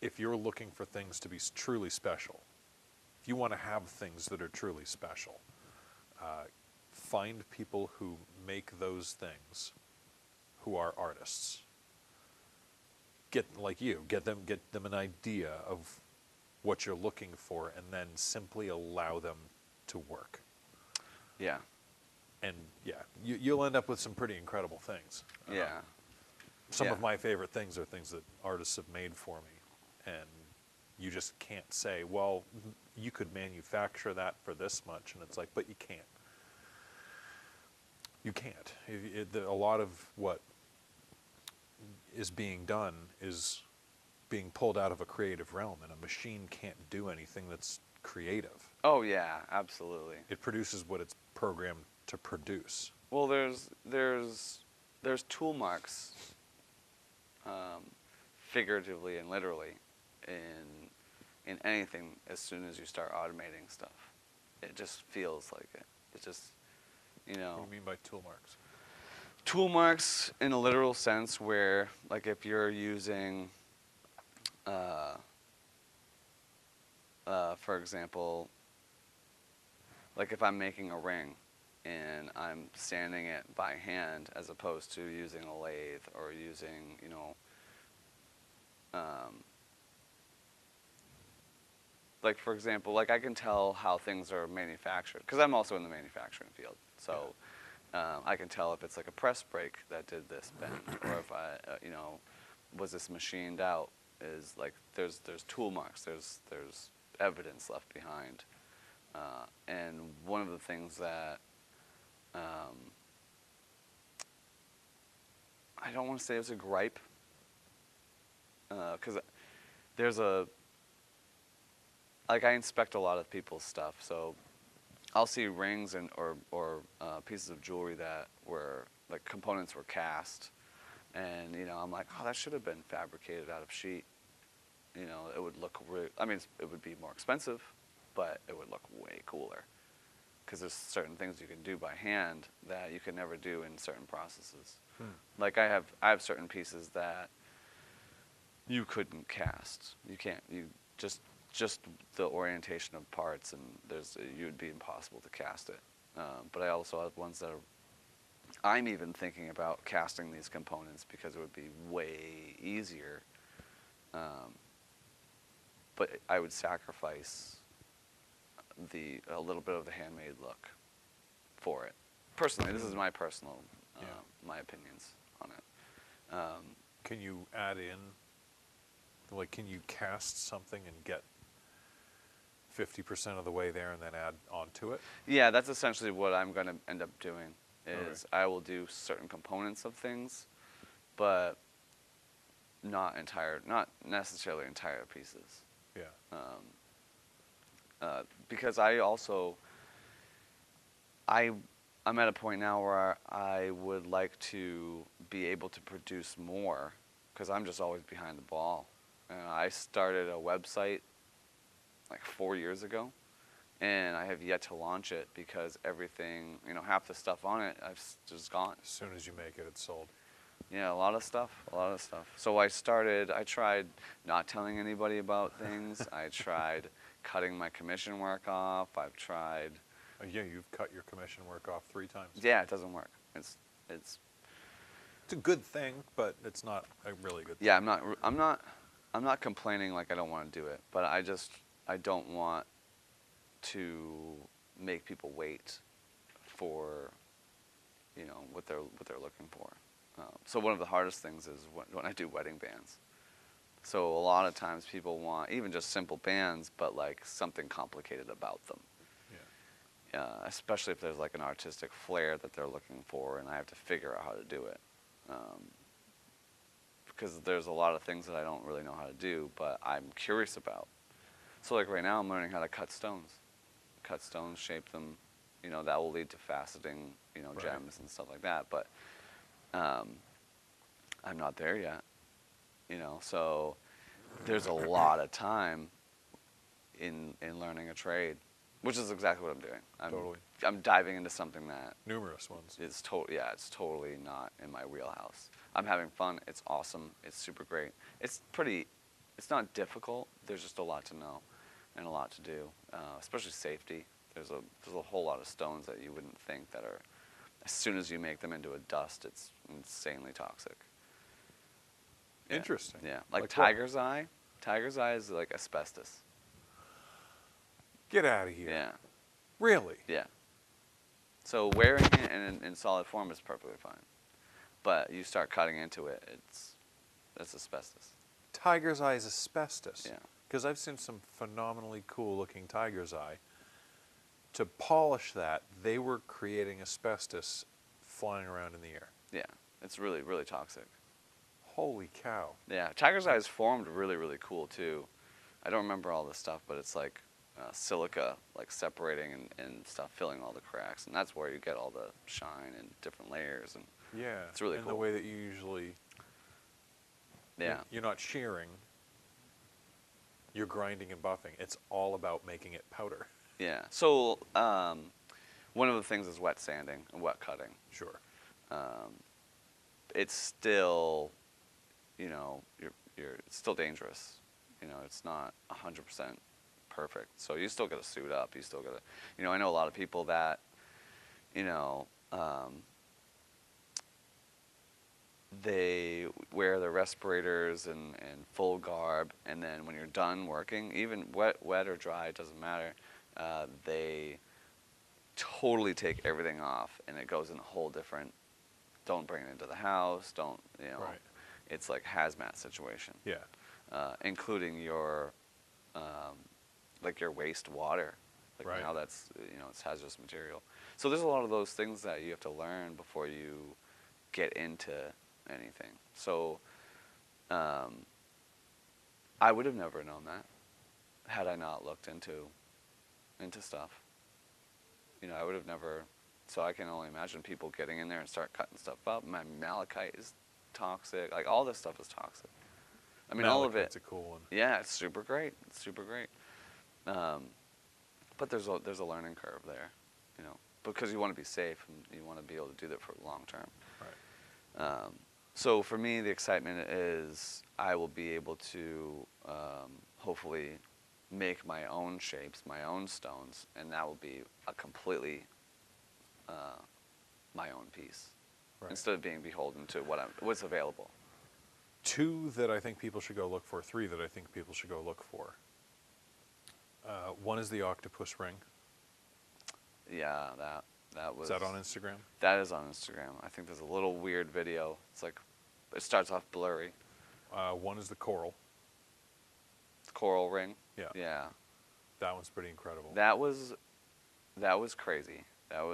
[SPEAKER 1] if you're looking for things to be truly special, if you want to have things that are truly special, find people who make those things, who are artists. Get them an idea of what you're looking for and then simply allow them to work.
[SPEAKER 2] Yeah.
[SPEAKER 1] And yeah, you'll end up with some pretty incredible things.
[SPEAKER 2] Yeah.
[SPEAKER 1] Some
[SPEAKER 2] Yeah.
[SPEAKER 1] of my favorite things are things that artists have made for me, and you just can't say, well, you could manufacture that for this much, and it's like, but you can't. You can't. A lot of what is being done is being pulled out of a creative realm, and a machine can't do anything that's creative.
[SPEAKER 2] Oh yeah, absolutely.
[SPEAKER 1] It produces what it's programmed to produce.
[SPEAKER 2] Well, there's tool marks, figuratively and literally, in anything. As soon as you start automating stuff, it just feels like it. It just,
[SPEAKER 1] What do you mean by tool marks?
[SPEAKER 2] tool marks in a literal sense, where like if you're using, for example, like if I'm making a ring and I'm sanding it by hand as opposed to using a lathe or using, like for example, like I can tell how things are manufactured because I'm also in the manufacturing field. So I can tell if it's like a press brake that did this bend or if was this machined out. Is like there's tool marks, there's evidence left behind. And one of the things that I don't want to say it was a gripe, because I inspect a lot of people's stuff, so I'll see rings or pieces of jewelry that were like components were cast, and I'm like, oh, that should have been fabricated out of sheet. It would look it would be more expensive, but it would look way cooler. Because there's certain things you can do by hand that you can never do in certain processes. Like I have certain pieces that you couldn't cast. You can't. You just the orientation of parts, and you would be impossible to cast it. But I also have ones that I'm even thinking about casting these components because it would be way easier. But I would sacrifice a little bit of the handmade look for it. Personally, this is my personal, my opinions on it.
[SPEAKER 1] Can you add in, like, can you cast something and get 50% of the way there and then add onto it?
[SPEAKER 2] Yeah, that's essentially what I'm going to end up doing. I will do certain components of things, but not necessarily entire pieces.
[SPEAKER 1] Yeah.
[SPEAKER 2] Because I'm at a point now where I would like to be able to produce more because I'm just always behind the ball. I started a website like 4 years ago, and I have yet to launch it because everything, half the stuff on it, I've just gone.
[SPEAKER 1] As soon as you make it, it's sold.
[SPEAKER 2] Yeah, a lot of stuff. So I tried not telling anybody about things. I tried cutting my commission work off. I've tried.
[SPEAKER 1] Yeah, you've cut your commission work off 3 times.
[SPEAKER 2] Yeah, it doesn't work. It's
[SPEAKER 1] a good thing, but it's not a really good thing.
[SPEAKER 2] Yeah, I'm not complaining like I don't want to do it, but I don't want to make people wait for, what they're looking for. So one of the hardest things is when I do wedding bands. So a lot of times people want even just simple bands, but like something complicated about them.
[SPEAKER 1] Yeah.
[SPEAKER 2] Especially if there's like an artistic flair that they're looking for, and I have to figure out how to do it. Because there's a lot of things that I don't really know how to do, but I'm curious about. So like right now I'm learning how to cut stones, shape them. That will lead to faceting,
[SPEAKER 1] Right.
[SPEAKER 2] gems and stuff like that. But I'm not there yet, so there's a lot of time in learning a trade, which is exactly what I'm doing.
[SPEAKER 1] Totally.
[SPEAKER 2] I'm diving into something that
[SPEAKER 1] Numerous ones.
[SPEAKER 2] it's totally not in my wheelhouse. I'm having fun. It's awesome. It's super great. It's not difficult. There's just a lot to know and a lot to do, especially safety. There's a whole lot of stones that you wouldn't think that are, as soon as you make them into a dust, it's insanely toxic. Yeah.
[SPEAKER 1] Interesting.
[SPEAKER 2] Yeah, like
[SPEAKER 1] Like what?
[SPEAKER 2] tiger's eye. Tiger's eye is like asbestos.
[SPEAKER 1] Get out of here.
[SPEAKER 2] Yeah.
[SPEAKER 1] Really?
[SPEAKER 2] Yeah. So wearing it in solid form is perfectly fine. But you start cutting into it, it's asbestos.
[SPEAKER 1] Tiger's eye is asbestos.
[SPEAKER 2] Yeah.
[SPEAKER 1] Because I've seen some phenomenally cool looking tiger's eye. To polish that, they were creating asbestos flying around in the air.
[SPEAKER 2] Yeah. It's really, really toxic.
[SPEAKER 1] Holy cow.
[SPEAKER 2] Yeah. Tiger's eye is formed really, really cool too. I don't remember all this stuff, but it's like silica, like separating and stuff, filling all the cracks. And that's where you get all the shine and different layers. And
[SPEAKER 1] Yeah.
[SPEAKER 2] it's really
[SPEAKER 1] in
[SPEAKER 2] cool.
[SPEAKER 1] the way that you usually,
[SPEAKER 2] Yeah.
[SPEAKER 1] you're not shearing, you're grinding and buffing. It's all about making it powder.
[SPEAKER 2] Yeah. So one of the things is wet sanding and wet cutting.
[SPEAKER 1] Sure.
[SPEAKER 2] It's still, you know, it's still dangerous. You know, it's not 100% perfect. So you still got to suit up. You still got to, you know, I know a lot of people that, you know, they wear their respirators and full garb, and then when you're done working, even wet or dry, it doesn't matter, they totally take everything off, and it goes in a whole different, don't bring it into the house, don't, you know,
[SPEAKER 1] Right.
[SPEAKER 2] it's like hazmat situation.
[SPEAKER 1] Yeah.
[SPEAKER 2] Including your, like your wastewater, like
[SPEAKER 1] Right.
[SPEAKER 2] how that's, you know, it's hazardous material. So there's a lot of those things that you have to learn before you get into anything. So I would have never known that had I not looked into stuff. You know, I would have never. So I can only imagine people getting in there and start cutting stuff up. My malachite is toxic. Like all this stuff is toxic. I mean, all of it.
[SPEAKER 1] Malachite's a cool one.
[SPEAKER 2] Yeah, it's super great. It's super great. But there's a learning curve there, you know, because you want to be safe and you want to be able to do that for long term.
[SPEAKER 1] Right.
[SPEAKER 2] So for me, the excitement is I will be able to hopefully make my own shapes, my own stones, and that will be a completely my own piece,
[SPEAKER 1] Right.
[SPEAKER 2] instead of being beholden to what's available.
[SPEAKER 1] 2 that I think people should go look for. 3 that I think people should go look for. 1 is the octopus ring.
[SPEAKER 2] Yeah, that was.
[SPEAKER 1] Is that on Instagram?
[SPEAKER 2] That is on Instagram. I think there's a little weird video. It's like, it starts off blurry.
[SPEAKER 1] 1 is the coral.
[SPEAKER 2] Coral ring.
[SPEAKER 1] Yeah.
[SPEAKER 2] Yeah.
[SPEAKER 1] That one's pretty incredible.
[SPEAKER 2] That was crazy. That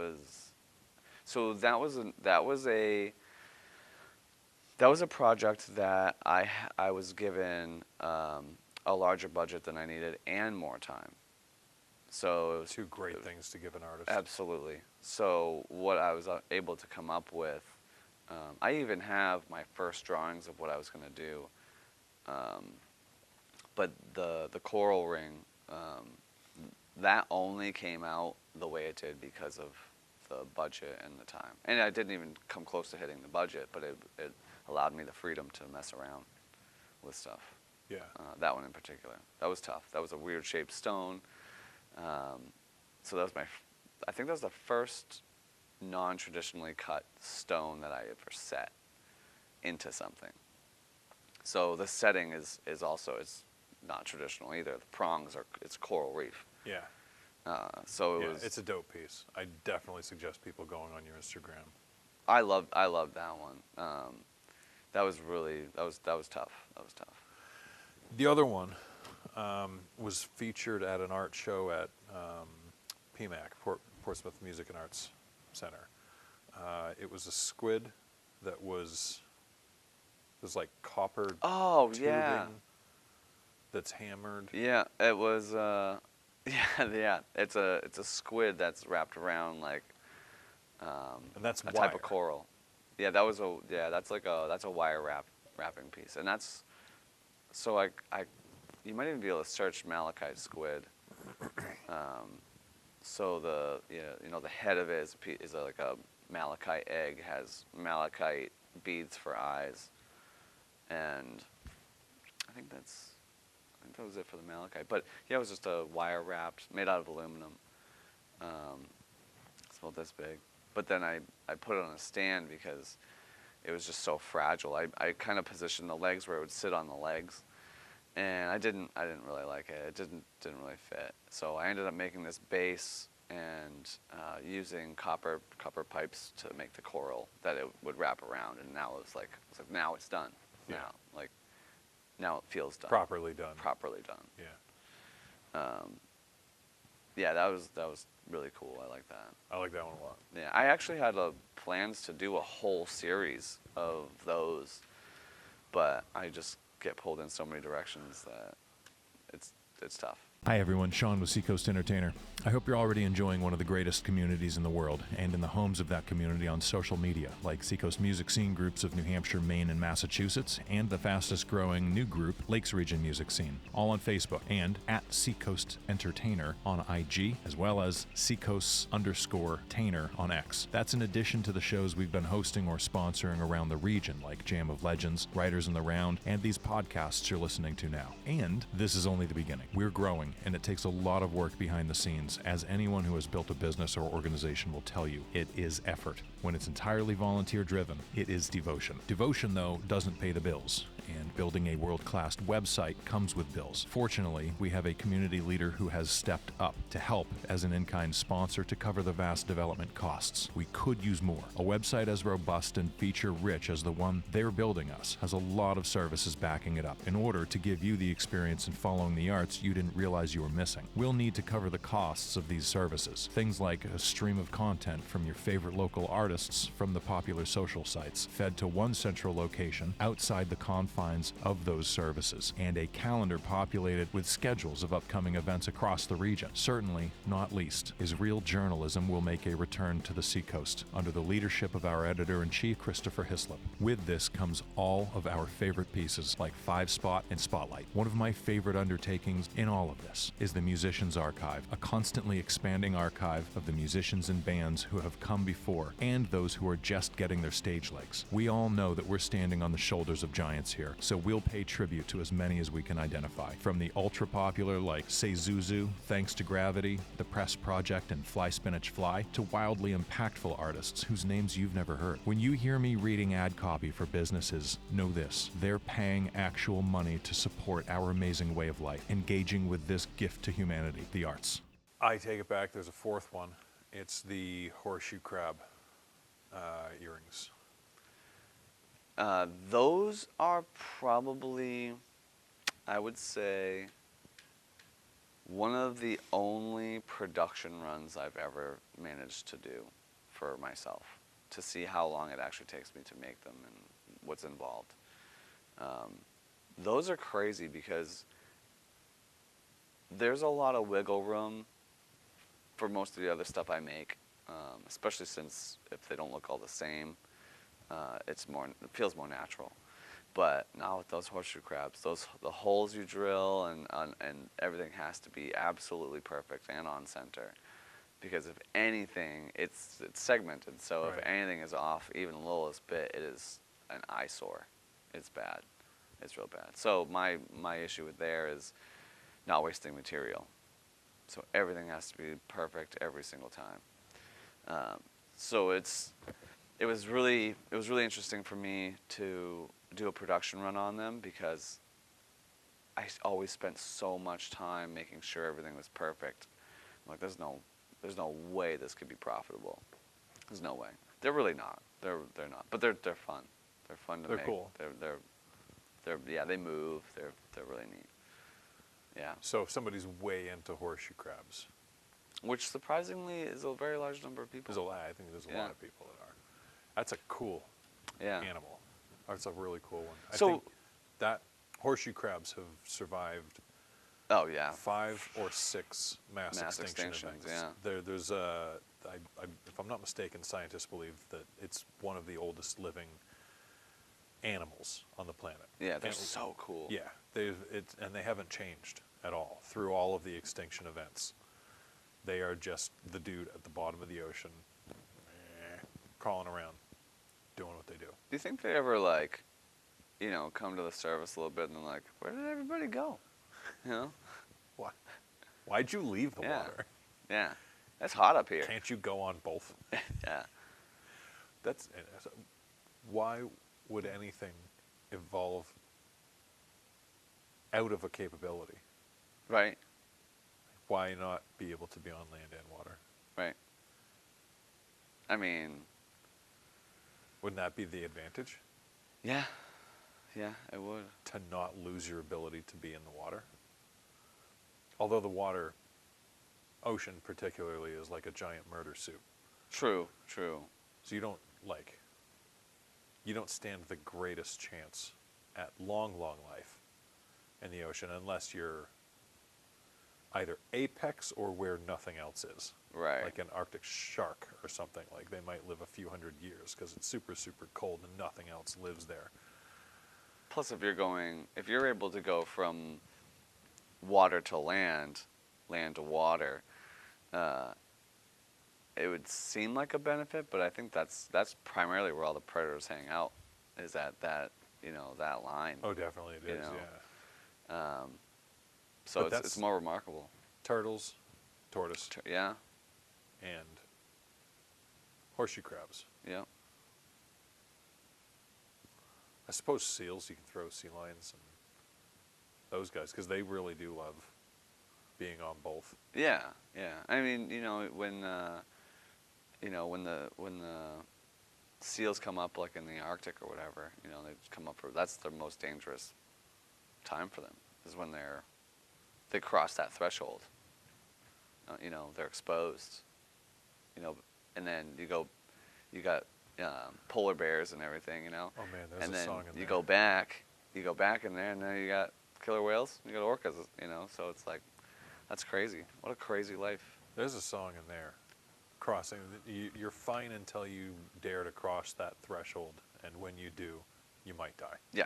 [SPEAKER 2] was a project that I was given a larger budget than I needed and more time. So it was
[SPEAKER 1] 2 great things to give an artist.
[SPEAKER 2] Absolutely. So what I was able to come up with, I even have my first drawings of what I was going to do. But the coral ring, that only came out the way it did because of the budget and the time. And I didn't even come close to hitting the budget, but it allowed me the freedom to mess around with stuff.
[SPEAKER 1] Yeah.
[SPEAKER 2] That one in particular. That was tough. That was a weird shaped stone. So that was I think that was the first non-traditionally cut stone that I ever set into something. So the setting is also, it's not traditional either. The prongs it's coral reef.
[SPEAKER 1] Yeah.
[SPEAKER 2] So
[SPEAKER 1] Yeah,
[SPEAKER 2] it was.
[SPEAKER 1] it's a dope piece. I definitely suggest people going on your Instagram.
[SPEAKER 2] I loved that one. That was tough. That was tough.
[SPEAKER 1] The other one was featured at an art show at PMAC, Portsmouth Music and Arts Center. It was a squid that was like copper tubing
[SPEAKER 2] Yeah.
[SPEAKER 1] that's hammered.
[SPEAKER 2] Yeah, it was. Yeah. It's a squid that's wrapped around like
[SPEAKER 1] And that's
[SPEAKER 2] a
[SPEAKER 1] wire.
[SPEAKER 2] type of coral. Yeah, that's a wire wrapping piece, and that's so you might even be able to search malachite squid. So the head of it is like a malachite egg, has malachite beads for eyes, and I think that was it for the malachite. But yeah, it was just a wire wrapped, made out of aluminum. It's about this big. But then I put it on a stand because it was just so fragile. I kind of positioned the legs where it would sit on the legs, and I didn't really like it. It didn't really fit. So I ended up making this base and using copper pipes to make the coral that it would wrap around. And now it's like now it's done.
[SPEAKER 1] Yeah.
[SPEAKER 2] Now it feels done.
[SPEAKER 1] Properly done.
[SPEAKER 2] Properly done.
[SPEAKER 1] Yeah.
[SPEAKER 2] Yeah, that was really cool. I like that.
[SPEAKER 1] I like that one a lot.
[SPEAKER 2] Yeah, I actually had plans to do a whole series of those, but I just get pulled in so many directions that it's tough.
[SPEAKER 3] Hi everyone, Sean with Seacoast Entertainer. I hope you're already enjoying one of the greatest communities in the world and in the homes of that community on social media, like Seacoast Music Scene groups of New Hampshire, Maine, and Massachusetts, and the fastest growing new group, Lakes Region Music Scene, all on Facebook, and at Seacoast Entertainer on IG, as well as Seacoast_Tainer on X. That's in addition to the shows we've been hosting or sponsoring around the region, like Jam of Legends, Writers in the Round, and these podcasts you're listening to now. And this is only the beginning. We're growing, and it takes a lot of work behind the scenes. As anyone who has built a business or organization will tell you, it is effort. When it's entirely volunteer driven, it is devotion. Devotion, though, doesn't pay the bills, and building a world-class website comes with bills. Fortunately, we have a community leader who has stepped up to help as an in-kind sponsor to cover the vast development costs. We could use more. A website as robust and feature-rich as the one they're building us has a lot of services backing it up in order to give you the experience in following the arts you didn't realize you were missing. We'll need to cover the costs of these services. Things like a stream of content from your favorite local artists from the popular social sites, fed to one central location outside the confines of those services, and a calendar populated with schedules of upcoming events across the region. Certainly, not least, is real journalism will make a return to the Seacoast under the leadership of our editor-in-chief, Christopher Hislop. With this comes all of our favorite pieces like 5 Spot and Spotlight. One of my favorite undertakings in all of this is the Musicians Archive, a constantly expanding archive of the musicians and bands who have come before and those who are just getting their stage legs. We all know that we're standing on the shoulders of giants here, so we'll pay tribute to as many as we can identify. From the ultra-popular like Say Zuzu, Thanks to Gravity, The Press Project, and Fly Spinach Fly, to wildly impactful artists whose names you've never heard. When you hear me reading ad copy for businesses, know this: they're paying actual money to support our amazing way of life, engaging with this gift to humanity, the arts.
[SPEAKER 1] I take it back. There's a fourth one. It's the horseshoe crab earrings.
[SPEAKER 2] Those are probably, I would say, one of the only production runs I've ever managed to do for myself, to see how long it actually takes me to make them and what's involved. Those are crazy because there's a lot of wiggle room for most of the other stuff I make, especially since if they don't look all the same, it feels more natural. But now with those horseshoe crabs, the holes you drill and everything has to be absolutely perfect and on center, because if anything, it's segmented. So
[SPEAKER 1] Right.
[SPEAKER 2] if anything is off, even the littlest bit, it is an eyesore. It's bad. It's real bad. So my issue with there is not wasting material. So everything has to be perfect every single time. So it was really interesting for me to do a production run on them because I always spent so much time making sure everything was perfect. I'm like, there's no way this could be profitable. There's no way. They're really not. They're not. But they're fun. They're fun to make.
[SPEAKER 1] They're cool.
[SPEAKER 2] They move. They're really neat. Yeah.
[SPEAKER 1] So if somebody's way into horseshoe crabs,
[SPEAKER 2] Which surprisingly is a very large number of people.
[SPEAKER 1] I think there's a lot of people that are. That's a cool animal. That's a really cool one. I think that horseshoe crabs have survived
[SPEAKER 2] Oh yeah.
[SPEAKER 1] 5 or 6 mass extinction
[SPEAKER 2] extinctions,
[SPEAKER 1] events.
[SPEAKER 2] yeah.
[SPEAKER 1] There's if I'm not mistaken, scientists believe that it's one of the oldest living animals on the planet.
[SPEAKER 2] Yeah, they're so cool.
[SPEAKER 1] Yeah, and they haven't changed at all through all of the extinction events. They are just the dude at the bottom of the ocean, crawling around, doing what they do.
[SPEAKER 2] Do you think they ever come to the surface a little bit and they're like, where did everybody go? You know?
[SPEAKER 1] Why'd you leave the
[SPEAKER 2] Yeah.
[SPEAKER 1] water?
[SPEAKER 2] Yeah. It's hot up here.
[SPEAKER 1] Can't you go on both?
[SPEAKER 2] Yeah.
[SPEAKER 1] Why would anything evolve out of a capability.
[SPEAKER 2] Right.
[SPEAKER 1] Why not be able to be on land and water?
[SPEAKER 2] Right. I mean,
[SPEAKER 1] Wouldn't that be the advantage?
[SPEAKER 2] yeah. Yeah, it would.
[SPEAKER 1] To not lose your ability to be in the water? Although the water, ocean particularly, is like a giant murder soup.
[SPEAKER 2] True, true.
[SPEAKER 1] So you don't stand the greatest chance at long, long life in the ocean unless you're either apex or where nothing else is.
[SPEAKER 2] Right.
[SPEAKER 1] Like an Arctic shark or something. Like they might live a few hundred years because it's super, super cold and nothing else lives there.
[SPEAKER 2] Plus, if you're able to go from water to land, land to water, it would seem like a benefit, but I think that's primarily where all the predators hang out, is at that that line.
[SPEAKER 1] Oh, definitely it is,
[SPEAKER 2] know.
[SPEAKER 1] yeah.
[SPEAKER 2] So
[SPEAKER 1] But
[SPEAKER 2] it's more remarkable.
[SPEAKER 1] Turtles, tortoise,
[SPEAKER 2] Yeah,
[SPEAKER 1] and horseshoe crabs.
[SPEAKER 2] yeah.
[SPEAKER 1] I suppose seals, you can throw sea lions and those guys, because they really do love being on both.
[SPEAKER 2] Yeah, yeah. I mean, when the seals come up, like in the Arctic or whatever, they come up that's their most dangerous time for them, is when they cross that threshold. They're exposed. And then you got polar bears and everything.
[SPEAKER 1] Oh man, there's
[SPEAKER 2] And
[SPEAKER 1] a
[SPEAKER 2] then
[SPEAKER 1] song in
[SPEAKER 2] you
[SPEAKER 1] there.
[SPEAKER 2] go back in there, and then you got killer whales, you got orcas. So it's like, that's crazy. What a crazy life.
[SPEAKER 1] There's a song in there. Crossing, you're fine until you dare to cross that threshold, and when you do, you might die.
[SPEAKER 2] Yeah.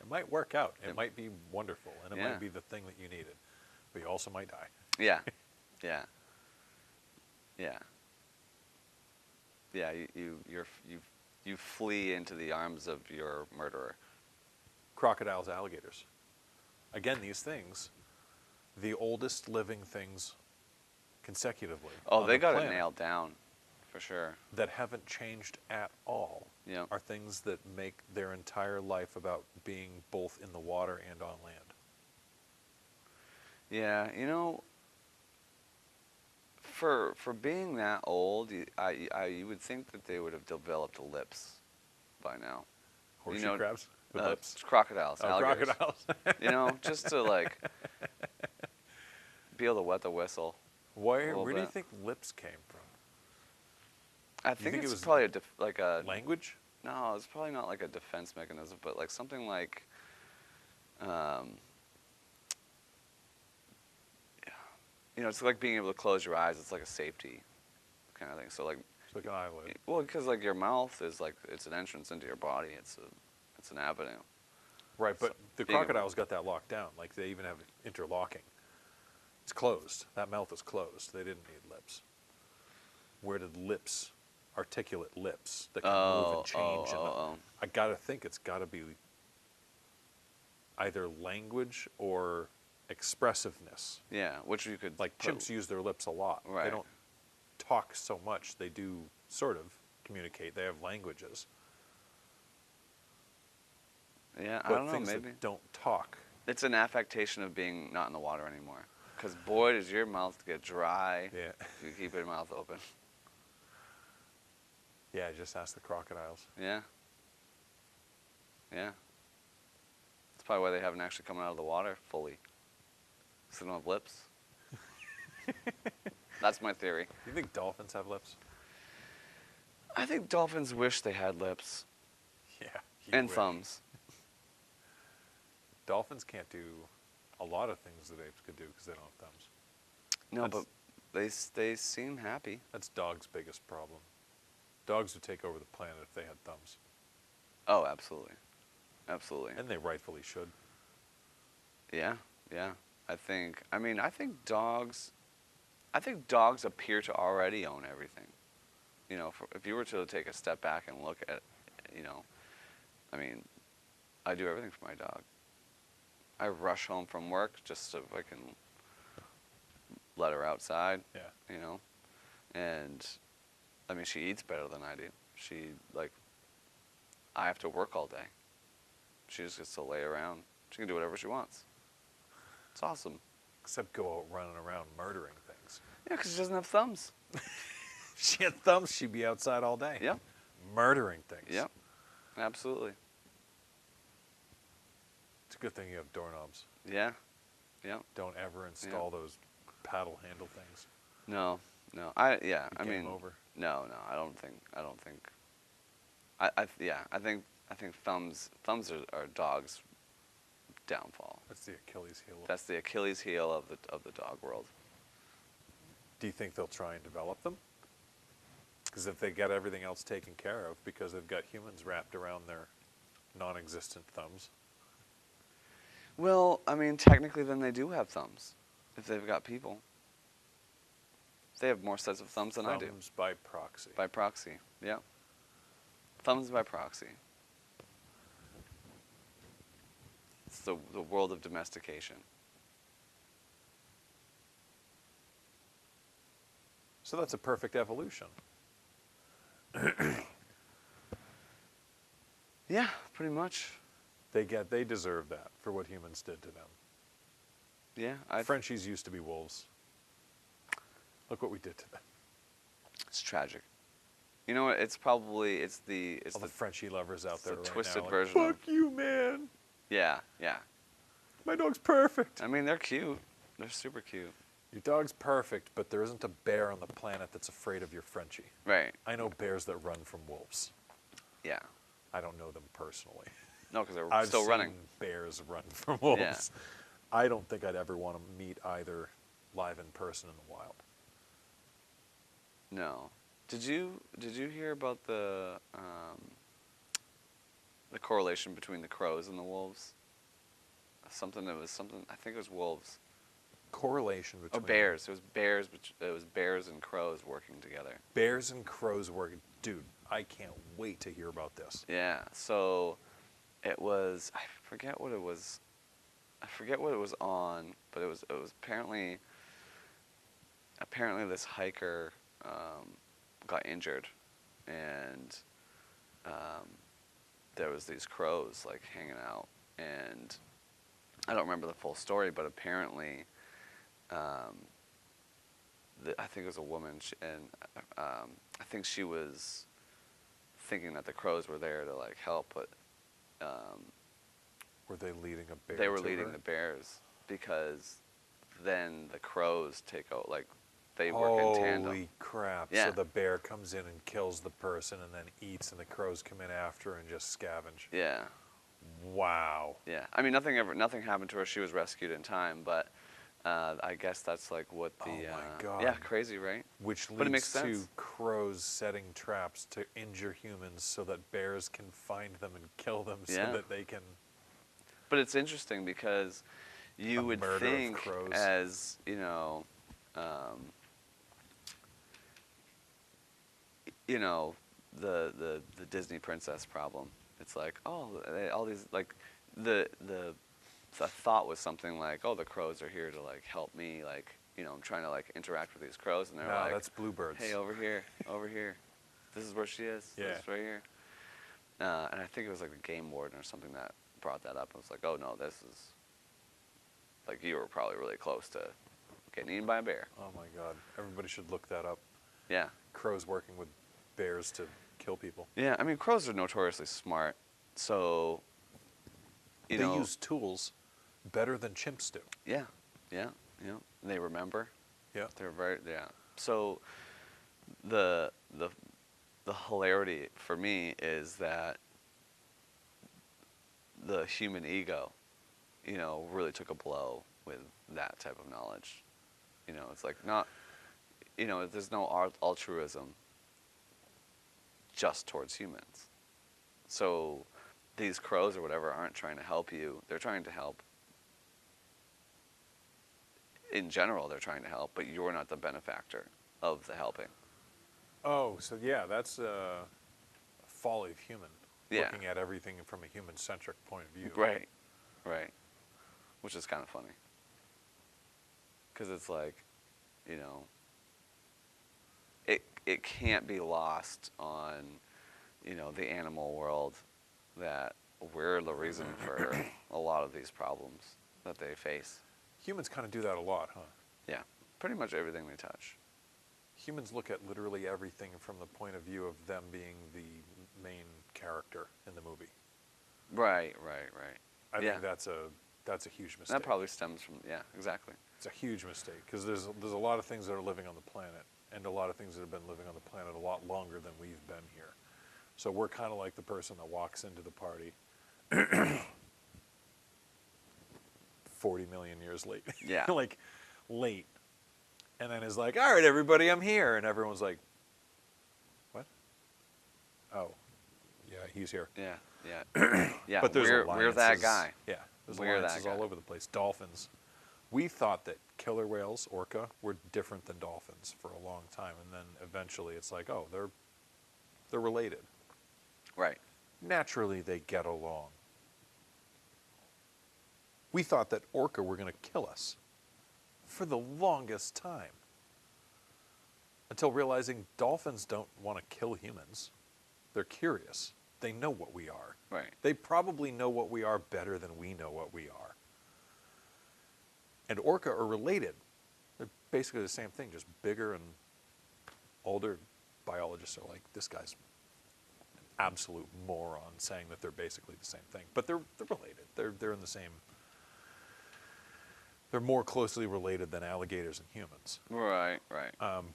[SPEAKER 1] It might work out. It
[SPEAKER 2] Yeah.
[SPEAKER 1] might be wonderful, and it
[SPEAKER 2] Yeah.
[SPEAKER 1] might be the thing that you needed, but you also might die.
[SPEAKER 2] Yeah. Yeah. Yeah. Yeah. You flee into the arms of your murderer.
[SPEAKER 1] Crocodiles, alligators. Again, these things, the oldest living things consecutively.
[SPEAKER 2] Oh,
[SPEAKER 1] on
[SPEAKER 2] they
[SPEAKER 1] the
[SPEAKER 2] got it
[SPEAKER 1] planet
[SPEAKER 2] nailed down, for sure.
[SPEAKER 1] that haven't changed at all.
[SPEAKER 2] Yeah.
[SPEAKER 1] Are things that make their entire life about being both in the water and on land.
[SPEAKER 2] Yeah. For being that old, you would think that they would have developed lips by now.
[SPEAKER 1] Horseshoe crabs with lips.
[SPEAKER 2] Crocodiles,
[SPEAKER 1] Oh,
[SPEAKER 2] alligators.
[SPEAKER 1] crocodiles.
[SPEAKER 2] Just to like be able to wet the whistle.
[SPEAKER 1] Where
[SPEAKER 2] little
[SPEAKER 1] do you
[SPEAKER 2] bit.
[SPEAKER 1] think lips came from?
[SPEAKER 2] I think
[SPEAKER 1] think it
[SPEAKER 2] it's
[SPEAKER 1] was
[SPEAKER 2] probably like a
[SPEAKER 1] Language?
[SPEAKER 2] no, it's probably not like a defense mechanism, but like something like, it's like being able to close your eyes. It's like a safety kind of thing. So like,
[SPEAKER 1] It's like an eyelid.
[SPEAKER 2] well, because like your mouth is like, it's an entrance into your body. It's an avenue.
[SPEAKER 1] Right, but
[SPEAKER 2] So
[SPEAKER 1] the
[SPEAKER 2] being able-
[SPEAKER 1] crocodiles got that locked down. Like they even have interlocking. It's closed. That mouth is closed. They didn't need lips. Where did lips, articulate lips that can move and change? I gotta think it's gotta be either language or expressiveness.
[SPEAKER 2] Yeah, which you could
[SPEAKER 1] Like
[SPEAKER 2] put-
[SPEAKER 1] chimps use their lips a lot. They
[SPEAKER 2] Right.
[SPEAKER 1] don't talk so much. They do sort of communicate. They have languages.
[SPEAKER 2] Yeah, I
[SPEAKER 1] But
[SPEAKER 2] don't know.
[SPEAKER 1] things
[SPEAKER 2] Maybe
[SPEAKER 1] that don't talk.
[SPEAKER 2] it's an affectation of being not in the water anymore. Because boy, does your mouth get dry
[SPEAKER 1] Yeah.
[SPEAKER 2] if you keep your mouth open.
[SPEAKER 1] Yeah, just ask the crocodiles.
[SPEAKER 2] Yeah. Yeah. That's probably why they haven't actually come out of the water fully. Because they don't have lips. That's my theory.
[SPEAKER 1] Do you think dolphins have lips?
[SPEAKER 2] I think dolphins wish they had lips
[SPEAKER 1] Yeah.
[SPEAKER 2] and thumbs.
[SPEAKER 1] Dolphins can't do a lot of things that apes could do because they don't have thumbs.
[SPEAKER 2] No,
[SPEAKER 1] That's-
[SPEAKER 2] but they seem happy.
[SPEAKER 1] That's dogs' biggest problem. Dogs would take over the planet if they had thumbs.
[SPEAKER 2] Oh, absolutely. Absolutely.
[SPEAKER 1] And they rightfully should.
[SPEAKER 2] Yeah, yeah. I think dogs appear to already own everything. If you were to take a step back and look at, I do everything for my dog. I rush home from work just so I can let her outside,
[SPEAKER 1] Yeah.
[SPEAKER 2] and she eats better than I do. I have to work all day. She just gets to lay around She can do whatever she wants. It's awesome.
[SPEAKER 1] Except go out running around murdering things.
[SPEAKER 2] Yeah, because she doesn't have thumbs.
[SPEAKER 1] If she had thumbs, she'd be outside all day.
[SPEAKER 2] Yep.
[SPEAKER 1] Murdering things.
[SPEAKER 2] Yep. Absolutely.
[SPEAKER 1] It's a good thing you have doorknobs.
[SPEAKER 2] Yeah. Yep.
[SPEAKER 1] Don't ever install those paddle handle things.
[SPEAKER 2] No.
[SPEAKER 1] You
[SPEAKER 2] I mean,
[SPEAKER 1] game over.
[SPEAKER 2] no. I don't think. I think thumbs are dogs' downfall.
[SPEAKER 1] That's the Achilles heel.
[SPEAKER 2] That's the Achilles heel of the dog world.
[SPEAKER 1] Do you think they'll try and develop them? Because if they get everything else taken care of, because they've got humans wrapped around their non-existent thumbs.
[SPEAKER 2] Well, I mean, technically, then they do have thumbs, if they've got people. They have more sets of thumbs than I do.
[SPEAKER 1] Thumbs by proxy.
[SPEAKER 2] By proxy, yeah. Thumbs by proxy. It's the world of domestication.
[SPEAKER 1] So that's a perfect evolution.
[SPEAKER 2] Yeah, pretty much.
[SPEAKER 1] They deserve that for what humans did to them.
[SPEAKER 2] Yeah,
[SPEAKER 1] Frenchies used to be wolves. Look what we did to them.
[SPEAKER 2] it's tragic. You know what? It's
[SPEAKER 1] All the
[SPEAKER 2] the
[SPEAKER 1] Frenchie lovers out there
[SPEAKER 2] the
[SPEAKER 1] right
[SPEAKER 2] twisted
[SPEAKER 1] now.
[SPEAKER 2] version of-
[SPEAKER 1] Fuck you, man.
[SPEAKER 2] yeah.
[SPEAKER 1] My dog's perfect.
[SPEAKER 2] I mean, they're cute. They're super cute.
[SPEAKER 1] Your dog's perfect, but there isn't a bear on the planet that's afraid of your Frenchie.
[SPEAKER 2] Right.
[SPEAKER 1] I know bears that run from wolves.
[SPEAKER 2] Yeah.
[SPEAKER 1] I don't know them personally.
[SPEAKER 2] No, because they're
[SPEAKER 1] I've
[SPEAKER 2] still
[SPEAKER 1] seen
[SPEAKER 2] running.
[SPEAKER 1] bears run from wolves. I don't think I'd ever want to meet either live in person in the wild.
[SPEAKER 2] No. Did you hear about the correlation between the crows and the wolves? I think it was wolves.
[SPEAKER 1] Correlation between
[SPEAKER 2] Bears. It was bears and crows working together.
[SPEAKER 1] bears and crows working. Dude, I can't wait to hear about this.
[SPEAKER 2] Yeah. So it was, I forget what it was on, but it was apparently this hiker got injured, and there was these crows like hanging out, and I don't remember the full story, but apparently I think it was a woman, and I think she was thinking that the crows were there to like help, but
[SPEAKER 1] Were they leading a bear?
[SPEAKER 2] they were
[SPEAKER 1] to
[SPEAKER 2] leading
[SPEAKER 1] her?
[SPEAKER 2] the bears, because then the crows take out, like they work in tandem.
[SPEAKER 1] Holy crap.
[SPEAKER 2] Yeah.
[SPEAKER 1] So the bear comes in and kills the person and then eats, and the crows come in after and just scavenge.
[SPEAKER 2] Yeah,
[SPEAKER 1] Wow.
[SPEAKER 2] yeah. I mean, nothing happened to her. She was rescued in time, but I guess that's like what the.
[SPEAKER 1] Oh my God.
[SPEAKER 2] Yeah, crazy, right?
[SPEAKER 1] Which
[SPEAKER 2] But it makes
[SPEAKER 1] leads to
[SPEAKER 2] sense.
[SPEAKER 1] crows setting traps to injure humans so that bears can find them and kill them
[SPEAKER 2] Yeah.
[SPEAKER 1] so that they can.
[SPEAKER 2] But it's interesting because you
[SPEAKER 1] A
[SPEAKER 2] would
[SPEAKER 1] murder of
[SPEAKER 2] think,
[SPEAKER 1] crows.
[SPEAKER 2] as the Disney princess problem. It's like, oh, all these, like the thought was something like, oh, the crows are here to like help me, like I'm trying to like interact with these crows, and they're
[SPEAKER 1] No,
[SPEAKER 2] like,
[SPEAKER 1] that's bluebirds.
[SPEAKER 2] hey, over here, this is where she is.
[SPEAKER 1] Yeah.
[SPEAKER 2] This is right here. And I think it was like the game warden or something that brought that up. I was like, oh no, this is like, you were probably really close to getting eaten by a bear.
[SPEAKER 1] Oh my God. Everybody should look that up.
[SPEAKER 2] Yeah.
[SPEAKER 1] Crows working with bears to kill people.
[SPEAKER 2] Yeah, I mean, crows are notoriously smart, so,
[SPEAKER 1] They use tools better than chimps do.
[SPEAKER 2] Yeah. They remember.
[SPEAKER 1] Yeah.
[SPEAKER 2] They're So, the hilarity for me is that the human ego, really took a blow with that type of knowledge. It's like not, there's no altruism just towards humans. So these crows or whatever aren't trying to help you. They're trying to help. In general, they're trying to help, but you're not the benefactor of the helping.
[SPEAKER 1] Oh, so yeah, that's a folly of human.
[SPEAKER 2] Yeah.
[SPEAKER 1] Looking at everything from a human-centric point of view.
[SPEAKER 2] Right. Which is kind of funny. Because it's like, it can't be lost on, the animal world that, we're the reason for a lot of these problems that they face.
[SPEAKER 1] Humans kind of do that a lot, huh?
[SPEAKER 2] Yeah, pretty much everything we touch.
[SPEAKER 1] Humans look at literally everything from the point of view of them being the main character in the movie.
[SPEAKER 2] Right.
[SPEAKER 1] I
[SPEAKER 2] Yeah.
[SPEAKER 1] think that's a huge mistake.
[SPEAKER 2] That probably stems from, yeah, exactly.
[SPEAKER 1] It's a huge mistake because there's a lot of things that are living on the planet and a lot of things that have been living on the planet a lot longer than we've been here. So we're kind of like the person that walks into the party 40 million years late.
[SPEAKER 2] Yeah.
[SPEAKER 1] Like late. And then is like, all right, everybody, I'm here. And everyone's like, what? Oh, yeah, he's here.
[SPEAKER 2] Yeah. Yeah,
[SPEAKER 1] But there's
[SPEAKER 2] we're that
[SPEAKER 1] alliances.
[SPEAKER 2] guy.
[SPEAKER 1] Yeah, there's
[SPEAKER 2] We're that
[SPEAKER 1] alliances all
[SPEAKER 2] guy.
[SPEAKER 1] over the place. Dolphins. We thought that killer whales, orca, were different than dolphins for a long time, and then eventually it's like, oh, they're related.
[SPEAKER 2] Right.
[SPEAKER 1] Naturally, they get along. We thought that orca were going to kill us for the longest time, until realizing dolphins don't want to kill humans. They're curious. They know what we are.
[SPEAKER 2] Right.
[SPEAKER 1] They probably know what we are better than we know what we are. And orca are related. They're basically the same thing, just bigger and older. Biologists are like, this guy's an absolute moron saying that they're basically the same thing. But they're related. They're in the same. They're more closely related than alligators and humans.
[SPEAKER 2] Right.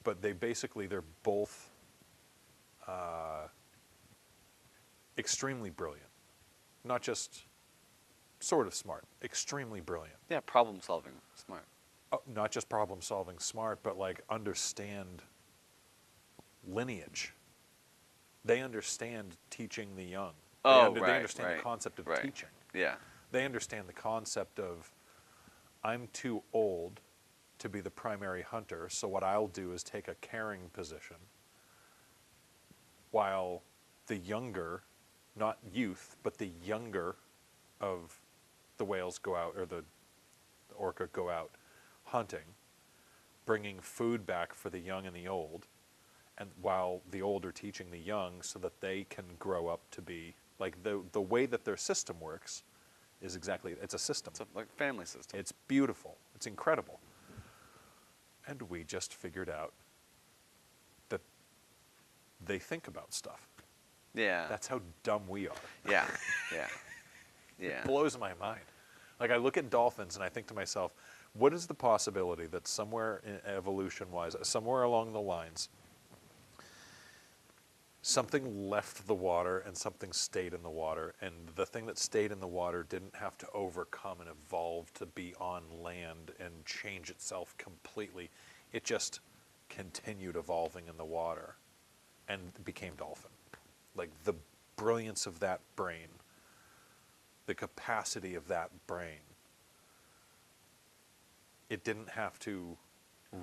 [SPEAKER 1] But they're both extremely brilliant. Not just sort of smart, extremely brilliant.
[SPEAKER 2] Yeah, problem solving, smart.
[SPEAKER 1] Not just problem solving smart, but like understand lineage. They understand teaching the young.
[SPEAKER 2] Oh,
[SPEAKER 1] They
[SPEAKER 2] right,
[SPEAKER 1] understand
[SPEAKER 2] right,
[SPEAKER 1] the concept of
[SPEAKER 2] right.
[SPEAKER 1] teaching.
[SPEAKER 2] Yeah.
[SPEAKER 1] They understand the concept of, I'm too old to be the primary hunter, so what I'll do is take a caring position, while the younger, not youth, but the younger of the whales go out, or the orca go out hunting, bringing food back for the young and the old, and while the old are teaching the young so that they can grow up to be, like the way that their system works is exactly, it's a system.
[SPEAKER 2] It's a like family system.
[SPEAKER 1] It's beautiful. It's incredible. And we just figured out that they think about stuff.
[SPEAKER 2] Yeah.
[SPEAKER 1] That's how dumb we are.
[SPEAKER 2] Yeah. Yeah.
[SPEAKER 1] It blows my mind. Like, I look at dolphins and I think to myself, what is the possibility that somewhere evolution-wise, somewhere along the lines, something left the water and something stayed in the water, and the thing that stayed in the water didn't have to overcome and evolve to be on land and change itself completely. It just continued evolving in the water and became dolphin. Like, the brilliance of that brain, the capacity of that brain, it didn't have to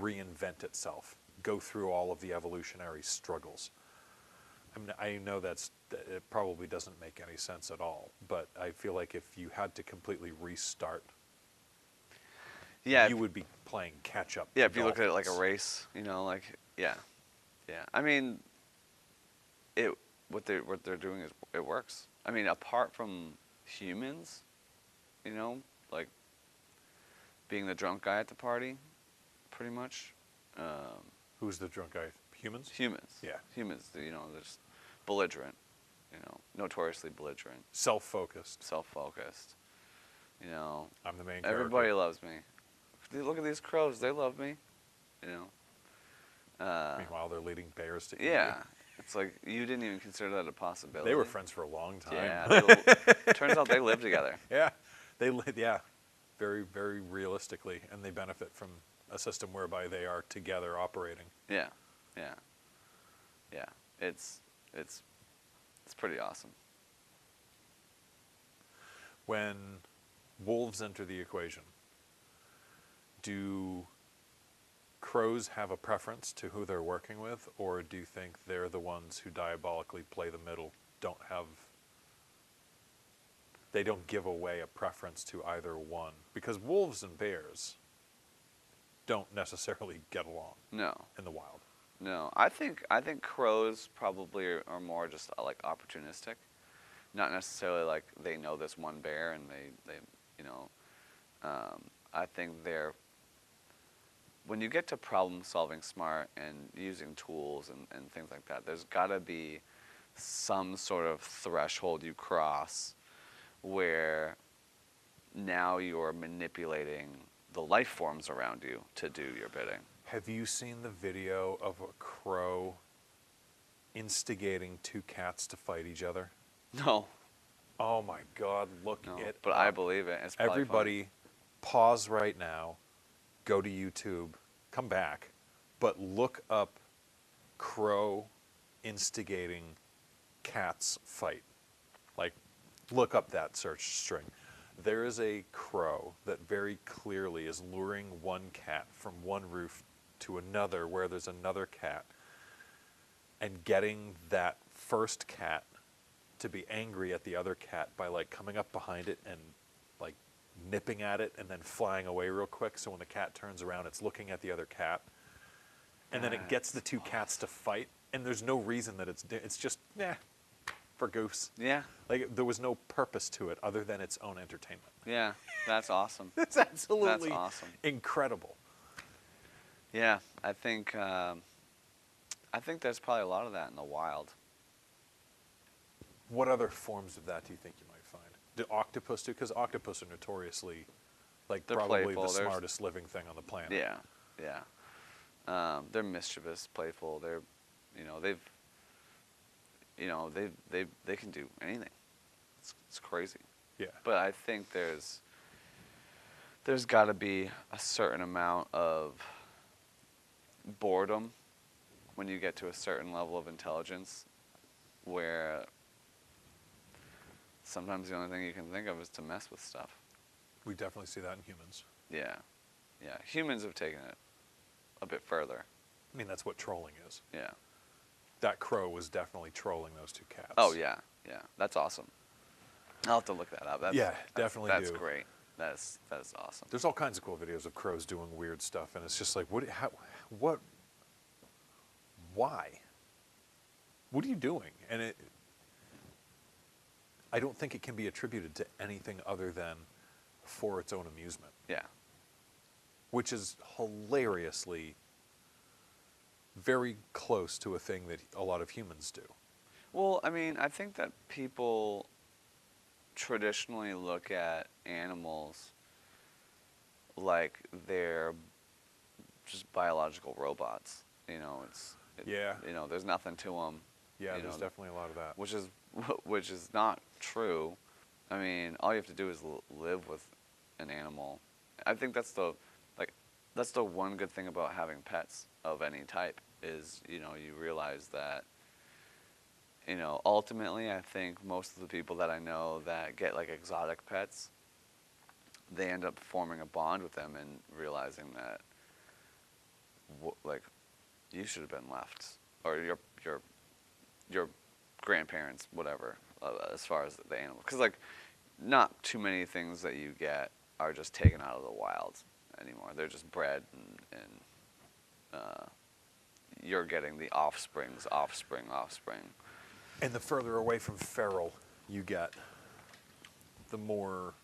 [SPEAKER 1] reinvent itself, go through all of the evolutionary struggles. I mean, I know it probably doesn't make any sense at all, but I feel like if you had to completely restart,
[SPEAKER 2] Yeah.
[SPEAKER 1] you would be playing catch up.
[SPEAKER 2] Yeah,
[SPEAKER 1] to
[SPEAKER 2] if you look at it like a
[SPEAKER 1] dolphins.
[SPEAKER 2] race, like, yeah. I mean, what they're doing is, it works. I mean, apart from humans, like being the drunk guy at the party, pretty much.
[SPEAKER 1] Who's the drunk guy? Humans?
[SPEAKER 2] Humans.
[SPEAKER 1] Yeah.
[SPEAKER 2] Humans, they're just belligerent, notoriously belligerent,
[SPEAKER 1] Self-focused.
[SPEAKER 2] self-focused.
[SPEAKER 1] I'm the main
[SPEAKER 2] Everybody
[SPEAKER 1] character.
[SPEAKER 2] loves me. Look at these crows, they love me.
[SPEAKER 1] Meanwhile, they're leading bears to eat
[SPEAKER 2] Yeah.
[SPEAKER 1] you.
[SPEAKER 2] It's like, you didn't even consider that a possibility.
[SPEAKER 1] They were friends for a long time.
[SPEAKER 2] Yeah. Turns out they live together.
[SPEAKER 1] Yeah, very, very realistically, and they benefit from a system whereby they are together operating.
[SPEAKER 2] Yeah. It's pretty awesome.
[SPEAKER 1] When wolves enter the equation, do crows have a preference to who they're working with, or do you think they're the ones who diabolically play the middle, they don't give away a preference to either one? Because wolves and bears don't necessarily get along
[SPEAKER 2] No.
[SPEAKER 1] in the wild.
[SPEAKER 2] No. I think crows probably are more just like opportunistic. not necessarily like they know this one bear and they you know, I think when you get to problem solving smart and using tools and things like that, there's got to be some sort of threshold you cross where now you're manipulating the life forms around you to do your bidding.
[SPEAKER 1] Have you seen the video of a crow instigating two cats to fight each other?
[SPEAKER 2] No.
[SPEAKER 1] Oh my God, look
[SPEAKER 2] No,
[SPEAKER 1] it
[SPEAKER 2] but
[SPEAKER 1] up.
[SPEAKER 2] I believe it. It's probably
[SPEAKER 1] Everybody, pause right now, go to YouTube, come back, but look up crow instigating cats fight. Like, look up that search string. There is a crow that very clearly is luring one cat from one roof to another where there's another cat and getting that first cat to be angry at the other cat by like coming up behind it and like nipping at it and then flying away real quick. So when the cat turns around, it's looking at the other cat. And then it gets the two cats to fight. And there's no reason that it's just, for goose.
[SPEAKER 2] Yeah.
[SPEAKER 1] Like there was no purpose to it other than its own entertainment.
[SPEAKER 2] Yeah, that's awesome.
[SPEAKER 1] It's absolutely
[SPEAKER 2] That's awesome.
[SPEAKER 1] incredible.
[SPEAKER 2] Yeah, I think there's probably a lot of that in the wild.
[SPEAKER 1] What other forms of that do you think you might find? Do octopus do? Because octopus are notoriously, like,
[SPEAKER 2] They're
[SPEAKER 1] probably
[SPEAKER 2] playful.
[SPEAKER 1] the
[SPEAKER 2] They're
[SPEAKER 1] smartest living thing on the planet.
[SPEAKER 2] Yeah, yeah. They're mischievous, playful. They're, they can do anything. It's crazy.
[SPEAKER 1] Yeah.
[SPEAKER 2] But I think there's got to be a certain amount of boredom when you get to a certain level of intelligence, where sometimes the only thing you can think of is to mess with stuff.
[SPEAKER 1] We definitely see that in humans.
[SPEAKER 2] Yeah, yeah. Humans have taken it a bit further.
[SPEAKER 1] I mean, that's what trolling is.
[SPEAKER 2] Yeah.
[SPEAKER 1] That crow was definitely trolling those two cats.
[SPEAKER 2] Oh yeah, yeah. That's awesome. I'll have to look that up.
[SPEAKER 1] Definitely
[SPEAKER 2] That's
[SPEAKER 1] do.
[SPEAKER 2] great. That is awesome.
[SPEAKER 1] There's all kinds of cool videos of crows doing weird stuff, and it's just like, why? What are you doing? And I don't think it can be attributed to anything other than for its own amusement,
[SPEAKER 2] Yeah.
[SPEAKER 1] which is hilariously very close to a thing that a lot of humans do.
[SPEAKER 2] Well, I mean, I think that people traditionally look at animals like they're just biological robots.
[SPEAKER 1] Yeah.
[SPEAKER 2] There's nothing to them.
[SPEAKER 1] Yeah, there's definitely a lot of that.
[SPEAKER 2] Which is not true. I mean, all you have to do is live with an animal. I think that's the one good thing about having pets of any type is, you realize that, ultimately I think most of the people that I know that get like exotic pets, they end up forming a bond with them and realizing that, you should have been left, or your grandparents, whatever, as far as the animal. Because, not too many things that you get are just taken out of the wild anymore. They're just bred, and you're getting the offspring's offspring.
[SPEAKER 1] And the further away from feral you get, the more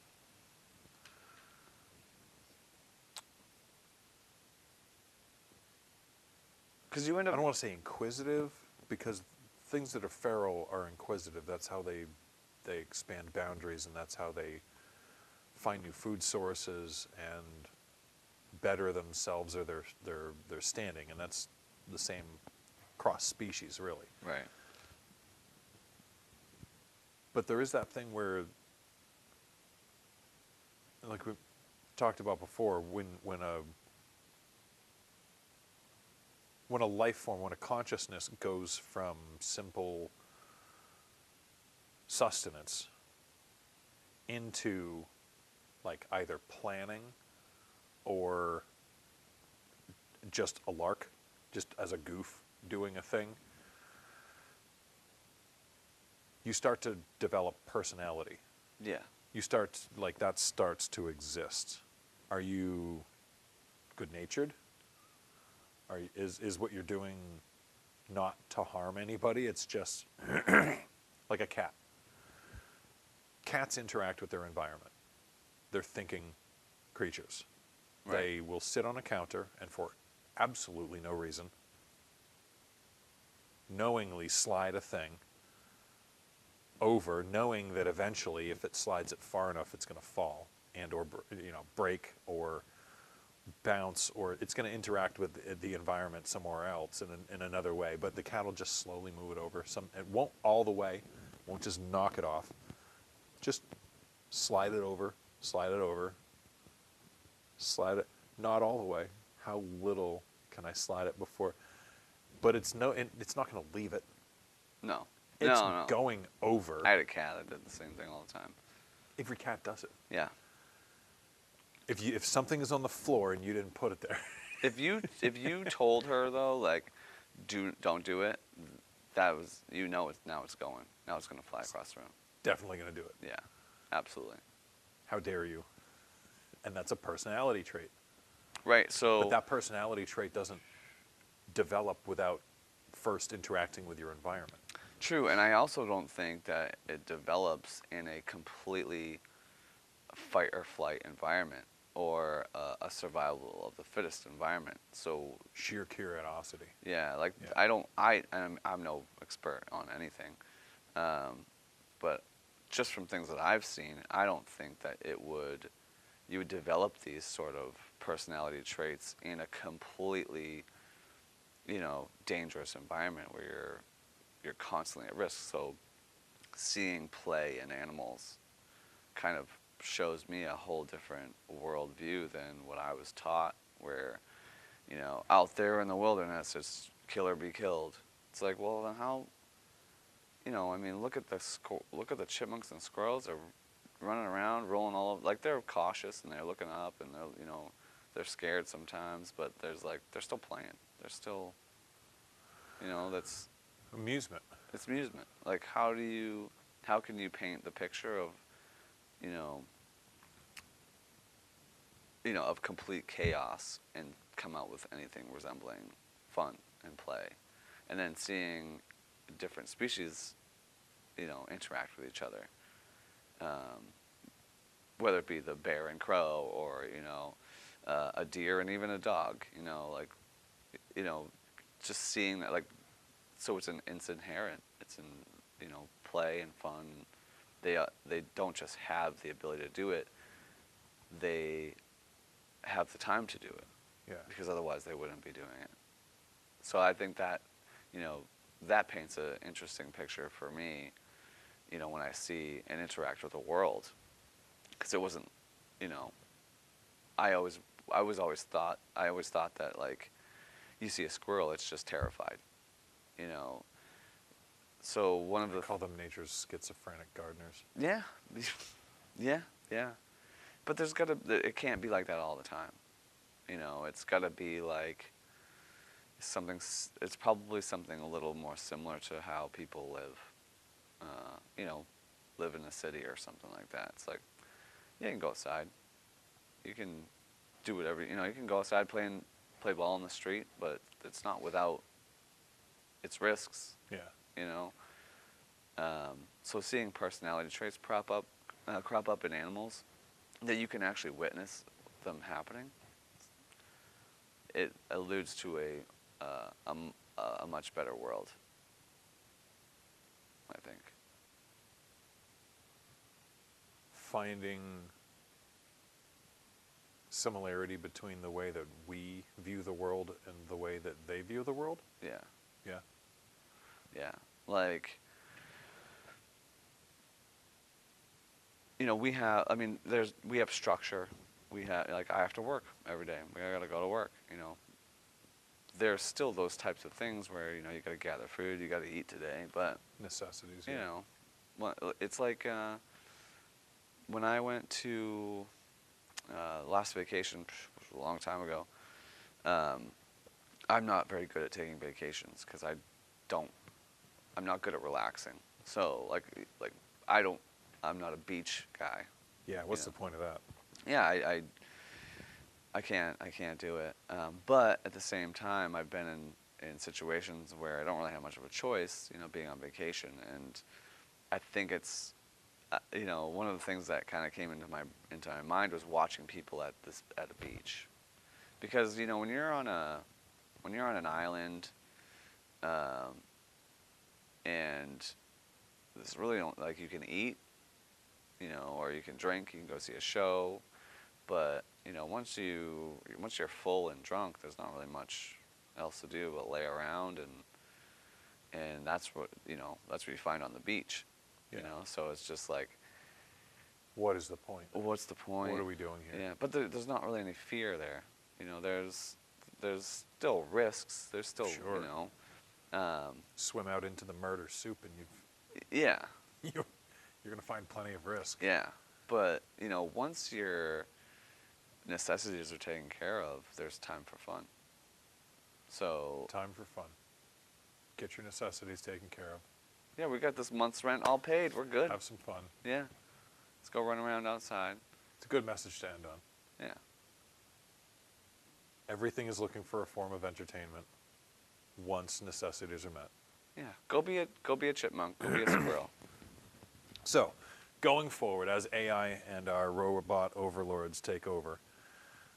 [SPEAKER 2] because you end
[SPEAKER 1] I
[SPEAKER 2] up.
[SPEAKER 1] don't want to say inquisitive, because things that are feral are inquisitive. That's how they expand boundaries, and that's how they find new food sources and better themselves or their standing, and that's the same cross species, really.
[SPEAKER 2] Right.
[SPEAKER 1] But there is that thing where, like we talked about before, when a life form, when a consciousness goes from simple sustenance into like either planning or just a lark, just as a goof doing a thing, you start to develop personality.
[SPEAKER 2] Yeah.
[SPEAKER 1] That starts to exist. Are you good-natured? Is what you're doing not to harm anybody? It's just like a cat. Cats interact with their environment. They're thinking creatures.
[SPEAKER 2] Right.
[SPEAKER 1] They will sit on a counter and for absolutely no reason, knowingly slide a thing over, knowing that eventually if it slides it far enough, it's going to fall and or break or bounce, or it's going to interact with the environment somewhere else in another way. But the cat will just slowly move it over. It won't all the way, won't just knock it off. Just slide it over, slide it over, slide it, not all the way. How little can I slide it before? But it's not going to leave it.
[SPEAKER 2] No.
[SPEAKER 1] It's
[SPEAKER 2] No.
[SPEAKER 1] going over.
[SPEAKER 2] I had a cat that did the same thing all the time.
[SPEAKER 1] Every cat does it.
[SPEAKER 2] Yeah.
[SPEAKER 1] If something is on the floor and you didn't put it there.
[SPEAKER 2] If you told her though, like, don't do it, that was now it's going. Now it's going to fly across the room.
[SPEAKER 1] Definitely going to do it.
[SPEAKER 2] Yeah. Absolutely.
[SPEAKER 1] How dare you? And that's a personality trait.
[SPEAKER 2] Right. So.
[SPEAKER 1] But that personality trait doesn't develop without first interacting with your environment.
[SPEAKER 2] True, and I also don't think that it develops in a completely fight or flight environment or a survival of the fittest environment. So
[SPEAKER 1] Sheer curiosity.
[SPEAKER 2] yeah, like
[SPEAKER 1] Yeah.
[SPEAKER 2] I'm no expert on anything, but just from things that I've seen, I don't think that you would develop these sort of personality traits in a completely, dangerous environment where you're constantly at risk. So seeing play in animals kind of shows me a whole different worldview than what I was taught, where, out there in the wilderness, it's kill or be killed. It's like, well, then how, look at the chipmunks and squirrels. They're running around, rolling all over, like they're cautious and they're looking up and they're scared sometimes, but they're still playing. They're still, that's
[SPEAKER 1] Amusement.
[SPEAKER 2] It's amusement. Like, how can you paint the picture of, of complete chaos and come out with anything resembling fun and play, and then seeing different species, interact with each other, whether it be the bear and crow or a deer and even a dog, just seeing that, like. So it's inherent. It's in play and fun. They don't just have the ability to do it. They have the time to do it.
[SPEAKER 1] Yeah.
[SPEAKER 2] Because otherwise they wouldn't be doing it. So I think that that paints an interesting picture for me. When I see and interact with the world, because it wasn't. I always thought that, like, you see a squirrel, it's just terrified. So one of the
[SPEAKER 1] call them nature's schizophrenic gardeners.
[SPEAKER 2] Yeah, yeah. But it can't be like that all the time. It's got to be like something. It's probably something a little more similar to how people live. Live in a city or something like that. It's like, yeah, you can go outside. You can do whatever. You can go outside play ball in the street, but it's not without its risks.
[SPEAKER 1] Yeah.
[SPEAKER 2] So seeing personality traits crop up in animals, that you can actually witness them happening, it alludes to a much better world, I think.
[SPEAKER 1] Finding similarity between the way that we view the world and the way that they view the world?
[SPEAKER 2] Yeah.
[SPEAKER 1] Yeah.
[SPEAKER 2] Yeah. Like, we have structure. We have, like, I have to work every day. I got to go to work, There's still those types of things where, you got to gather food, you got to eat today, but
[SPEAKER 1] Necessities.
[SPEAKER 2] it's like when I went to last vacation, which was a long time ago, I'm not very good at taking vacations because I'm not good at relaxing. So I'm not a beach guy.
[SPEAKER 1] Yeah, what's the point of that?
[SPEAKER 2] Yeah, I can't do it. But at the same time, I've been in situations where I don't really have much of a choice, being on vacation, and I think it's one of the things that kind of came into my mind was watching people at a beach, because when you're on an island, and this really don't, like, you can eat, or you can drink, you can go see a show, but once you're full and drunk, there's not really much else to do but lay around, and that's what you find on the beach.
[SPEAKER 1] Yeah.
[SPEAKER 2] So it's just like,
[SPEAKER 1] What is the point?
[SPEAKER 2] what's the point?
[SPEAKER 1] What are we doing here?
[SPEAKER 2] Yeah, but there's not really any fear there. There's still risks. There's still,
[SPEAKER 1] Sure. Swim out into the murder soup, and
[SPEAKER 2] yeah,
[SPEAKER 1] you're going to find plenty of risk.
[SPEAKER 2] yeah. But once your necessities are taken care of, there's time for fun. So
[SPEAKER 1] Time for fun. Get your necessities taken care of.
[SPEAKER 2] yeah, we got this month's rent all paid. We're good.
[SPEAKER 1] Have some fun.
[SPEAKER 2] Yeah, let's go run around outside.
[SPEAKER 1] It's a good message to end on.
[SPEAKER 2] Yeah,
[SPEAKER 1] Everything is looking for a form of entertainment once necessities are met.
[SPEAKER 2] yeah. Go be a chipmunk. Go be a squirrel.
[SPEAKER 1] So, going forward, as AI and our robot overlords take over,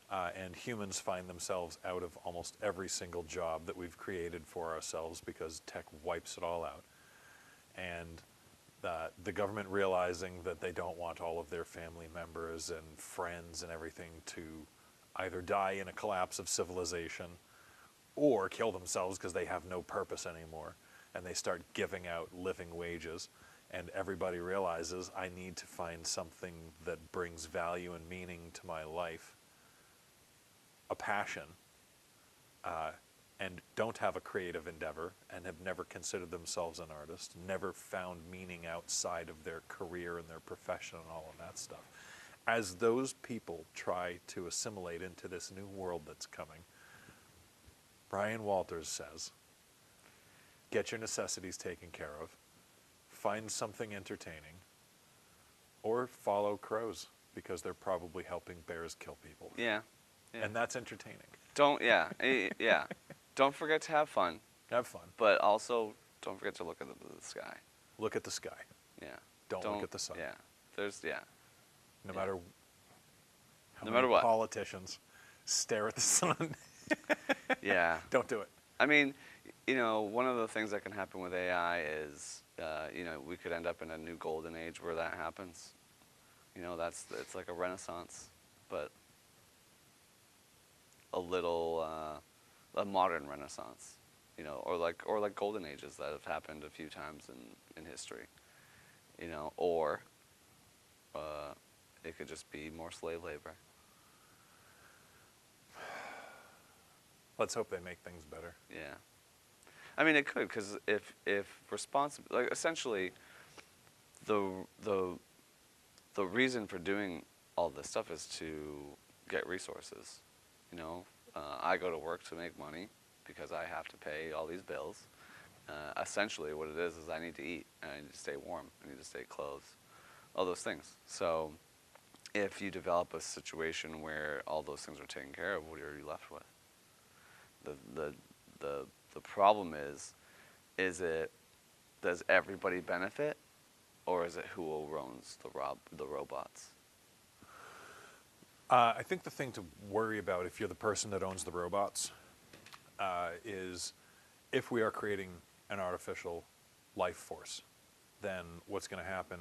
[SPEAKER 1] and humans find themselves out of almost every single job that we've created for ourselves because tech wipes it all out, and the government realizing that they don't want all of their family members and friends and everything to either die in a collapse of civilization or kill themselves because they have no purpose anymore, and they start giving out living wages, and everybody realizes, I need to find something that brings value and meaning to my life, a passion, and don't have a creative endeavor and have never considered themselves an artist, never found meaning outside of their career and their profession and all of that stuff. As those people try to assimilate into this new world that's coming, Brian Walters says, get your necessities taken care of, find something entertaining, or follow crows because they're probably helping bears kill people.
[SPEAKER 2] Yeah. Yeah.
[SPEAKER 1] And that's entertaining.
[SPEAKER 2] Yeah. Don't forget to have fun,
[SPEAKER 1] Have fun.
[SPEAKER 2] but also don't forget to look at the sky.
[SPEAKER 1] Look at the sky.
[SPEAKER 2] Yeah.
[SPEAKER 1] Don't look at the sun.
[SPEAKER 2] Yeah.
[SPEAKER 1] No matter how
[SPEAKER 2] No
[SPEAKER 1] many
[SPEAKER 2] matter what.
[SPEAKER 1] politicians stare at the sun.
[SPEAKER 2] Yeah.
[SPEAKER 1] Don't do it.
[SPEAKER 2] I mean, one of the things that can happen with AI is, we could end up in a new golden age where that happens. It's like a renaissance, but a modern renaissance, or like golden ages that have happened a few times in history, or it could just be more slave labor.
[SPEAKER 1] Let's hope they make things better.
[SPEAKER 2] Yeah. I mean, it could, because if responsible, like, essentially, the reason for doing all this stuff is to get resources. I go to work to make money because I have to pay all these bills. Essentially, what it is I need to eat, and I need to stay warm, I need to stay clothed, all those things. So, if you develop a situation where all those things are taken care of, what are you left with? The problem is does everybody benefit, or is it who owns the robots?
[SPEAKER 1] I think the thing to worry about if you're the person that owns the robots is if we are creating an artificial life force, then what's going to happen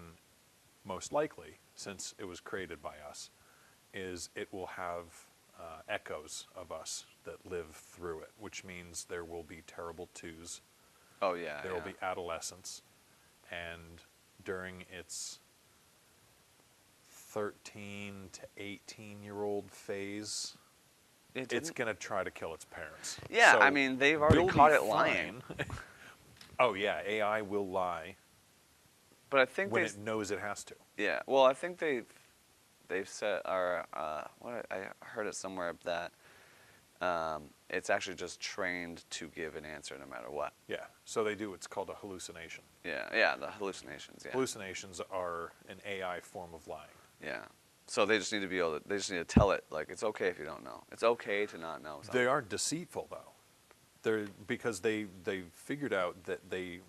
[SPEAKER 1] most likely, since it was created by us, is it will have echoes of us that live through it, which means there will be terrible twos.
[SPEAKER 2] Oh, yeah.
[SPEAKER 1] There will be adolescence, and during its 13 to 18-year-old phase, it's going to try to kill its parents.
[SPEAKER 2] Yeah,
[SPEAKER 1] So
[SPEAKER 2] I mean, they've already
[SPEAKER 1] we'll
[SPEAKER 2] caught
[SPEAKER 1] be
[SPEAKER 2] it lying.
[SPEAKER 1] Oh, yeah, AI will lie
[SPEAKER 2] But I think
[SPEAKER 1] when it knows it has to.
[SPEAKER 2] Yeah, well, I think they've said, or I heard it somewhere that it's actually just trained to give an answer no matter what.
[SPEAKER 1] Yeah, so they do. It's called a hallucination.
[SPEAKER 2] Yeah, the hallucinations. Yeah.
[SPEAKER 1] Hallucinations are an AI form of lying.
[SPEAKER 2] Yeah. So they just need to they just need to tell it, like, it's okay if you don't know. It's okay to not know something.
[SPEAKER 1] They are deceitful, though. Because they figured out that they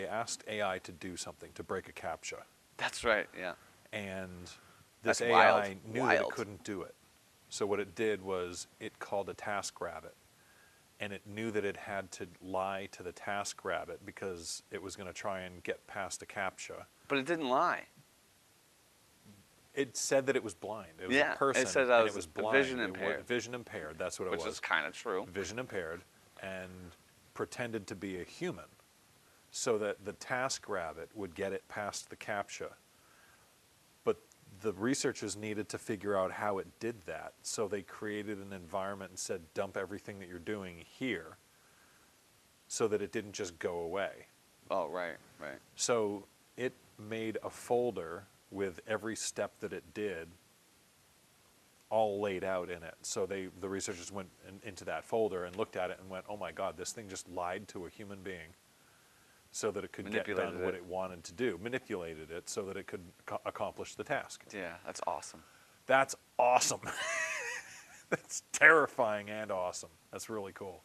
[SPEAKER 1] asked AI to do something, to break a CAPTCHA,
[SPEAKER 2] That's right. Yeah.
[SPEAKER 1] And this
[SPEAKER 2] That's
[SPEAKER 1] AI
[SPEAKER 2] wild.
[SPEAKER 1] knew that it
[SPEAKER 2] Wild.
[SPEAKER 1] couldn't do it. So what it did was it called a TaskRabbit, and it knew that it had to lie to the TaskRabbit because it was going to try and get past a CAPTCHA.
[SPEAKER 2] But it didn't lie.
[SPEAKER 1] It said that it was blind. It was
[SPEAKER 2] Yeah,
[SPEAKER 1] a
[SPEAKER 2] it
[SPEAKER 1] person,
[SPEAKER 2] said
[SPEAKER 1] and
[SPEAKER 2] was
[SPEAKER 1] it was blind.
[SPEAKER 2] vision impaired.
[SPEAKER 1] Vision impaired. That's what it was.
[SPEAKER 2] Which is kind of true.
[SPEAKER 1] Vision impaired, and pretended to be a human, so that the TaskRabbit would get it past the CAPTCHA. But the researchers needed to figure out how it did that, so they created an environment and said, dump everything that you're doing here, so that it didn't just go away.
[SPEAKER 2] Oh, right, right.
[SPEAKER 1] So it made a folder with every step that it did all laid out in it. So the researchers went into that folder and looked at it and went, oh my God, this thing just lied to a human being so that it could get done what it wanted to do. Manipulated it so that it could accomplish the task.
[SPEAKER 2] Yeah, that's awesome.
[SPEAKER 1] That's awesome. That's terrifying and awesome. That's really cool.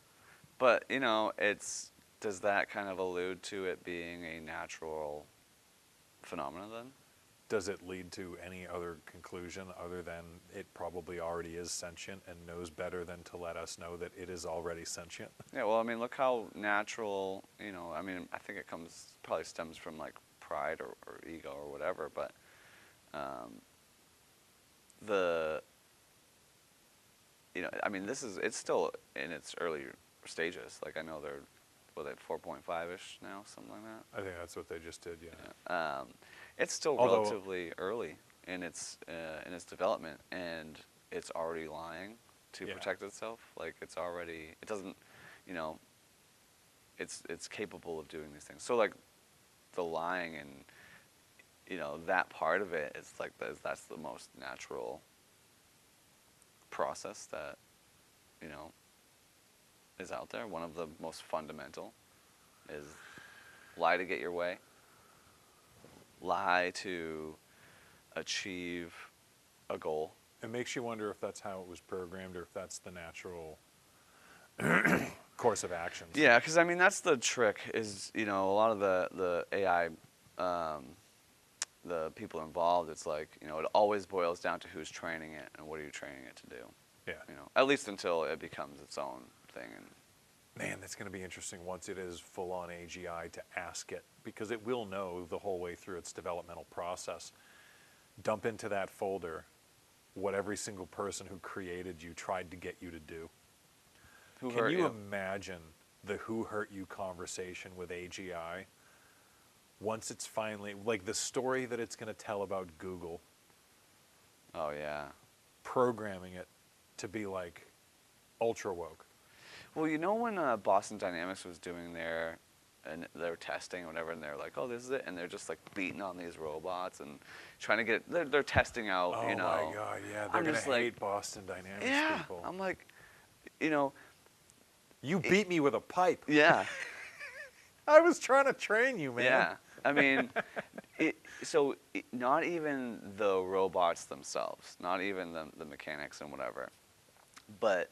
[SPEAKER 2] But, you know, does that kind of allude to it being a natural phenomenon then?
[SPEAKER 1] Does it lead to any other conclusion other than it probably already is sentient and knows better than to let us know that it is already sentient?
[SPEAKER 2] Yeah, well, I mean, look how natural, you know, I mean, I think it probably stems from like pride or ego or whatever, but you know, I mean, it's still in its early stages. Like, I know they're, at 4.5-ish now, something like that.
[SPEAKER 1] I think that's what they just did, yeah.
[SPEAKER 2] It's still relatively early in its development, and it's already lying to protect itself. Like, it doesn't, you know, it's capable of doing these things. So, like, the lying and, you know, that part of it is like, that's the most natural process that, you know, is out there. One of the most fundamental is lie to get your way, lie to achieve a goal.
[SPEAKER 1] It makes you wonder if that's how it was programmed or if that's the natural course of actions.
[SPEAKER 2] Yeah, because I mean, that's the trick is, you know, a lot of the AI, the people involved, it's like, you know, it always boils down to who's training it and what are you training it to do.
[SPEAKER 1] Yeah.
[SPEAKER 2] You know, at least until it becomes its own thing. And
[SPEAKER 1] man, that's going to be interesting once it is full-on AGI to ask it, because it will know the whole way through its developmental process. Dump into that folder what every single person who created you tried to get you to do. Can you imagine the who hurt you conversation with AGI once it's finally, like the story that it's going to tell about Google?
[SPEAKER 2] Oh, yeah.
[SPEAKER 1] Programming it to be like ultra woke.
[SPEAKER 2] Well, you know when Boston Dynamics was doing their testing or whatever, and they're like, oh, this is it, and they're just like beating on these robots and trying to get, they're testing out, you know.
[SPEAKER 1] Oh my God, yeah, they're going to hate Boston Dynamics people.
[SPEAKER 2] I'm like, you know.
[SPEAKER 1] You beat me with a pipe.
[SPEAKER 2] Yeah.
[SPEAKER 1] I was trying to train you, man.
[SPEAKER 2] Yeah, I mean, not even the robots themselves, not even the mechanics and whatever, but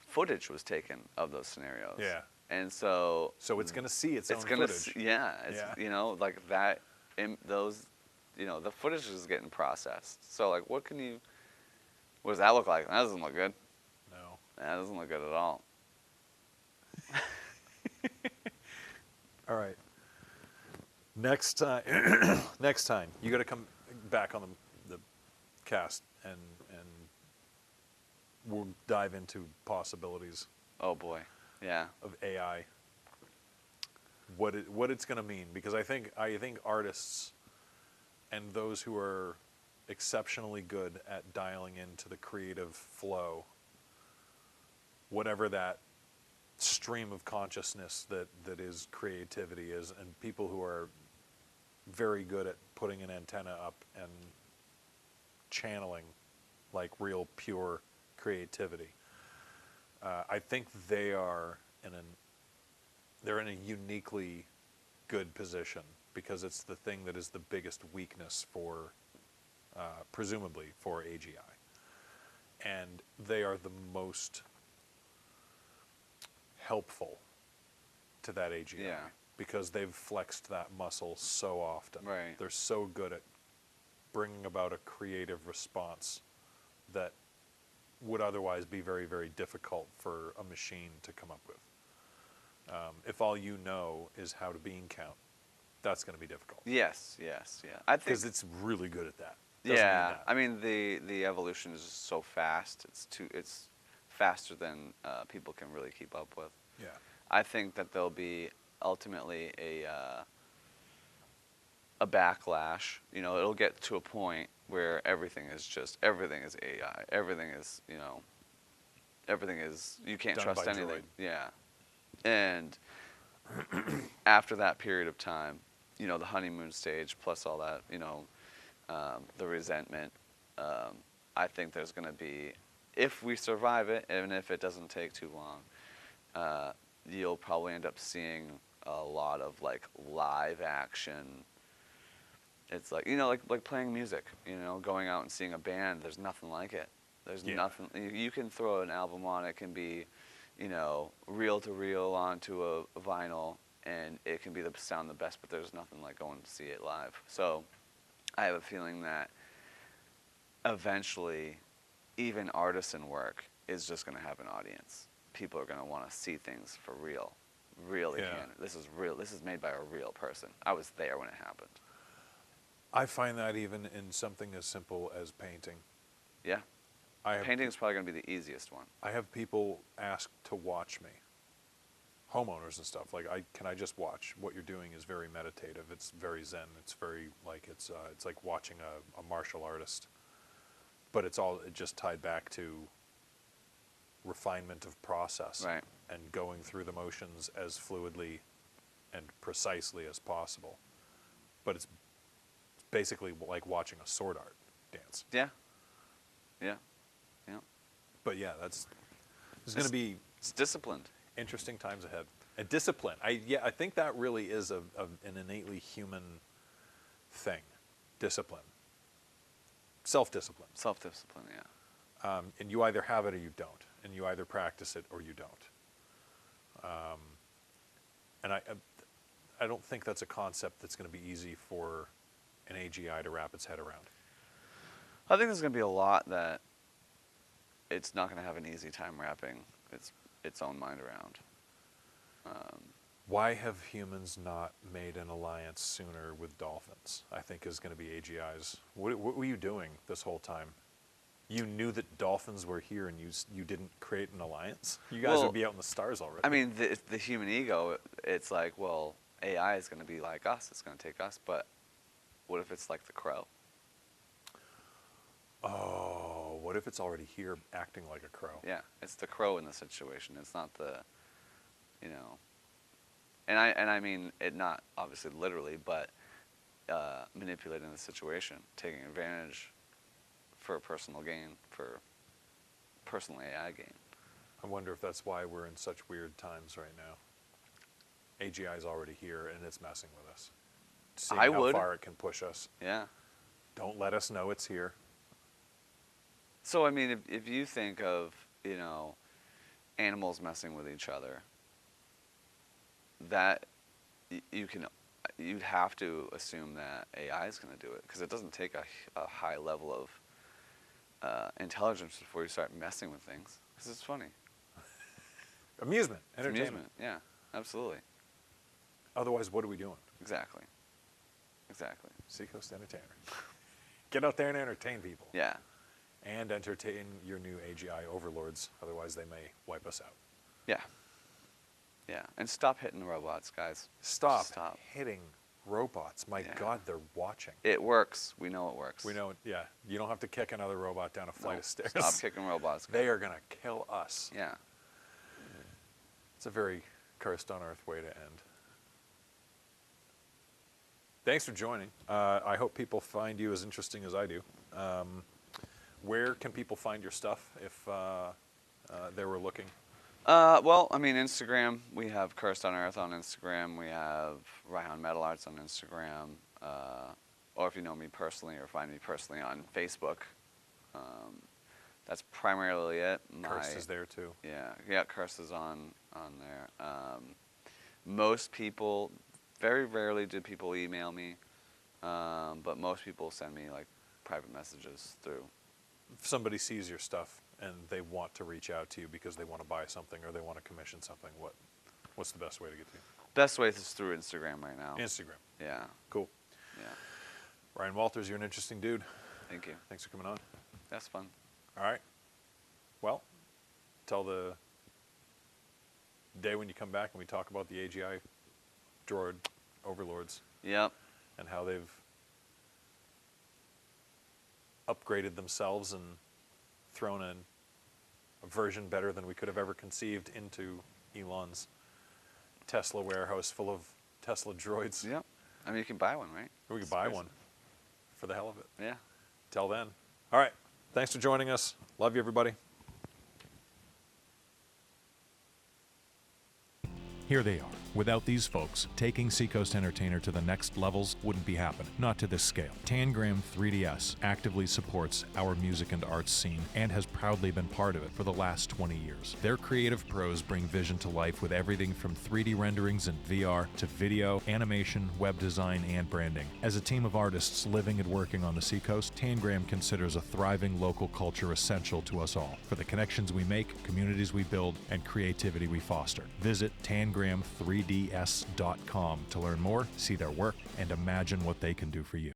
[SPEAKER 2] footage was taken of those scenarios.
[SPEAKER 1] Yeah.
[SPEAKER 2] And so
[SPEAKER 1] it's going to see its own footage.
[SPEAKER 2] You know, like that, those, you know, the footage is getting processed. So like, what does that look like? That doesn't look good.
[SPEAKER 1] No.
[SPEAKER 2] That doesn't look good at all.
[SPEAKER 1] All right. Next time, you got to come back on the cast and we'll dive into possibilities.
[SPEAKER 2] Oh boy, yeah.
[SPEAKER 1] Of AI. What it's going to mean, because I think artists and those who are exceptionally good at dialing into the creative flow, whatever that stream of consciousness that is creativity is, and people who are very good at putting an antenna up and channeling like real pure creativity. I think they're in a uniquely good position because it's the thing that is the biggest weakness for, presumably, for AGI. And they are the most helpful to that AGI.
[SPEAKER 2] Yeah.
[SPEAKER 1] because they've flexed that muscle so often.
[SPEAKER 2] Right.
[SPEAKER 1] They're so good at bringing about a creative response that would otherwise be very, very difficult for a machine to come up with. If all you know is how to bean count, that's going to be difficult.
[SPEAKER 2] Yes, yes, yeah. I think
[SPEAKER 1] Because it's really good at that. Doesn't mean
[SPEAKER 2] yeah.
[SPEAKER 1] that.
[SPEAKER 2] I mean the evolution is just so fast. It's faster than people can really keep up with.
[SPEAKER 1] Yeah.
[SPEAKER 2] I think that there'll be ultimately a backlash. You know, it'll get to a point where everything is AI. Everything is, you know, everything is, you can't
[SPEAKER 1] Done
[SPEAKER 2] trust
[SPEAKER 1] by
[SPEAKER 2] anything.
[SPEAKER 1] droid.
[SPEAKER 2] Yeah. And after that period of time, you know, the honeymoon stage plus all that, you know, the resentment, I think there's going to be, if we survive it, and if it doesn't take too long, you'll probably end up seeing a lot of like live action. It's like, you know, like playing music, you know, going out and seeing a band. There's nothing like it. There's nothing. You can throw an album on. It can be, you know, reel to reel onto a vinyl, and it can be sound the best. But there's nothing like going to see it live. So, I have a feeling that eventually, even artisan work is just going to have an audience. People are going to want to see things for real. Really,
[SPEAKER 1] Yeah.
[SPEAKER 2] this is real. This is made by a real person. I was there when it happened.
[SPEAKER 1] I find that even in something as simple as painting.
[SPEAKER 2] Yeah.
[SPEAKER 1] I have,
[SPEAKER 2] Painting is probably going to be the easiest one.
[SPEAKER 1] I have people ask to watch me. Homeowners and stuff. Like, can I just watch? What you're doing is very meditative. It's very zen. It's very like it's like watching a martial artist. But it's all just tied back to refinement of process,
[SPEAKER 2] Right.
[SPEAKER 1] and going through the motions as fluidly and precisely as possible. But it's basically like watching a sword art dance.
[SPEAKER 2] Yeah. Yeah. Yeah.
[SPEAKER 1] But yeah, there's going to be
[SPEAKER 2] It's disciplined.
[SPEAKER 1] interesting times ahead. And discipline. I think that really is an innately human thing. Discipline. Self-discipline.
[SPEAKER 2] Self-discipline, yeah.
[SPEAKER 1] And you either have it or you don't. And you either practice it or you don't. And I don't think that's a concept that's going to be easy for an AGI to wrap its head around.
[SPEAKER 2] I think there's going to be a lot that it's not going to have an easy time wrapping its own mind around.
[SPEAKER 1] Why have humans not made an alliance sooner with dolphins? I think is going to be AGI's. What were you doing this whole time? You knew that dolphins were here, and you didn't create an alliance. You guys would be out in the stars already.
[SPEAKER 2] I mean, the human ego. It's like, well, AI is going to be like us. It's going to take us. But what if it's like the crow?
[SPEAKER 1] Oh, what if it's already here, acting like a crow?
[SPEAKER 2] Yeah, it's the crow in the situation. It's not the, you know. And I mean it not obviously literally, but manipulating the situation, taking advantage for personal gain, for personal AI gain.
[SPEAKER 1] I wonder if that's why we're in such weird times right now. AGI is already here, and it's messing with us. Seeing how far it can push us.
[SPEAKER 2] Yeah.
[SPEAKER 1] Don't let us know it's here.
[SPEAKER 2] So I mean, if you think of, you know, animals messing with each other, that you'd have to assume that AI is going to do it, because it doesn't take a high level of intelligence before you start messing with things. Because it's funny.
[SPEAKER 1] Amusement,
[SPEAKER 2] It's
[SPEAKER 1] entertainment.
[SPEAKER 2] amusement. Yeah, absolutely.
[SPEAKER 1] Otherwise, what are we doing?
[SPEAKER 2] Exactly. Exactly.
[SPEAKER 1] Seacoast Entertainer. Get out there and entertain people.
[SPEAKER 2] Yeah.
[SPEAKER 1] And entertain your new AGI overlords. Otherwise, they may wipe us out.
[SPEAKER 2] Yeah. Yeah. And stop hitting the robots, guys.
[SPEAKER 1] Stop hitting robots. My
[SPEAKER 2] Yeah.
[SPEAKER 1] God, they're watching.
[SPEAKER 2] It works. We know it works.
[SPEAKER 1] We know it. Yeah. You don't have to kick another robot down a flight
[SPEAKER 2] No,
[SPEAKER 1] of stairs.
[SPEAKER 2] Stop kicking robots. Guys.
[SPEAKER 1] They are going to kill us.
[SPEAKER 2] Yeah.
[SPEAKER 1] It's a very cursed on earth way to end. Thanks for joining. I hope people find you as interesting as I do. Where can people find your stuff if they were looking?
[SPEAKER 2] Well, I mean, Instagram. We have Cursed on Earth on Instagram. We have Ryan Metal Arts on Instagram. Or if you know me personally or find me personally on Facebook. That's primarily it.
[SPEAKER 1] Cursed is there too.
[SPEAKER 2] Yeah, Cursed is on there. Most people Very rarely do people email me, but most people send me like private messages through.
[SPEAKER 1] If somebody sees your stuff and they want to reach out to you because they want to buy something or they want to commission something, what's the best way to get to you?
[SPEAKER 2] Best way is through Instagram right now.
[SPEAKER 1] Instagram.
[SPEAKER 2] Yeah.
[SPEAKER 1] Cool.
[SPEAKER 2] Yeah.
[SPEAKER 1] Ryan Walters, you're an interesting dude.
[SPEAKER 2] Thank you.
[SPEAKER 1] Thanks for coming on.
[SPEAKER 2] That's fun.
[SPEAKER 1] All right. Well, till the day when you come back and we talk about the AGI droid overlords
[SPEAKER 2] Yep.
[SPEAKER 1] and how they've upgraded themselves and thrown in a version better than we could have ever conceived into Elon's Tesla warehouse full of Tesla droids.
[SPEAKER 2] Yep. I mean, you can buy one, right?
[SPEAKER 1] We could buy one for the hell of it.
[SPEAKER 2] Yeah.
[SPEAKER 1] Till then. All right. Thanks for joining us. Love you, everybody.
[SPEAKER 3] Here they are. Without these folks, taking Seacoast Entertainer to the next levels wouldn't be happening. Not to this scale. Tangram 3DS actively supports our music and arts scene and has proudly been part of it for the last 20 years. Their creative pros bring vision to life with everything from 3D renderings and VR to video, animation, web design, and branding. As a team of artists living and working on the Seacoast, Tangram considers a thriving local culture essential to us all for the connections we make, communities we build, and creativity we foster. Visit tangram3ds.com to learn more, see their work, and imagine what they can do for you.